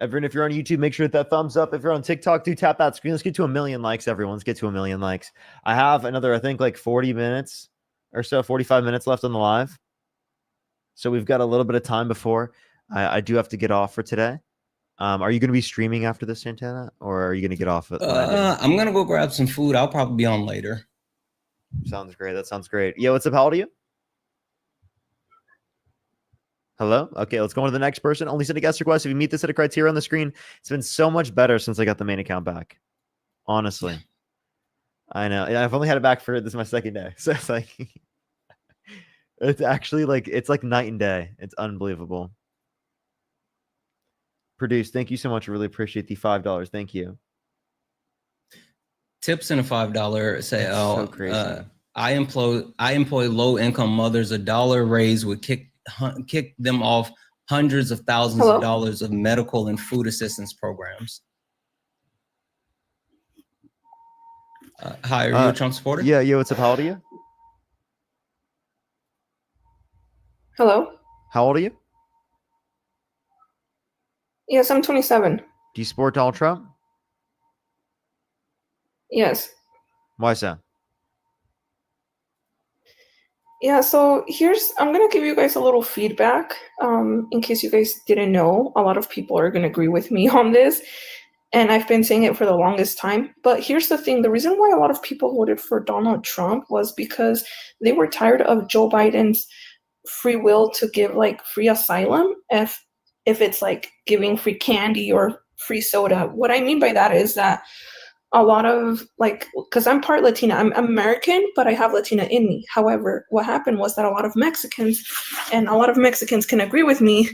Everyone, if you're on YouTube, make sure to hit that thumbs up. If you're on TikTok, do tap that screen. Let's get to 1 million likes, everyone. Let's get to 1 million likes. I have another, I think, like 40 minutes or so, 45 minutes left on the live. So we've got a little bit of time before I do have to get off for today. Are you going to be streaming after this, Santana? Or are you going to get off? I'm going to go grab some food. I'll probably be on later. Sounds great. That sounds great. Yeah, what's up? How old are you? Hello? Okay, let's go on to the next person. Only send a guest request if you meet the set of criteria on the screen. It's been so much better since I got the main account back. Honestly. I know. I've only had it back for this is my second day. So it's like it's actually like it's like night and day. It's unbelievable. Produce, thank you so much. I really appreciate the $5. Thank you. Tips in a $5 say, so crazy. I employ low-income mothers. $1 raise would kick them off hundreds of thousands of dollars of medical and food assistance programs. Hi, are you a Trump supporter? Yeah, what's up? How old are you? Hello? How old are you? Yes, I'm 27. Do you support Donald Trump? Yes. Why so? Yeah, so I'm going to give you guys a little feedback. In case you guys didn't know, a lot of people are going to agree with me on this. And I've been saying it for the longest time. But here's the thing. The reason why a lot of people voted for Donald Trump was because they were tired of Joe Biden's free will to give like free asylum if it's like giving free candy or free soda. What I mean by that is that a lot of like, because I'm part Latina, I'm American, but I have Latina in me. However, what happened was that a lot of Mexicans, and a lot of Mexicans can agree with me,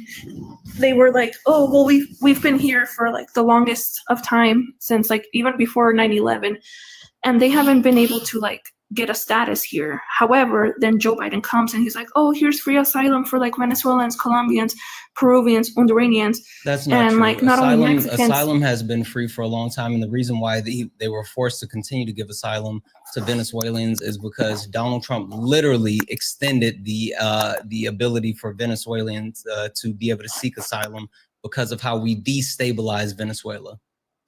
they were like, oh, well, we've been here for like the longest of time since like even before 9/11, and they haven't been able to like get a status here. However, then Joe Biden comes and he's like, oh, here's free asylum for like Venezuelans, Colombians, Peruvians, Honduranians. That's not and true. Like not asylum, only Mexicans. Asylum has been free for a long time, and the reason why they were forced to continue to give asylum to Venezuelans is because Donald Trump literally extended the ability for Venezuelans to be able to seek asylum because of how we destabilized Venezuela.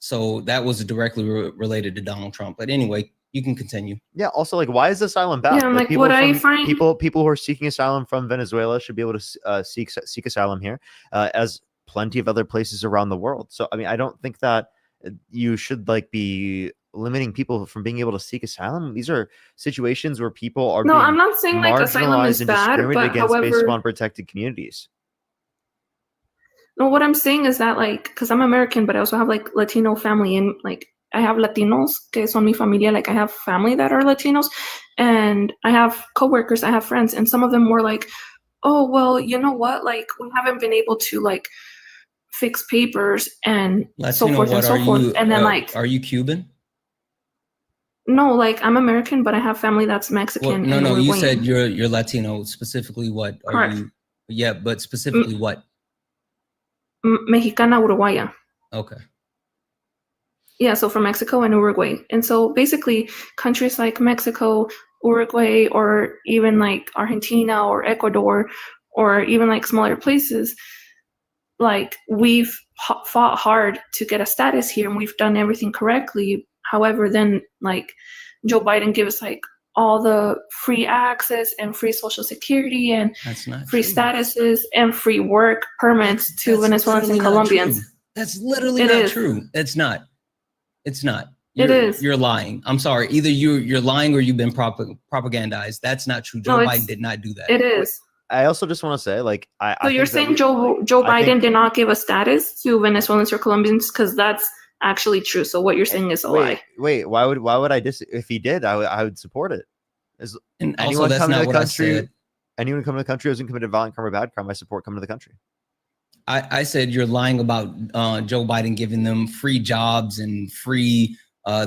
So that was directly related to Donald Trump. But anyway, you can continue. Yeah. Also, like, why is asylum bad? Yeah, like people who are seeking asylum from Venezuela should be able to seek asylum here, as plenty of other places around the world. So, I mean, I don't think that you should like be limiting people from being able to seek asylum. These are situations where people are being I'm not saying like asylum is bad, but based upon protected communities. No, what I'm saying is that like, because I'm American, but I also have like Latino family, and like I have Latinos que son mi familia. Like I have family that are Latinos, and I have coworkers, I have friends, and some of them were like, oh, well, you know what? Like we haven't been able to like fix papers and Latino, so forth and so forth. And then like, are you Cuban? No, like I'm American, but I have family that's Mexican. Well, no, you said you're Latino. Specifically, what are Correct. you? Yeah, but specifically what? Mexicana Uruguaya. Okay. Yeah, so from Mexico and Uruguay. And so basically countries like Mexico, Uruguay, or even like Argentina or Ecuador, or even like smaller places, like we've fought hard to get a status here and we've done everything correctly. However, then like Joe Biden gives like all the free access and free social security and free statuses and free work permits to Venezuelans and Colombians. That's literally not true. It's not. It's not. It is. You're lying. I'm sorry. Either you're lying or you've been propagandized. That's not true. Joe Biden did not do that. It is. I also just want to say, like, So you're saying Joe Biden did not give a status to Venezuelans or Colombians, because that's actually true. So what you're saying is a lie. Wait, why would I if he did, I would support it. And also, that's not what I said. Anyone coming to the country who hasn't committed violent crime or bad crime, I support coming to the country. I said you're lying about Joe Biden giving them free jobs and free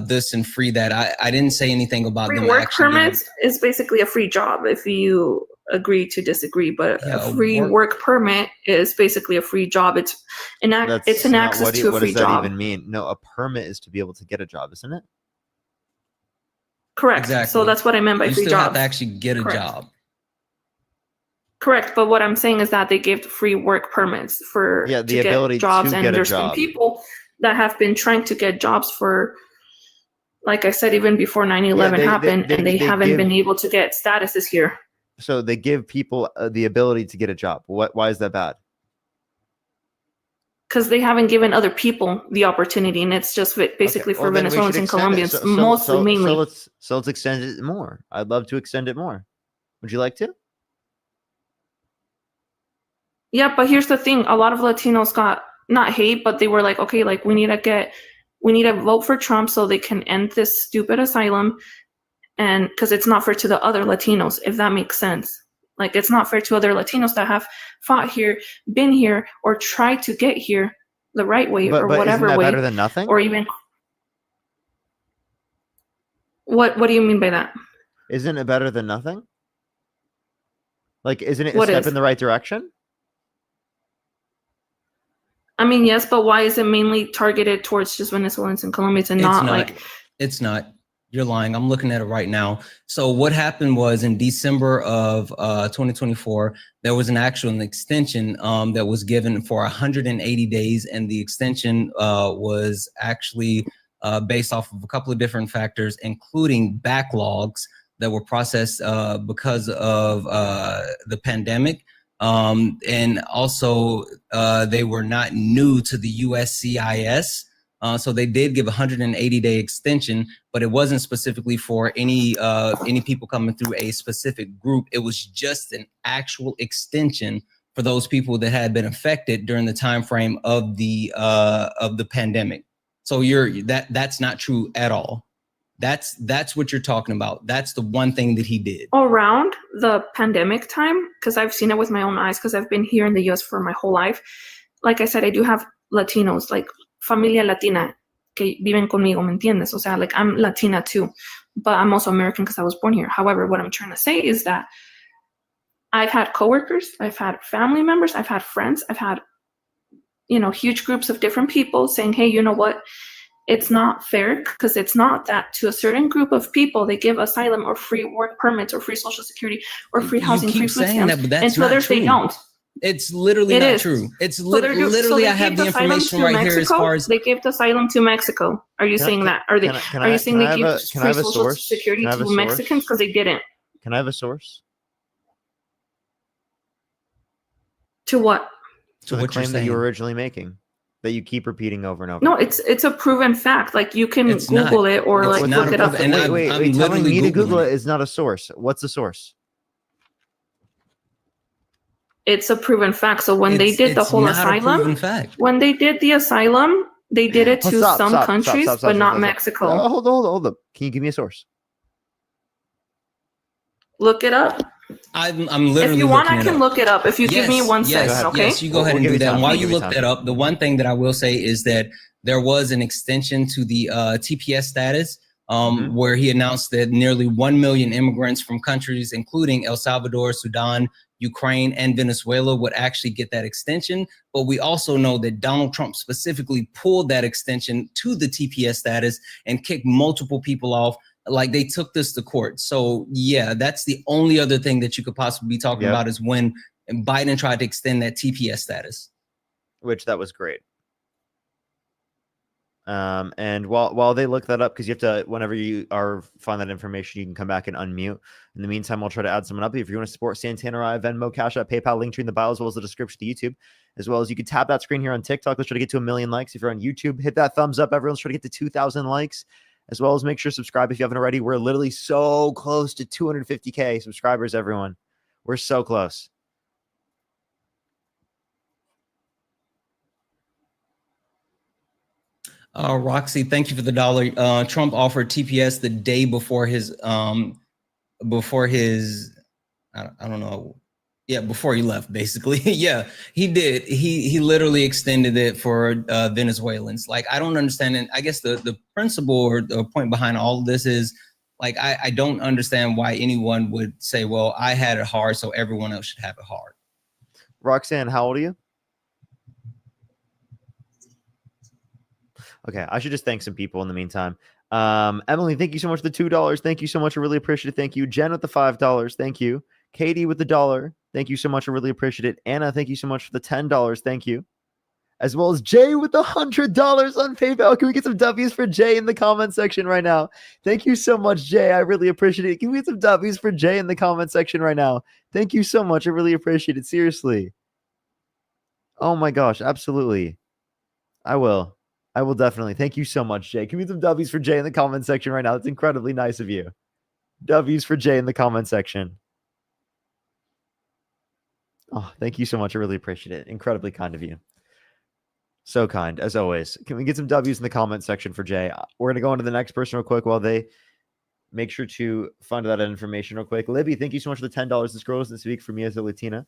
this and free that. I didn't say anything about free them work actually permits is basically a free job if you agree to disagree, but a free work permit is basically a free job. It's an access to a free job. What does that even mean? No, a permit is to be able to get a job, isn't it? Correct. Exactly. So that's what I meant by free jobs. You still have to actually get a job. Correct, but what I'm saying is that they give free work permits for the ability jobs, to and get a there's job. been people that have been trying to get jobs for, like I said, even before 9/11 happened, and they haven't been able to get statuses here. So they give people the ability to get a job. Why is that bad? Because they haven't given other people the opportunity, and it's just basically for Venezuelans and Colombians, mainly. So let's extend it more. I'd love to extend it more. Would you like to? Yeah, but here's the thing: a lot of Latinos got not hate, but they were like, okay, like we need to vote for Trump so they can end this stupid asylum, and because it's not fair to the other Latinos, if that makes sense. Like it's not fair to other Latinos that have fought here, been here, or tried to get here the right way or whatever isn't that way. Better than nothing? Or even what do you mean by that? Isn't it better than nothing? Like, isn't it a step in the right direction? I mean, yes, but why is it mainly targeted towards just Venezuelans and Colombians and It's not. You're lying. I'm looking at it right now. So what happened was in December of 2024, there was an actual extension that was given for 180 days. And the extension was actually based off of a couple of different factors, including backlogs that were processed because of the pandemic. And also they were not new to the USCIS. So they did give a 180-day extension, but it wasn't specifically for any people coming through a specific group. It was just an actual extension for those people that had been affected during the time frame of the pandemic. So that's not true at all. That's what you're talking about. That's the one thing that he did. Around the pandemic time, because I've seen it with my own eyes, because I've been here in the US for my whole life. Like I said, I do have Latinos, like familia latina, que viven conmigo, ¿me entiendes? O sea, like I'm Latina too, but I'm also American because I was born here. However, what I'm trying to say is that I've had coworkers, I've had family members, I've had friends, I've had, huge groups of different people saying, hey, you know what? It's not fair because it's not that to a certain group of people they give asylum or free work permits or free social security or free housing, free food stamps, and to others they don't. It's literally not true. It's literally I have the information right here as far as they gave the asylum to Mexico. Are you saying that? Are you saying they gave free social security to Mexicans because they didn't? Can I have a source? To what? To the claim that you were originally making, that you keep repeating over and over. No, it's a proven fact. Like you can Google it or like look it up. Wait, telling me to Google it is not a source. What's the source? It's a proven fact. So when they did the whole asylum, when they did the asylum, they did it to some countries, but not Mexico. Hold up. Can you give me a source? Look it up. I'm literally. If you want, I can look it up. If you give me 1 second, okay? Yes, you go ahead and do that. While you look that up, the one thing that I will say is that there was an extension to the TPS status, where he announced that nearly 1 million immigrants from countries including El Salvador, Sudan, Ukraine, and Venezuela would actually get that extension. But we also know that Donald Trump specifically pulled that extension to the TPS status and kicked multiple people off. Like they took this to court. So yeah, that's the only other thing that you could possibly be talking about is when Biden tried to extend that TPS status. Which that was great. And while they look that up, because you have to, whenever you find that information, you can come back and unmute. In the meantime, I'll try to add someone up. If you want to support Santana or I, Venmo, Cash App, PayPal, link tree in the bio, as well as the description to YouTube, as well as you can tap that screen here on TikTok. Let's try to get to 1 million likes. If you're on YouTube, hit that thumbs up. Everyone's trying to get to 2,000 likes, as well as make sure to subscribe if you haven't already. We're literally so close to 250K subscribers, everyone. We're so close. Roxy, thank you for the $1. Trump offered TPS the day before his I don't know. Yeah, before he left, basically. Yeah, he did. He literally extended it for Venezuelans. Like, I don't understand. And I guess the principle or the point behind all of this is Like, I don't understand why anyone would say, well, I had it hard, so everyone else should have it hard. Roxanne, how old are you? Okay, I should just thank some people in the meantime. Emily, thank you so much for the $2. Thank you so much. I really appreciate it. Thank you. Jen with the $5. Thank you. Katie with the $1. Thank you so much. I really appreciate it. Anna, thank you so much for the $10. Thank you. As well as Jay with the $100 on PayPal. Can we get some W's for Jay in the comment section right now? Thank you so much, Jay. I really appreciate it. Can we get some W's for Jay in the comment section right now? Thank you so much. I really appreciate it. Seriously. Oh my gosh, absolutely. I will definitely. Thank you so much, Jay. Can we get some W's for Jay in the comment section right now? That's incredibly nice of you. W's for Jay in the comment section. Oh, thank you so much. I really appreciate it. Incredibly kind of you. So kind, as always. Can we get some W's in the comment section for Jay? We're going to go on to the next person real quick while they make sure to find that information real quick. Libby, thank you so much for the $10. This girl this week for me as a Latina.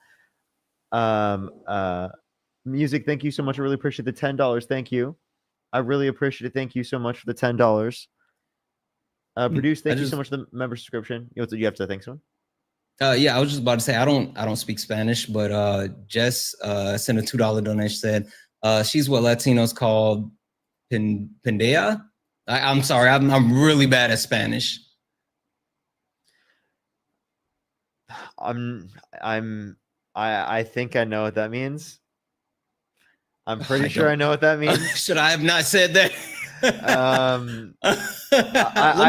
Music, thank you so much. I really appreciate the $10. Thank you. I really appreciate it. Thank you so much for the $10. Produce, thank you so much for the member subscription. You have to thank someone? Yeah, I was just about to say I don't speak Spanish, but Jess sent a $2 donation. Said she's what Latinos call pendeja. I'm sorry, I'm really bad at Spanish. I think I know what that means. I'm pretty sure I know what that means. Should I have not said that? Let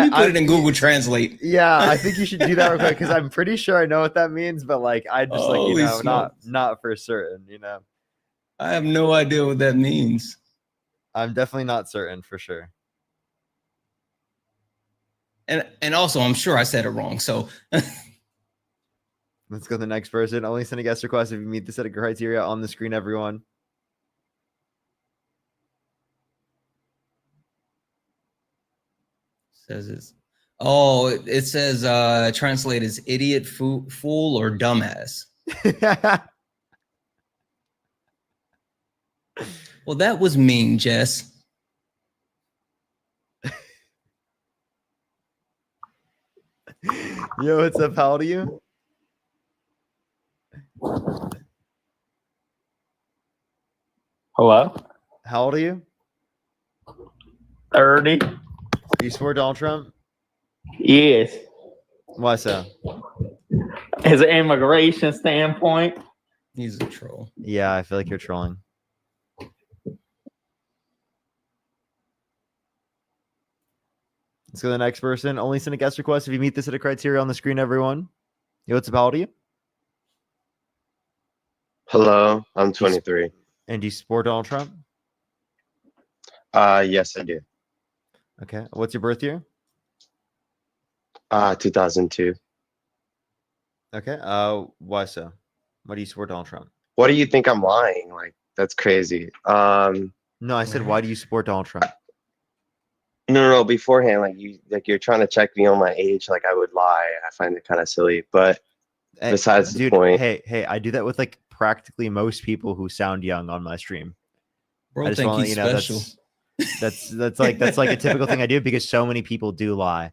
me put it in Google Translate. Yeah, I think you should do that real quick because I'm pretty sure I know what that means, but like I just not for certain, I have no idea what that means. I'm definitely not certain for sure. And also I'm sure I said it wrong. So let's go to the next person. Only send a guest request if you meet the set of criteria on the screen, everyone. It says translate as idiot, fool, or dumbass. Well, that was mean, Jess. Yo, what's up? How old are you? Hello? How old are you? 30. You support Donald Trump? Yes. Why so? As an immigration standpoint. He's a troll. Yeah, I feel like you're trolling. Let's go to the next person. Only send a guest request if you meet this set of criteria on the screen, everyone. Yo, what's up? How old are you? Hello, I'm 23. And do you support Donald Trump? Yes, I do. Okay. What's your birth year? 2002. Okay. Why so? Why do you support Donald Trump? What do you think I'm lying? Like, that's crazy. No, I said, why do you support Donald Trump? No, beforehand, you're trying to check me on my age, like I would lie. I find it kind of silly, but besides the point. Hey, I do that with like practically most people who sound young on my stream. Bro, I just want to let you know special. That's like a typical thing I do because so many people do lie.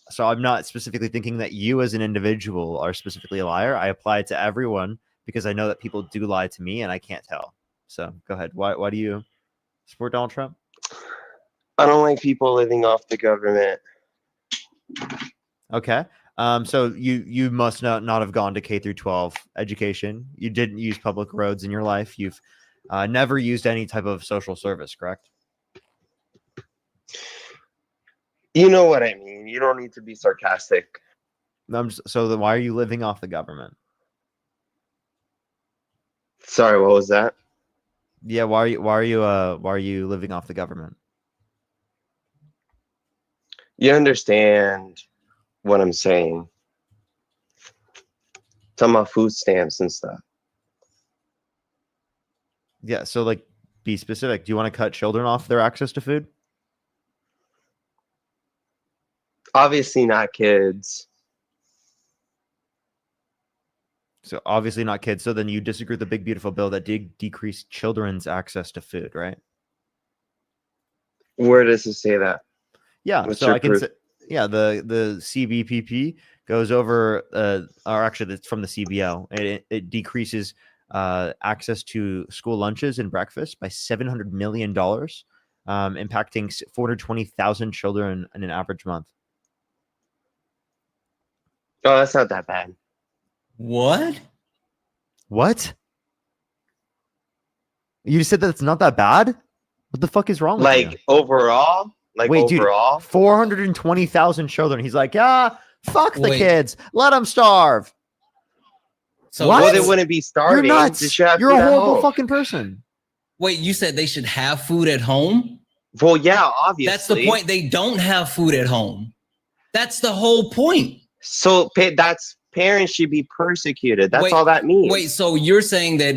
So I'm not specifically thinking that you as an individual are specifically a liar. I apply it to everyone because I know that people do lie to me and I can't tell. So go ahead. Why do you support Donald Trump? I don't like people living off the government. Okay. So you must not have gone to K through 12 education. You didn't use public roads in your life. You've never used any type of social service, correct? You know what I mean. You don't need to be sarcastic. So then why are you living off the government? Sorry, what was that? Yeah, why are you living off the government? You understand what I'm saying. Talking about food stamps and stuff. Yeah, so like be specific. Do you want to cut children off their access to food? Obviously not kids. So obviously not kids. So then you disagree with the big beautiful bill that did decrease children's access to food, right? Where does it say that? Yeah, What's so your I can proof? say Yeah, the CBPP goes over, or actually, it's from the CBO. It decreases access to school lunches and breakfast by $700 million, impacting 420,000 children in an average month. Oh, that's not that bad. What? What? You said that it's not that bad? What the fuck is wrong with you? Like overall? Like Wait, overall? Dude, 420,000 children. He's like, fuck the kids. Let them starve. So well, they wouldn't be starving. You're nuts. You're a horrible fucking person. Wait, you said they should have food at home? Well, yeah, obviously. That's the point. They don't have food at home. That's the whole point. So that's parents should be persecuted. That's all that means. Wait, so you're saying that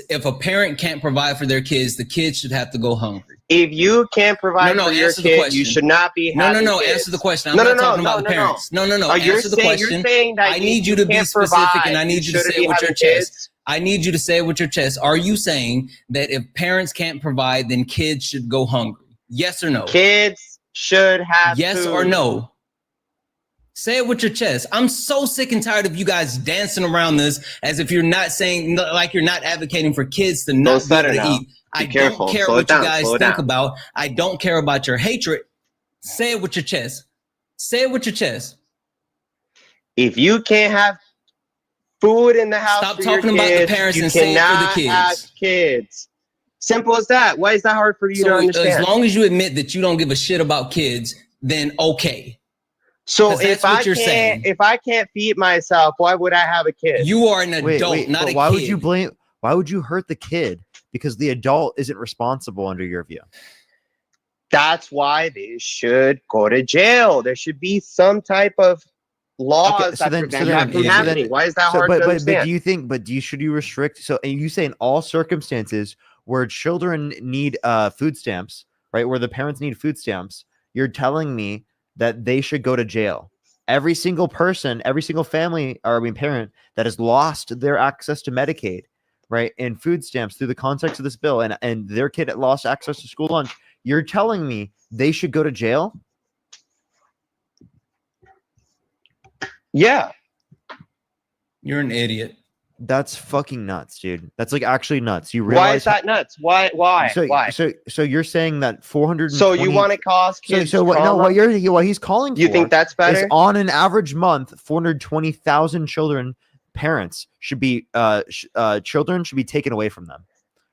if a parent can't provide for their kids, the kids should have to go hungry? If you can't provide for your kid, you should not be having kids. Answer the question. I'm not talking about the parents. No. Answer the question. You're saying that I need you to be specific, and I need you to say it with your chest. I need you to say it with your chest. Are you saying that if parents can't provide, then kids should go hungry? Yes or no? Kids should have yes food. Or no? Say it with your chest. I'm so sick and tired of you guys dancing around this as if you're not saying, like you're not advocating for kids to not be able to eat. I don't care what you guys think about. I don't care about your hatred. Say it with your chest. Say it with your chest. If you can't have food in the house, stop talking about the parents and say it for the kids. Have kids. Simple as that. Why is that hard for you to understand? As long as you admit that you don't give a shit about kids, then okay. So if I can't feed myself, why would I have a kid? You are an adult, not a kid. Why would you blame? Why would you hurt the kid? Because the adult isn't responsible under your view. That's why they should go to jail. There should be some type of laws that prevent that from happening. Why is that hard to understand? But do you think? Should you restrict? So, and you say in all circumstances where children need food stamps, right? Where the parents need food stamps, you're telling me that they should go to jail. Every single person, every single family, parent that has lost their access to Medicaid, right, and food stamps through the context of this bill, and their kid lost access to school lunch, you're telling me they should go to jail? Yeah. You're an idiot. That's fucking nuts, dude. That's like actually nuts. You realize why is that nuts? Why? Why? So you're saying that 400. So you want to cause kids? What he's calling for? You think that's better? Is on an average month, 420,000 parents should be children should be taken away from them,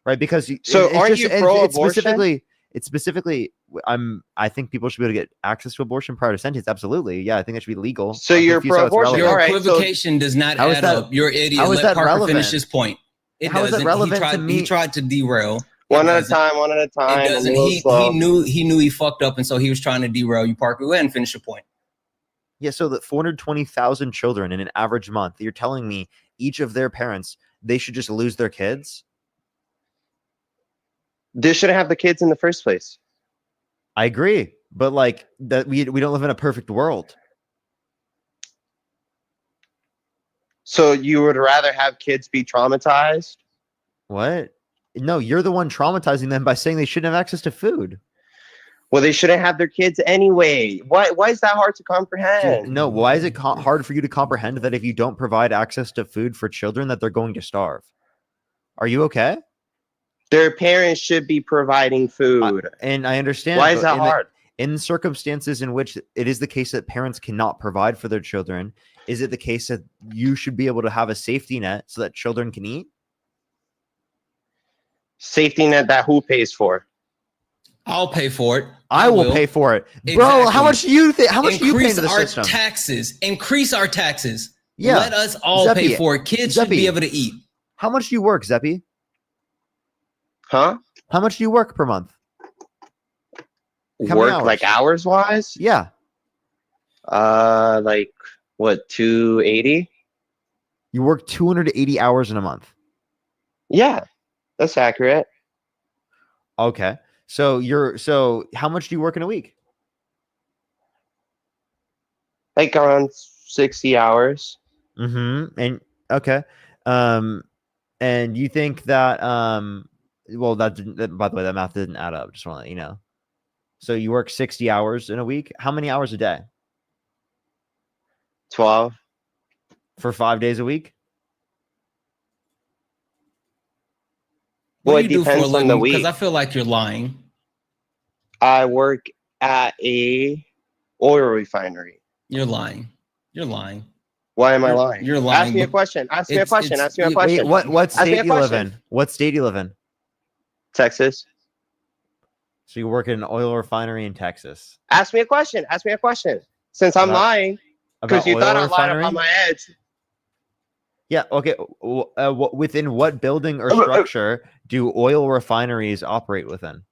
right? Because aren't you pro-abortion? It's specifically. I think people should be able to get access to abortion prior to sentence. Absolutely, yeah. I think that should be legal. So you're pro-abortion. Your equivocation does not add up. You're idiot. How is Let that Parker relevant? finish his point. How is that relevant to me? He tried to derail. One at a time. It doesn't. He knew he fucked up, and so he was trying to derail you, Parker. Go ahead and finish your point. Yeah. So that 420,000 children in an average month. You're telling me each of their parents they should just lose their kids? They shouldn't have the kids in the first place. I agree, but like that, we don't live in a perfect world. So you would rather have kids be traumatized? What? No, you're the one traumatizing them by saying they shouldn't have access to food. Well, they shouldn't have their kids anyway. Why is that hard to comprehend? No, why is it hard for you to comprehend that if you don't provide access to food for children, that they're going to starve? Are you okay? Their parents should be providing food. And I understand. Why is that hard? In circumstances in which it is the case that parents cannot provide for their children, is it the case that you should be able to have a safety net so that children can eat? Safety net that who pays for? I'll pay for it. I will pay for it. Exactly. Bro, how much do you think? How much do you pay into the system? Increase our taxes. Yeah. Let us all pay for it. Kids should be able to eat. How much do you work, Zeppy? Huh? How much do you work per month? Work like hours wise? Yeah. Like what, 280? You work 280 hours in a month. Yeah, that's accurate. Okay. So how much do you work in a week? Like around 60 hours. Mm-hmm. And okay. And you think that well, that by the way, that math didn't add up. Just want to let you know. So you work 60 hours in a week. How many hours a day? 12. For 5 days a week? Well, it depends on the week. Because I feel like you're lying. I work at a oil refinery. You're lying. You're lying. Why am I lying? You're lying. Ask me a question. Ask me a question. Ask me a question. Wait, what state do you live in? What state do you live in? Texas. So you work in an oil refinery in Texas. Ask me a question. Ask me a question. Since I'm lying, because you thought I lied about my edge. Yeah. Okay. Within what building or structure do oil refineries operate within?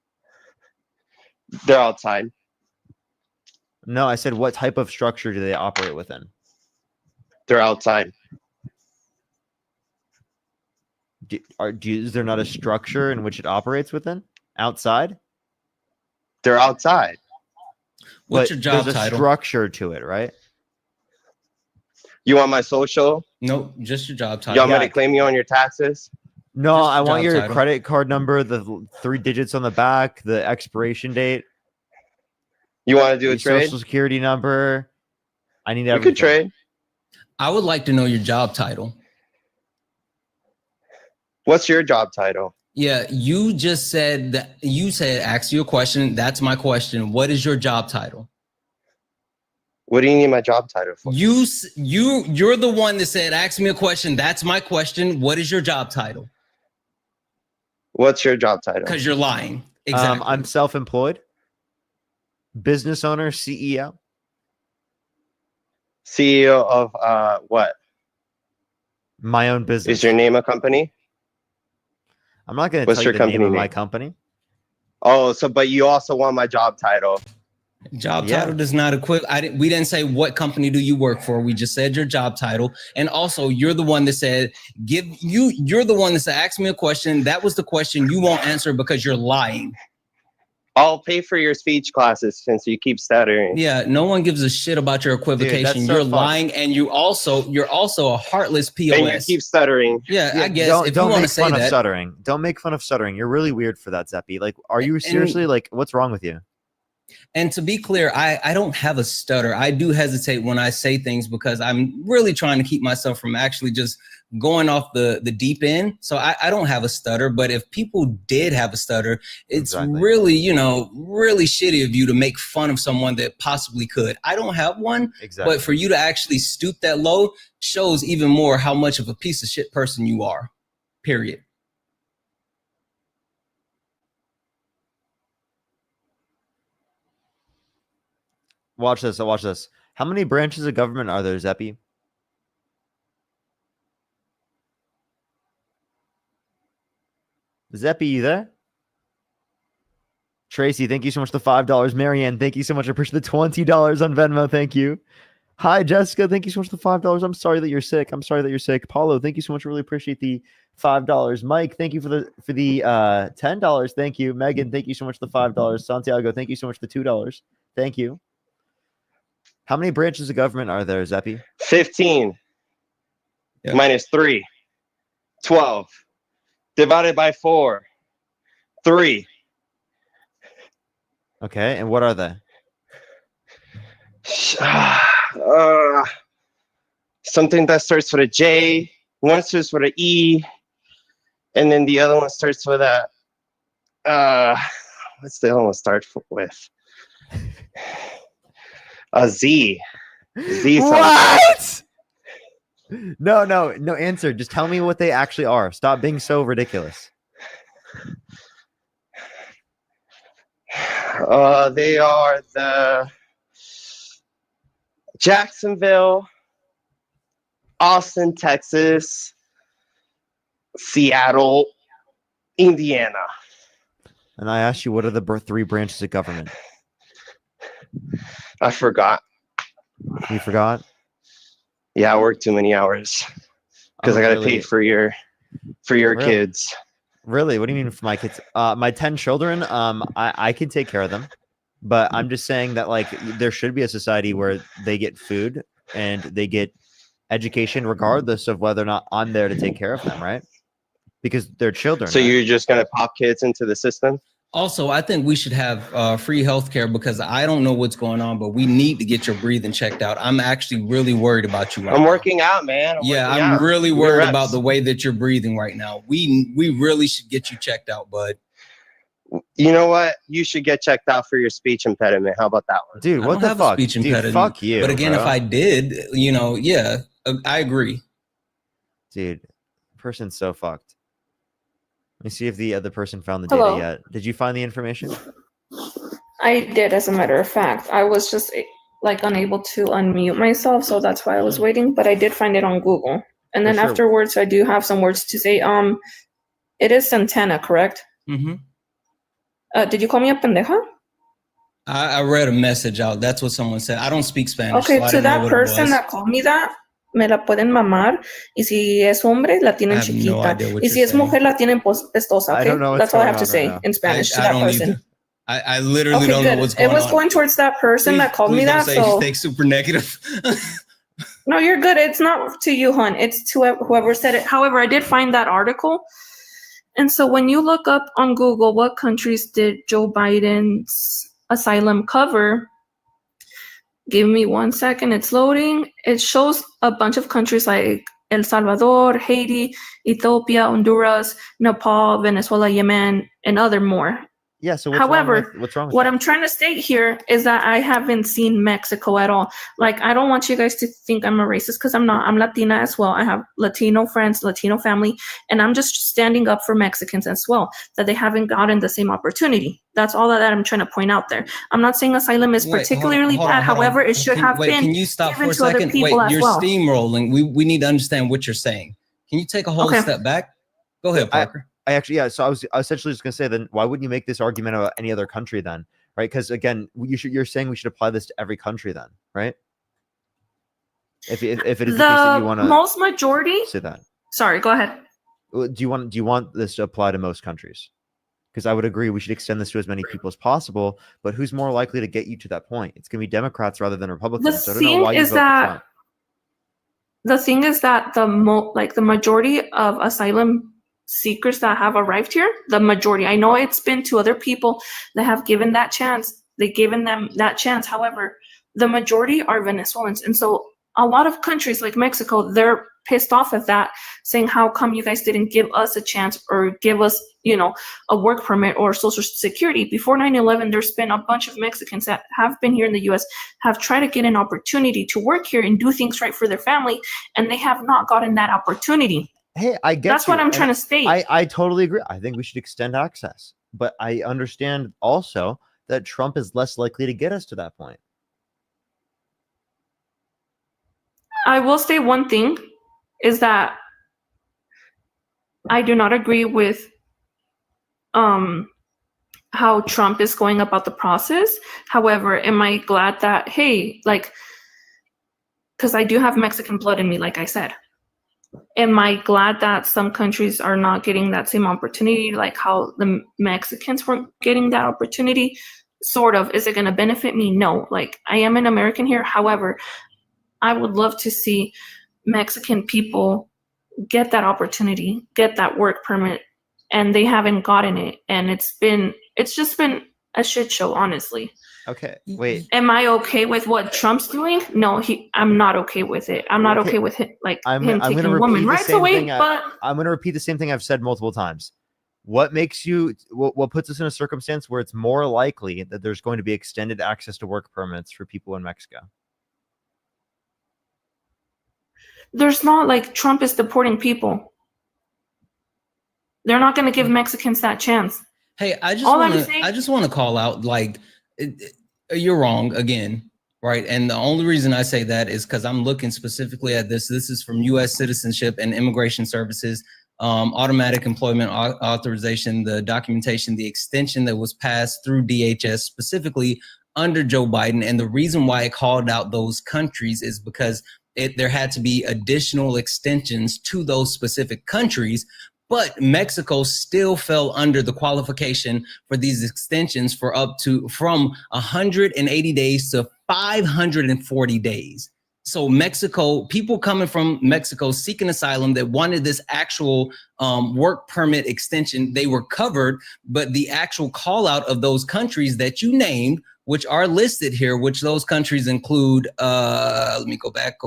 They're outside. No, I said what type of structure do they operate within? They're outside. Is there not a structure in which it operates within? Outside? They're outside. What's your job there's title? A structure to it, right? You want my social? Nope, just your job title. You want me to claim you on your taxes? No, Just I want job your title. credit card number, the 3 digits on the back, the expiration date. You want to do your a trade? social security number. I need We everything. could trade. I would like to know your job title. What's your job title? Yeah, you just said that you said ask you a question. That's my question. What is your job title? What do you need my job title for? You're the one that said ask me a question. That's my question. What is your job title? What's your job title? Because you're lying. Exactly. I'm self-employed. Business owner, CEO. CEO of what? My own business. Is your name a company? I'm not going to What's tell you your the name company of my name? company. Oh, but you also want my job title. Job title does not equip. We didn't say what company do you work for. We just said your job title. And also, you're the one that said you're the one that said ask me a question. That was the question you won't answer because you're lying. I'll pay for your speech classes since you keep stuttering. Yeah, no one gives a shit about your equivocation. Dude, so you're fucked. lying, and you're also a heartless POS. And you keep stuttering. Yeah, I guess Don't if you want to make say fun of that. stuttering. Don't make fun of stuttering. You're really weird for that, Zeppy. Like, are you seriously like? What's wrong with you? And to be clear, I don't have a stutter. I do hesitate when I say things because I'm really trying to keep myself from actually just going off the deep end. So I don't have a stutter. But if people did have a stutter, it's really, really shitty of you to make fun of someone that possibly could. I don't have one. Exactly. But for you to actually stoop that low shows even more how much of a piece of shit person you are. Period. Watch this. Watch this. How many branches of government are there, Zeppy? Zeppy, you there? Tracy, thank you so much for the $5. Marianne, thank you so much. I appreciate the $20 on Venmo. Thank you. Hi, Jessica. Thank you so much for the $5. I'm sorry that you're sick. I'm sorry that you're sick. Paulo, thank you so much. Really appreciate the $5. Mike, thank you for the $10. Thank you. Megan, thank you so much for the $5. Santiago, thank you so much for the $2. Thank you. How many branches of government are there, Zeppy? 15 minus 3, 12 divided by 4, 3. Okay, and what are they? Something that starts with a J, one starts with an E, and then the other one starts with a what's the other one start with? A Z. Z. What? No, answer. Just tell me what they actually are. Stop being so ridiculous. They are the Jacksonville, Austin, Texas, Seattle, Indiana. And I asked you, what are the 3 branches of government? I forgot. You forgot? Yeah, I worked too many hours because I got to pay for your kids. Really? What do you mean for my kids? My 10 children, I can take care of them. But I'm just saying that like there should be a society where they get food and they get education regardless of whether or not I'm there to take care of them, right? Because they're children. So right? you're just going to pop kids into the system? Also, I think we should have free healthcare because I don't know what's going on, but we need to get your breathing checked out. I'm actually really worried about you. I'm working out, man. I'm really worried about the way that you're breathing right now. We really should get you checked out, bud. You know what? You should get checked out for your speech impediment. How about that one? Dude, what the fuck? Speech impediment. Dude, fuck you. But again, bro. if I did, I agree. Dude, person's so fucked. Let me see if the other person found the Hello. data yet. Did you find the information? I did, as a matter of fact. I was just like unable to unmute myself, so that's why I was waiting. But I did find it on Google, and then afterwards, I do have some words to say. It is Santana, correct? Mm-hmm. Did you call me a pendeja? I read a message out. That's what someone said. I don't speak Spanish. Okay, so to that person that called me that, me la pueden mamar. Y si es hombre, la tienen chiquita. Y si es mujer, la tienen pestosa. Okay, that's all I have to say in Spanish to that person. I literally don't know what's going on. It was going towards that person that called me that. So take super negative. No, you're good. It's not to you, hon. It's to whoever said it. However, I did find that article. And so when you look up on Google what countries did Joe Biden's asylum cover, give me 1 second, it's loading. It shows a bunch of countries like El Salvador, Haiti, Ethiopia, Honduras, Nepal, Venezuela, Yemen, and other more. Yeah, so what's wrong with what that? I'm trying to state here is that I haven't seen Mexico at all. Like, I don't want you guys to think I'm a racist because I'm not. I'm Latina as well. I have Latino friends, Latino family, and I'm just standing up for Mexicans as well, that they haven't gotten the same opportunity. That's all that I'm trying to point out there. I'm not saying asylum is particularly bad. However, it should have been Can you stop given for a to other second? people Wait, as you're well. steamrolling. We need to understand what you're saying. Can you take a whole step back? Go ahead, Parker. I actually, yeah. So I was essentially just going to say, then why wouldn't you make this argument about any other country then, right? Because again, you're saying we should apply this to every country then, right? If it is the case that you want to most majority say that. Sorry, go ahead. Do you want this to apply to most countries? Because I would agree we should extend this to as many people as possible. But who's more likely to get you to that point? It's going to be Democrats rather than Republicans. So I don't know why you vote for Trump. The thing is that the majority of asylum seekers that have arrived here, the majority, I know it's been to other people that have given that chance. They've given them that chance. However, the majority are Venezuelans. And so a lot of countries like Mexico, they're pissed off at that, saying, how come you guys didn't give us a chance or give us, a work permit or social security? Before 9/11, there's been a bunch of Mexicans that have been here in the US, have tried to get an opportunity to work here and do things right for their family, and they have not gotten that opportunity. Hey, I get that's what I'm trying to state. I totally agree. I think we should extend access, but I understand also that Trump is less likely to get us to that point. I will say one thing is that I do not agree with how Trump is going about the process. However, am I glad that, because I do have Mexican blood in me, like I said. Am I glad that some countries are not getting that same opportunity, like how the Mexicans weren't getting that opportunity? Sort of. Is it going to benefit me? No. Like, I am an American here. However, I would love to see Mexican people get that opportunity, get that work permit, and they haven't gotten it. And it's just been a shit show, honestly. Okay, wait. Am I okay with what Trump's doing? No, I'm not okay with it. I'm not okay with it, him taking women rights away. But I'm going to repeat the same thing I've said multiple times. What makes you? What puts us in a circumstance where it's more likely that there's going to be extended access to work permits for people in Mexico? There's not, like, Trump is deporting people. They're not going to give Mexicans that chance. Hey, I just want to call out, you're wrong again, right? And the only reason I say that is because I'm looking specifically at this. This is from U.S. Citizenship and Immigration Services, automatic employment authorization, the documentation, the extension that was passed through DHS specifically under Joe Biden. And the reason why it called out those countries is because there had to be additional extensions to those specific countries, but Mexico still fell under the qualification for these extensions from 180 days to 540 days. So Mexico, people coming from Mexico seeking asylum that wanted this actual work permit extension, they were covered, but the actual call out of those countries that you named, which are listed here, which those countries include, let me go back.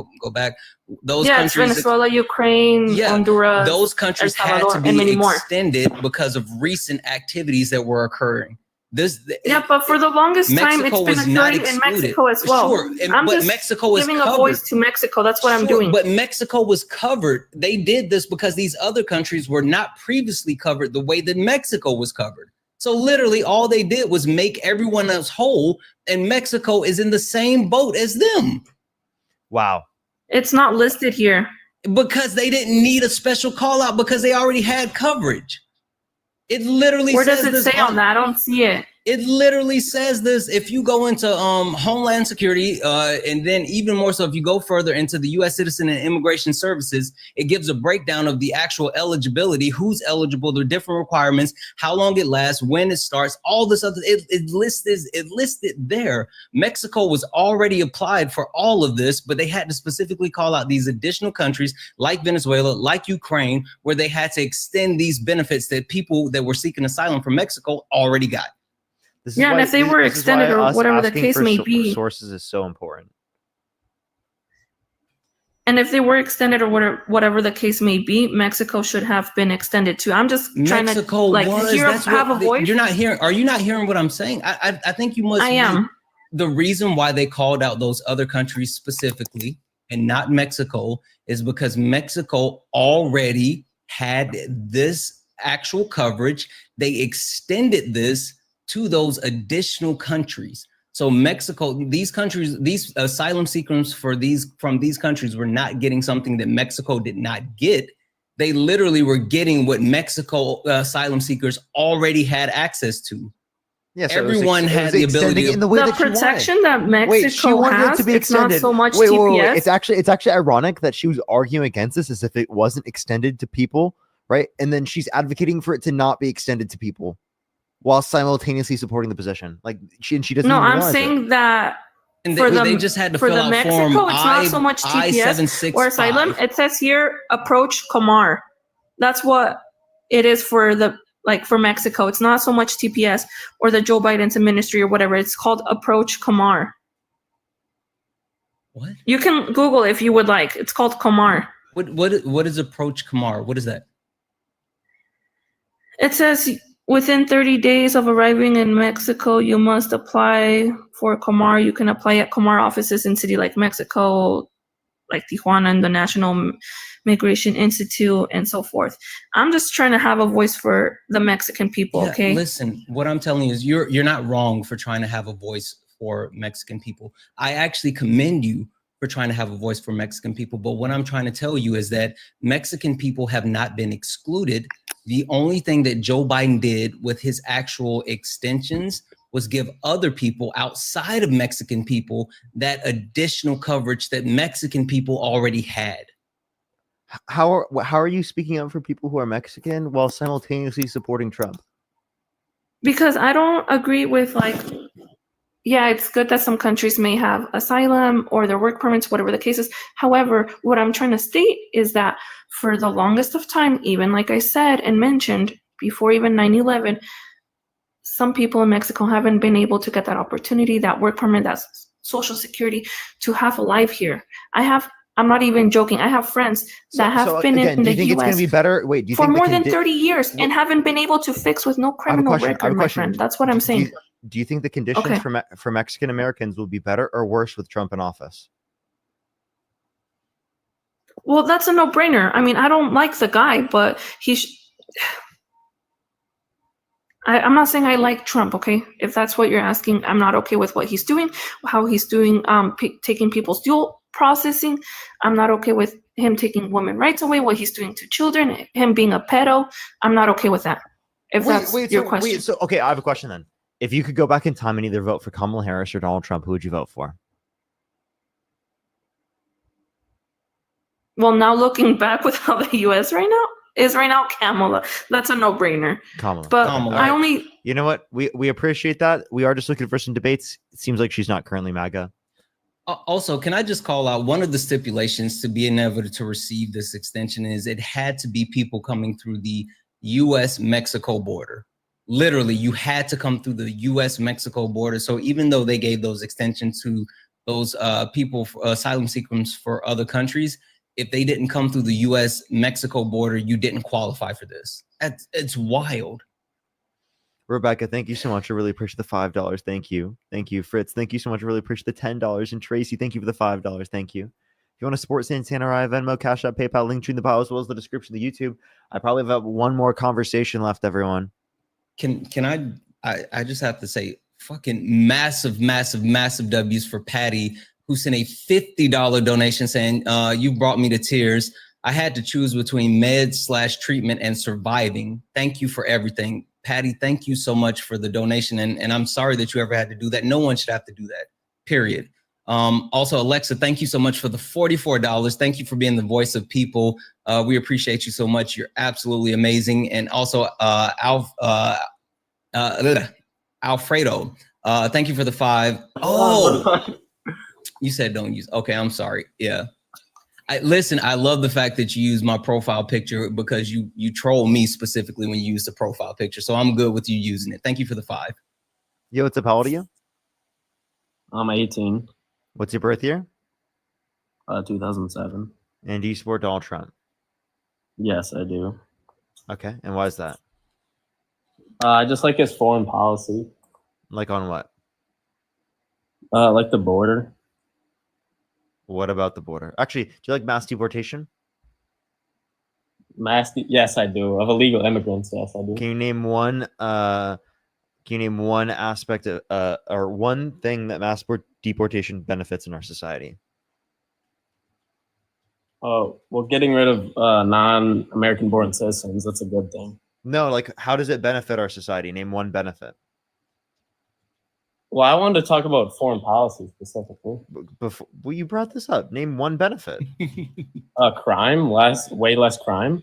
Those countries, Venezuela, Ukraine, Honduras, those countries had to be extended because of recent activities that were occurring. But for the longest time, it's been occurring in Mexico as well. Sure, I'm just Mexico giving a voice to Mexico. That's what I'm doing. But Mexico was covered. They did this because these other countries were not previously covered the way that Mexico was covered. So literally all they did was make everyone else whole, and Mexico is in the same boat as them. Wow. It's not listed here. Because they didn't need a special call out because they already had coverage. It literally Where says does it this say on that? I don't see it. It literally says this. If you go into Homeland Security, and then even more so if you go further into the U.S. Citizen and Immigration Services, it gives a breakdown of the actual eligibility, who's eligible, the different requirements, how long it lasts, when it starts, all this other. It listed there. Mexico was already applied for all of this, but they had to specifically call out these additional countries like Venezuela, like Ukraine, where they had to extend these benefits that people that were seeking asylum from Mexico already got. And if they were extended or whatever the case may be, sources is so important. And if they were extended or whatever the case may be, Mexico should have been extended too. I'm just trying to have a voice. You're not hearing. Are you not hearing what I'm saying? I think you must. I am. The reason why they called out those other countries specifically and not Mexico is because Mexico already had this actual coverage. They extended this to those additional countries. So Mexico, these countries, these asylum seekers from these countries were not getting something that Mexico did not get. They literally were getting what Mexico asylum seekers already had access to. Yeah, so everyone had the ability in the way that protection that Mexico has. To be it's not so much wait, TPS. It's actually ironic that she was arguing against this as if it wasn't extended to people, right? And then she's advocating for it to not be extended to people, while simultaneously supporting the position. Like she doesn't. No, I'm saying that they just had to for fill the out Mexico, form it's not so much TPS or asylum. It says here approach Comar. That's what it is for for Mexico. It's not so much TPS or the Joe Biden's ministry or whatever. It's called approach Comar. What? You can Google if you would like. It's called Comar. What is approach Comar? What is that? It says within 30 days of arriving in Mexico, you must apply for Comar. You can apply at Comar offices in city like Mexico, like Tijuana and the National Migration Institute and so forth. I'm just trying to have a voice for the Mexican people, okay? Listen, what I'm telling you is you're not wrong for trying to have a voice for Mexican people. I actually commend you for trying to have a voice for Mexican people. But what I'm trying to tell you is that Mexican people have not been excluded. The only thing that Joe Biden did with his actual extensions was give other people outside of Mexican people that additional coverage that Mexican people already had. How are you speaking up for people who are Mexican while simultaneously supporting Trump? Because I don't agree with yeah, it's good that some countries may have asylum or their work permits, whatever the case is. However, what I'm trying to state is that for the longest of time, even like I said and mentioned before even 9/11, some people in Mexico haven't been able to get that opportunity, that work permit, that social security to have a life here. I'm not even joking. I have friends that have been in the US. Do you think it's going to be better? Wait, do you for think more than 30 years and haven't been able to fix with no criminal record, my friend. That's what I'm saying. Do you think the conditions for Mexican Americans will be better or worse with Trump in office? Well, that's a no-brainer. I mean, I don't like the guy, but I'm not saying I like Trump, okay? If that's what you're asking, I'm not okay with what he's doing, how he's doing, taking people's dual processing. I'm not okay with him taking women's rights away, what he's doing to children, him being a pedo. I'm not okay with that. If that's your question. So, okay, I have a question then. If you could go back in time and either vote for Kamala Harris or Donald Trump, who would you vote for? Well, now looking back with how the U.S. right now, Kamala. That's a no-brainer. Kamala. But I only... You know what? We appreciate that. We are just looking for some debates. It seems like she's not currently MAGA. Also, can I just call out one of the stipulations to being able to receive this extension is it had to be people coming through the U.S.-Mexico border. Literally, you had to come through the U.S.-Mexico border. So even though they gave those extensions to those people, asylum seekers for other countries, if they didn't come through the U.S.-Mexico border, you didn't qualify for this. It's wild. Rebecca, thank you so much. I really appreciate the $5. Thank you. Thank you. Fritz, thank you so much. I really appreciate the $10. And Tracy, thank you for the $5. Thank you. If you want to support Santana or I, Venmo, Cash App, PayPal, link in the bio, as well as the description of the YouTube. I probably have one more conversation left, everyone. Can I just have to say, fucking massive W's for Patty, who sent a $50 donation saying, you brought me to tears. I had to choose between meds/treatment and surviving. Thank you for everything. Patty, thank you so much for the donation. And I'm sorry that you ever had to do that. No one should have to do that, period. Also, Alexa, thank you so much for the $44. Thank you for being the voice of people. We appreciate you so much. You're absolutely amazing. And also, Alfredo, thank you for the $5. Oh, you said don't use. Okay, I'm sorry. Yeah. Listen, I love the fact that you use my profile picture because you troll me specifically when you use the profile picture. So I'm good with you using it. Thank you for the $5. Yo, what's up? How old are you? I'm 18. What's your birth year? 2007. And do you support Donald Trump? Yes, I do. Okay, and why is that? I just like his foreign policy. Like on what? Like the border. What about the border? Actually, do you like mass deportation? Yes, I do. Of illegal immigrants, yes, I do. Can you name one? Can you name one aspect of or one thing that mass deportation benefits in our society? Oh, well, getting rid of non-American born citizens, that's a good thing. No, like how does it benefit our society? Name one benefit. Well, I wanted to talk about foreign policy specifically. Before, well, you brought this up. Name one benefit. Crime, way less crime.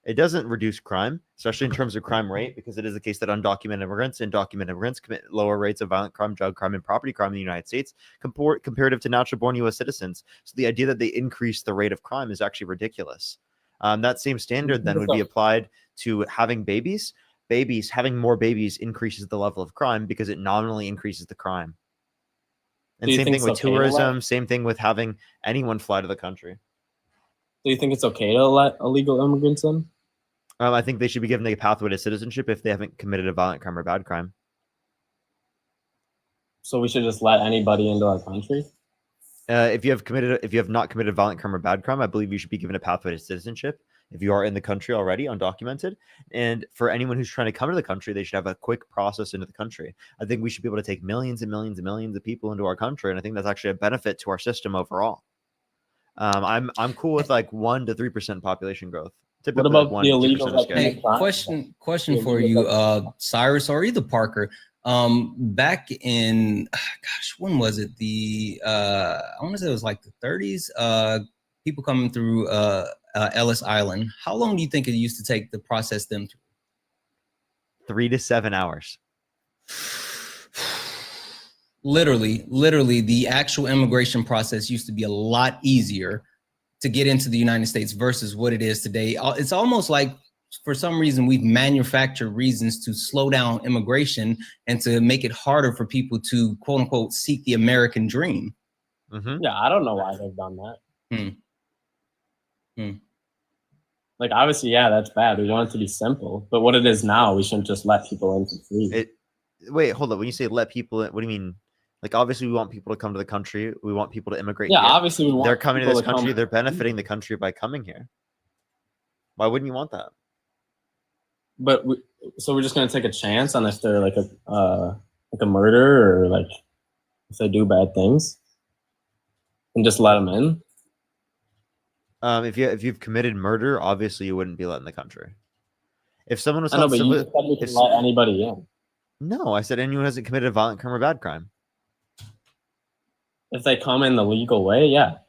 It doesn't reduce crime, especially in terms of crime rate, because it is the case that undocumented immigrants and documented immigrants commit lower rates of violent crime, drug crime, and property crime in the United States comparative to natural-born U.S. citizens. So the idea that they increase the rate of crime is actually ridiculous. That same standard then would be applied to having babies. Having more babies increases the level of crime because it nominally increases the crime. And same thing with tourism, same thing with having anyone fly to the country. Do you think it's okay to let illegal immigrants in? I think they should be given a pathway to citizenship if they haven't committed a violent crime or bad crime. So we should just let anybody into our country? If you have not committed a violent crime or bad crime, I believe you should be given a pathway to citizenship. If you are in the country already, undocumented, and for anyone who's trying to come to the country, they should have a quick process into the country. I think we should be able to take millions and millions and millions of people into our country, and I think that's actually a benefit to our system overall. I'm cool with like 1 to 3% population growth. Typically, what about the illegal? Hey, question for you, Cyrus or either Parker. Back in, gosh, when was it? I want to say it was like the 30s. People coming through Ellis Island. How long do you think it used to take to process them through? 3 to 7 hours. Literally, the actual immigration process used to be a lot easier to get into the United States versus what it is today. It's almost like, for some reason, we've manufactured reasons to slow down immigration and to make it harder for people to, quote unquote, seek the American dream. Mm-hmm. Yeah, I don't know why they've done that. Like, obviously, yeah, that's bad. We want it to be simple. But what it is now, we shouldn't just let people in for free. Wait, hold up. When you say let people in, what do you mean? Like, obviously, we want people to come to the country. We want people to immigrate. Yeah, here. obviously, we want they're coming to this country. Come. They're benefiting the country by coming here. Why wouldn't you want that? But so we're just gonna take a chance on if they're like a murderer or like if they do bad things, and just let them in. If you've committed murder, obviously you wouldn't be let in the country. If someone was, I know, but you said we can let anybody in. No, I said anyone who hasn't committed a violent crime or bad crime. If they come in the legal way, yeah.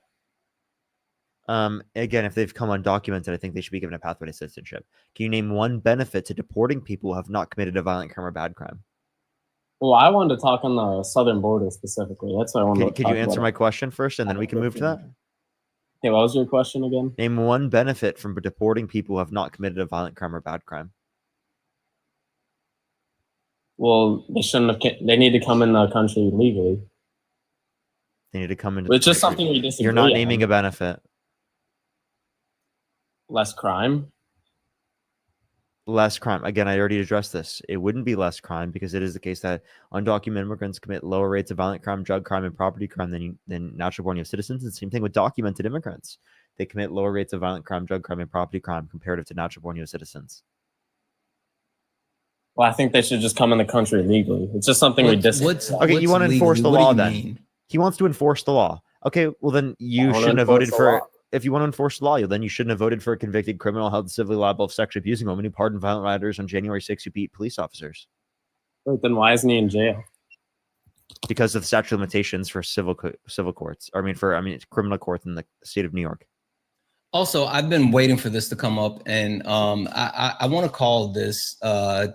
Again, if they've come undocumented, I think they should be given a pathway to citizenship. Can you name one benefit to deporting people who have not committed a violent crime or bad crime? Well, I wanted to talk on the southern border specifically. That's what I wanted to Could talk you answer about. my question first, and then we can move to that? Okay, what was your question again? Name one benefit from deporting people who have not committed a violent crime or bad crime. Well, they shouldn't have. They need to come in the country legally. They need to come into. It's just something we disagree. You're not naming a benefit. Less crime. Less crime. Again, I already addressed this. It wouldn't be less crime because it is the case that undocumented immigrants commit lower rates of violent crime, drug crime, and property crime than natural-born U.S. citizens. And same thing with documented immigrants. They commit lower rates of violent crime, drug crime, and property crime comparative to natural-born U.S. citizens. Well, I think they should just come in the country legally. It's just something we disagree. Okay, you want to enforce the law then? He wants to enforce the law. Okay, well then you shouldn't have voted for. If you want to enforce the law, then you shouldn't have voted for a convicted criminal held civilly liable of sexually abusing a woman who pardoned violent rioters on January 6th who beat police officers. Wait, then why isn't he in jail? Because of the statute of limitations for civil courts. It's criminal courts in the state of New York. Also, I've been waiting for this to come up, and I want to call this to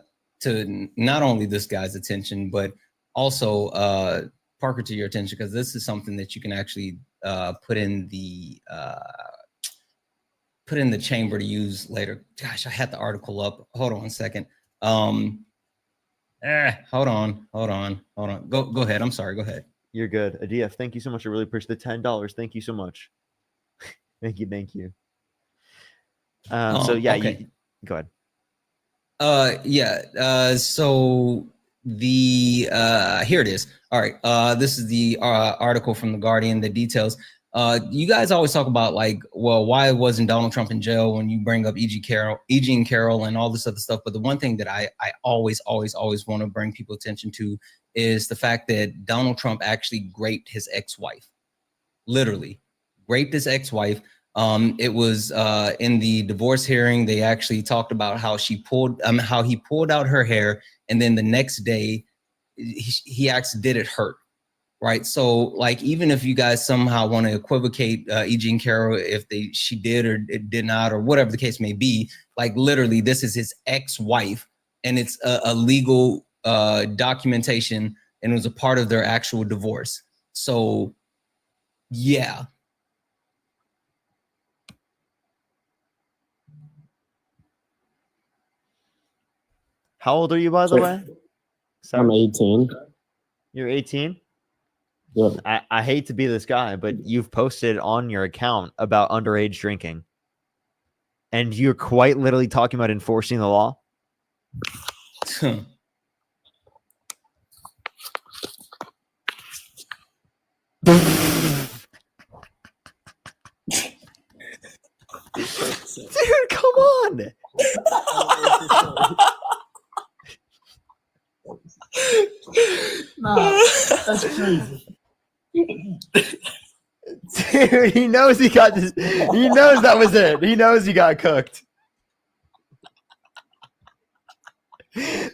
not only this guy's attention, but also Parker, to your attention, because this is something that you can actually put in the chamber to use later. Gosh, I had the article up. Hold on a second. Hold on. Go ahead. I'm sorry. Go ahead. You're good. Adif, thank you so much. I really appreciate the $10. Thank you so much. Thank you. So yeah, okay. Go ahead. So the here it is. All right. This is the article from The Guardian, the details. You guys always talk about why wasn't Donald Trump in jail when you bring up E.G. and Carroll and all this other stuff. But the one thing that I always want to bring people attention to is the fact that Donald Trump actually raped his ex-wife, literally raped his ex-wife. It was in the divorce hearing. They actually talked about how he pulled out her hair, and then the next day he actually did it hurt. Right. So even if you guys somehow want to equivocate E.G. and Carroll if she did or did not, or whatever the case may be, literally this is his ex-wife, and it's a legal documentation, and it was a part of their actual divorce. So yeah. How old are you, by the way? I'm 18. You're 18? Yeah. I hate to be this guy, but you've posted on your account about underage drinking. And you're quite literally talking about enforcing the law? Dude, come on! Nah, that's crazy. Dude, he knows he got this. He knows that was it. He knows he got cooked.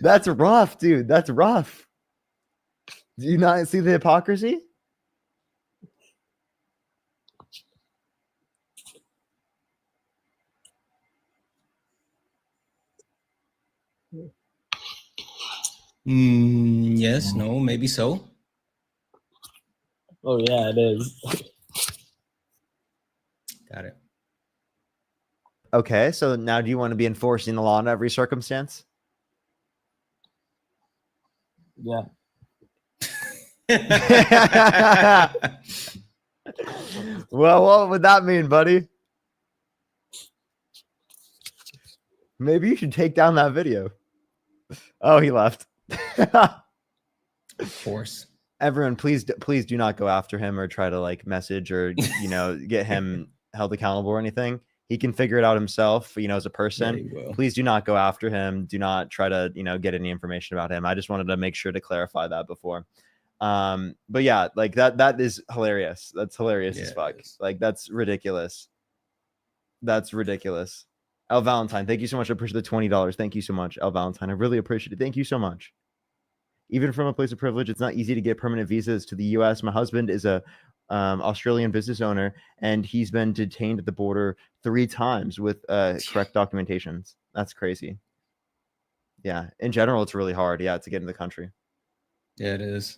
That's rough, dude. That's rough. Do you not see the hypocrisy? Yes, no, maybe so. Oh yeah, it is. Got it. Okay, so now do you want to be enforcing the law in every circumstance? Yeah. Well, what would that mean, buddy? Maybe you should take down that video. Oh, he left. Of course. Everyone, please do not go after him or try to message or get him held accountable or anything. He can figure it out himself, as a person. Please do not go after him. Do not try to get any information about him. I just wanted to make sure to clarify that before. But yeah, that is hilarious. That's hilarious as fuck. That's ridiculous. That's ridiculous. El Valentine, thank you so much. I appreciate the $20. Thank you so much, El Valentine. I really appreciate it. Thank you so much. Even from a place of privilege, it's not easy to get permanent visas to the U.S. My husband is a Australian business owner, and he's been detained at the border 3 times with correct documentations. That's crazy. Yeah, in general, it's really hard. Yeah, to get in the country. Yeah, it is.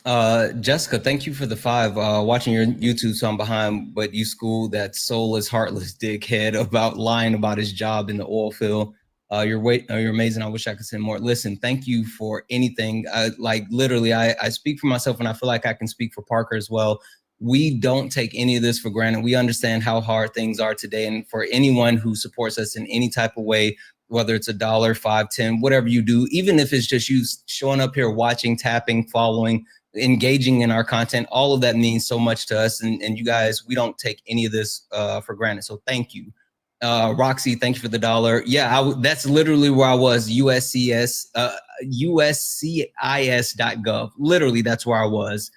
Jessica, thank you for the 5. Watching your YouTube, so I'm behind, but you schooled that soulless, heartless dickhead about lying about his job in the oil field. You're amazing. I wish I could send more. Listen, thank you for anything. Like literally, I speak for myself, and I feel like I can speak for Parker as well. We don't take any of this for granted. We understand how hard things are today, and for anyone who supports us in any type of way, whether it's $1, $5, $10, whatever you do, even if it's just you showing up here, watching, tapping, following, engaging in our content, all of that means so much to us. And you guys, we don't take any of this for granted. So thank you. Roxy, thank you for the $1. Yeah, that's literally where I was, USCIS.gov. Literally, that's where I was.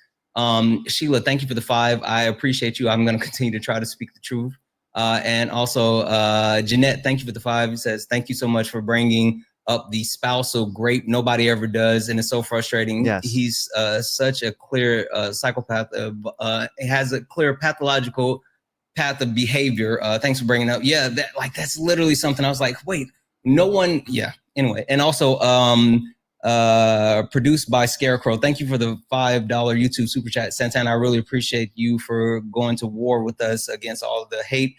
Sheila, thank you for the 5. I appreciate you. I'm going to continue to try to speak the truth. And also, Jeanette, thank you for the 5. He says, thank you so much for bringing up the spousal grape. Nobody ever does, and it's so frustrating. Yes. He's such a clear psychopath. Has a clear pathological path of behavior. Thanks for bringing it up. Yeah, that's literally something I was like, wait, no one. Yeah. Anyway, and also produced by Scarecrow. Thank you for the $5 YouTube super chat, Santana. I really appreciate you for going to war with us against all of the hate.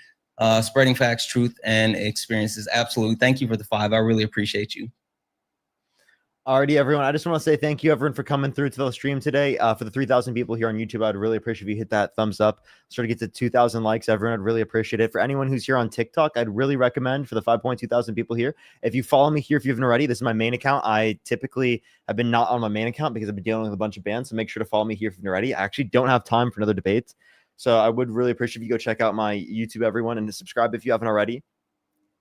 Spreading facts, truth, and experiences. Absolutely. Thank you for the 5. I really appreciate you. Alrighty, everyone. I just want to say thank you, everyone, for coming through to the stream today. For the 3,000 people here on YouTube, I'd really appreciate if you hit that thumbs up. Let's try to get to 2,000 likes, everyone. I'd really appreciate it. For anyone who's here on TikTok, I'd really recommend, for the 5.2 thousand people here, if you follow me here, if you haven't already, this is my main account. I typically have been not on my main account because I've been dealing with a bunch of bans, so make sure to follow me here if you're already. I actually don't have time for another debate, so I would really appreciate if you go check out my YouTube, everyone, and to subscribe if you haven't already.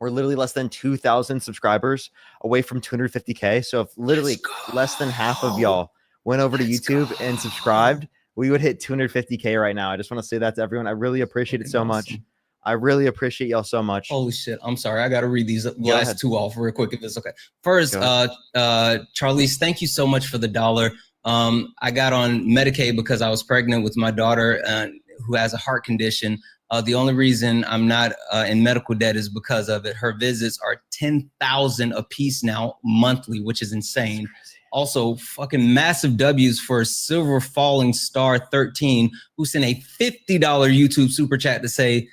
We're literally less than 2,000 subscribers away from 250K. So if literally less than half of y'all went over to YouTube and subscribed, we would hit 250K right now. I just want to say that to everyone. I really appreciate it so much. I really appreciate y'all so much. Holy shit. I'm sorry. I got to read these last 2 off real quick if it's okay. First, Charlize, thank you so much for the $1. I got on Medicaid because I was pregnant with my daughter who has a heart condition. The only reason I'm not in medical debt is because of it. Her visits are $10,000 a piece now monthly, which is insane. Also, fucking massive W's for Silver Falling Star 13, who sent a $50 YouTube super chat to say,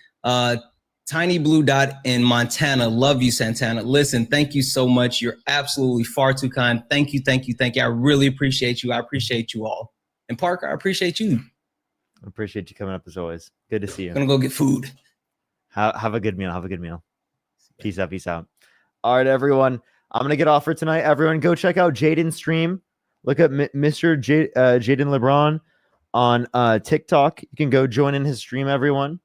Tiny Blue Dot in Montana. Love you, Santana. Listen, thank you so much. You're absolutely far too kind. Thank you, thank you, thank you. I really appreciate you. I appreciate you all. And Parker, I appreciate you. I appreciate you coming up as always. Good to see you. I'm gonna go get food. Have a good meal. Have a good meal. Peace out. Peace out. All right, everyone. I'm gonna get off for tonight. Everyone, go check out Jaden's stream. Look up Mr. Jaden LeBron on TikTok. You can go join in his stream. Everyone,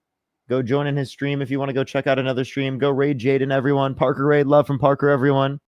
go join in his stream if you want to go check out another stream. Go raid Jaden. Everyone, Parker raid. Love from Parker. Everyone.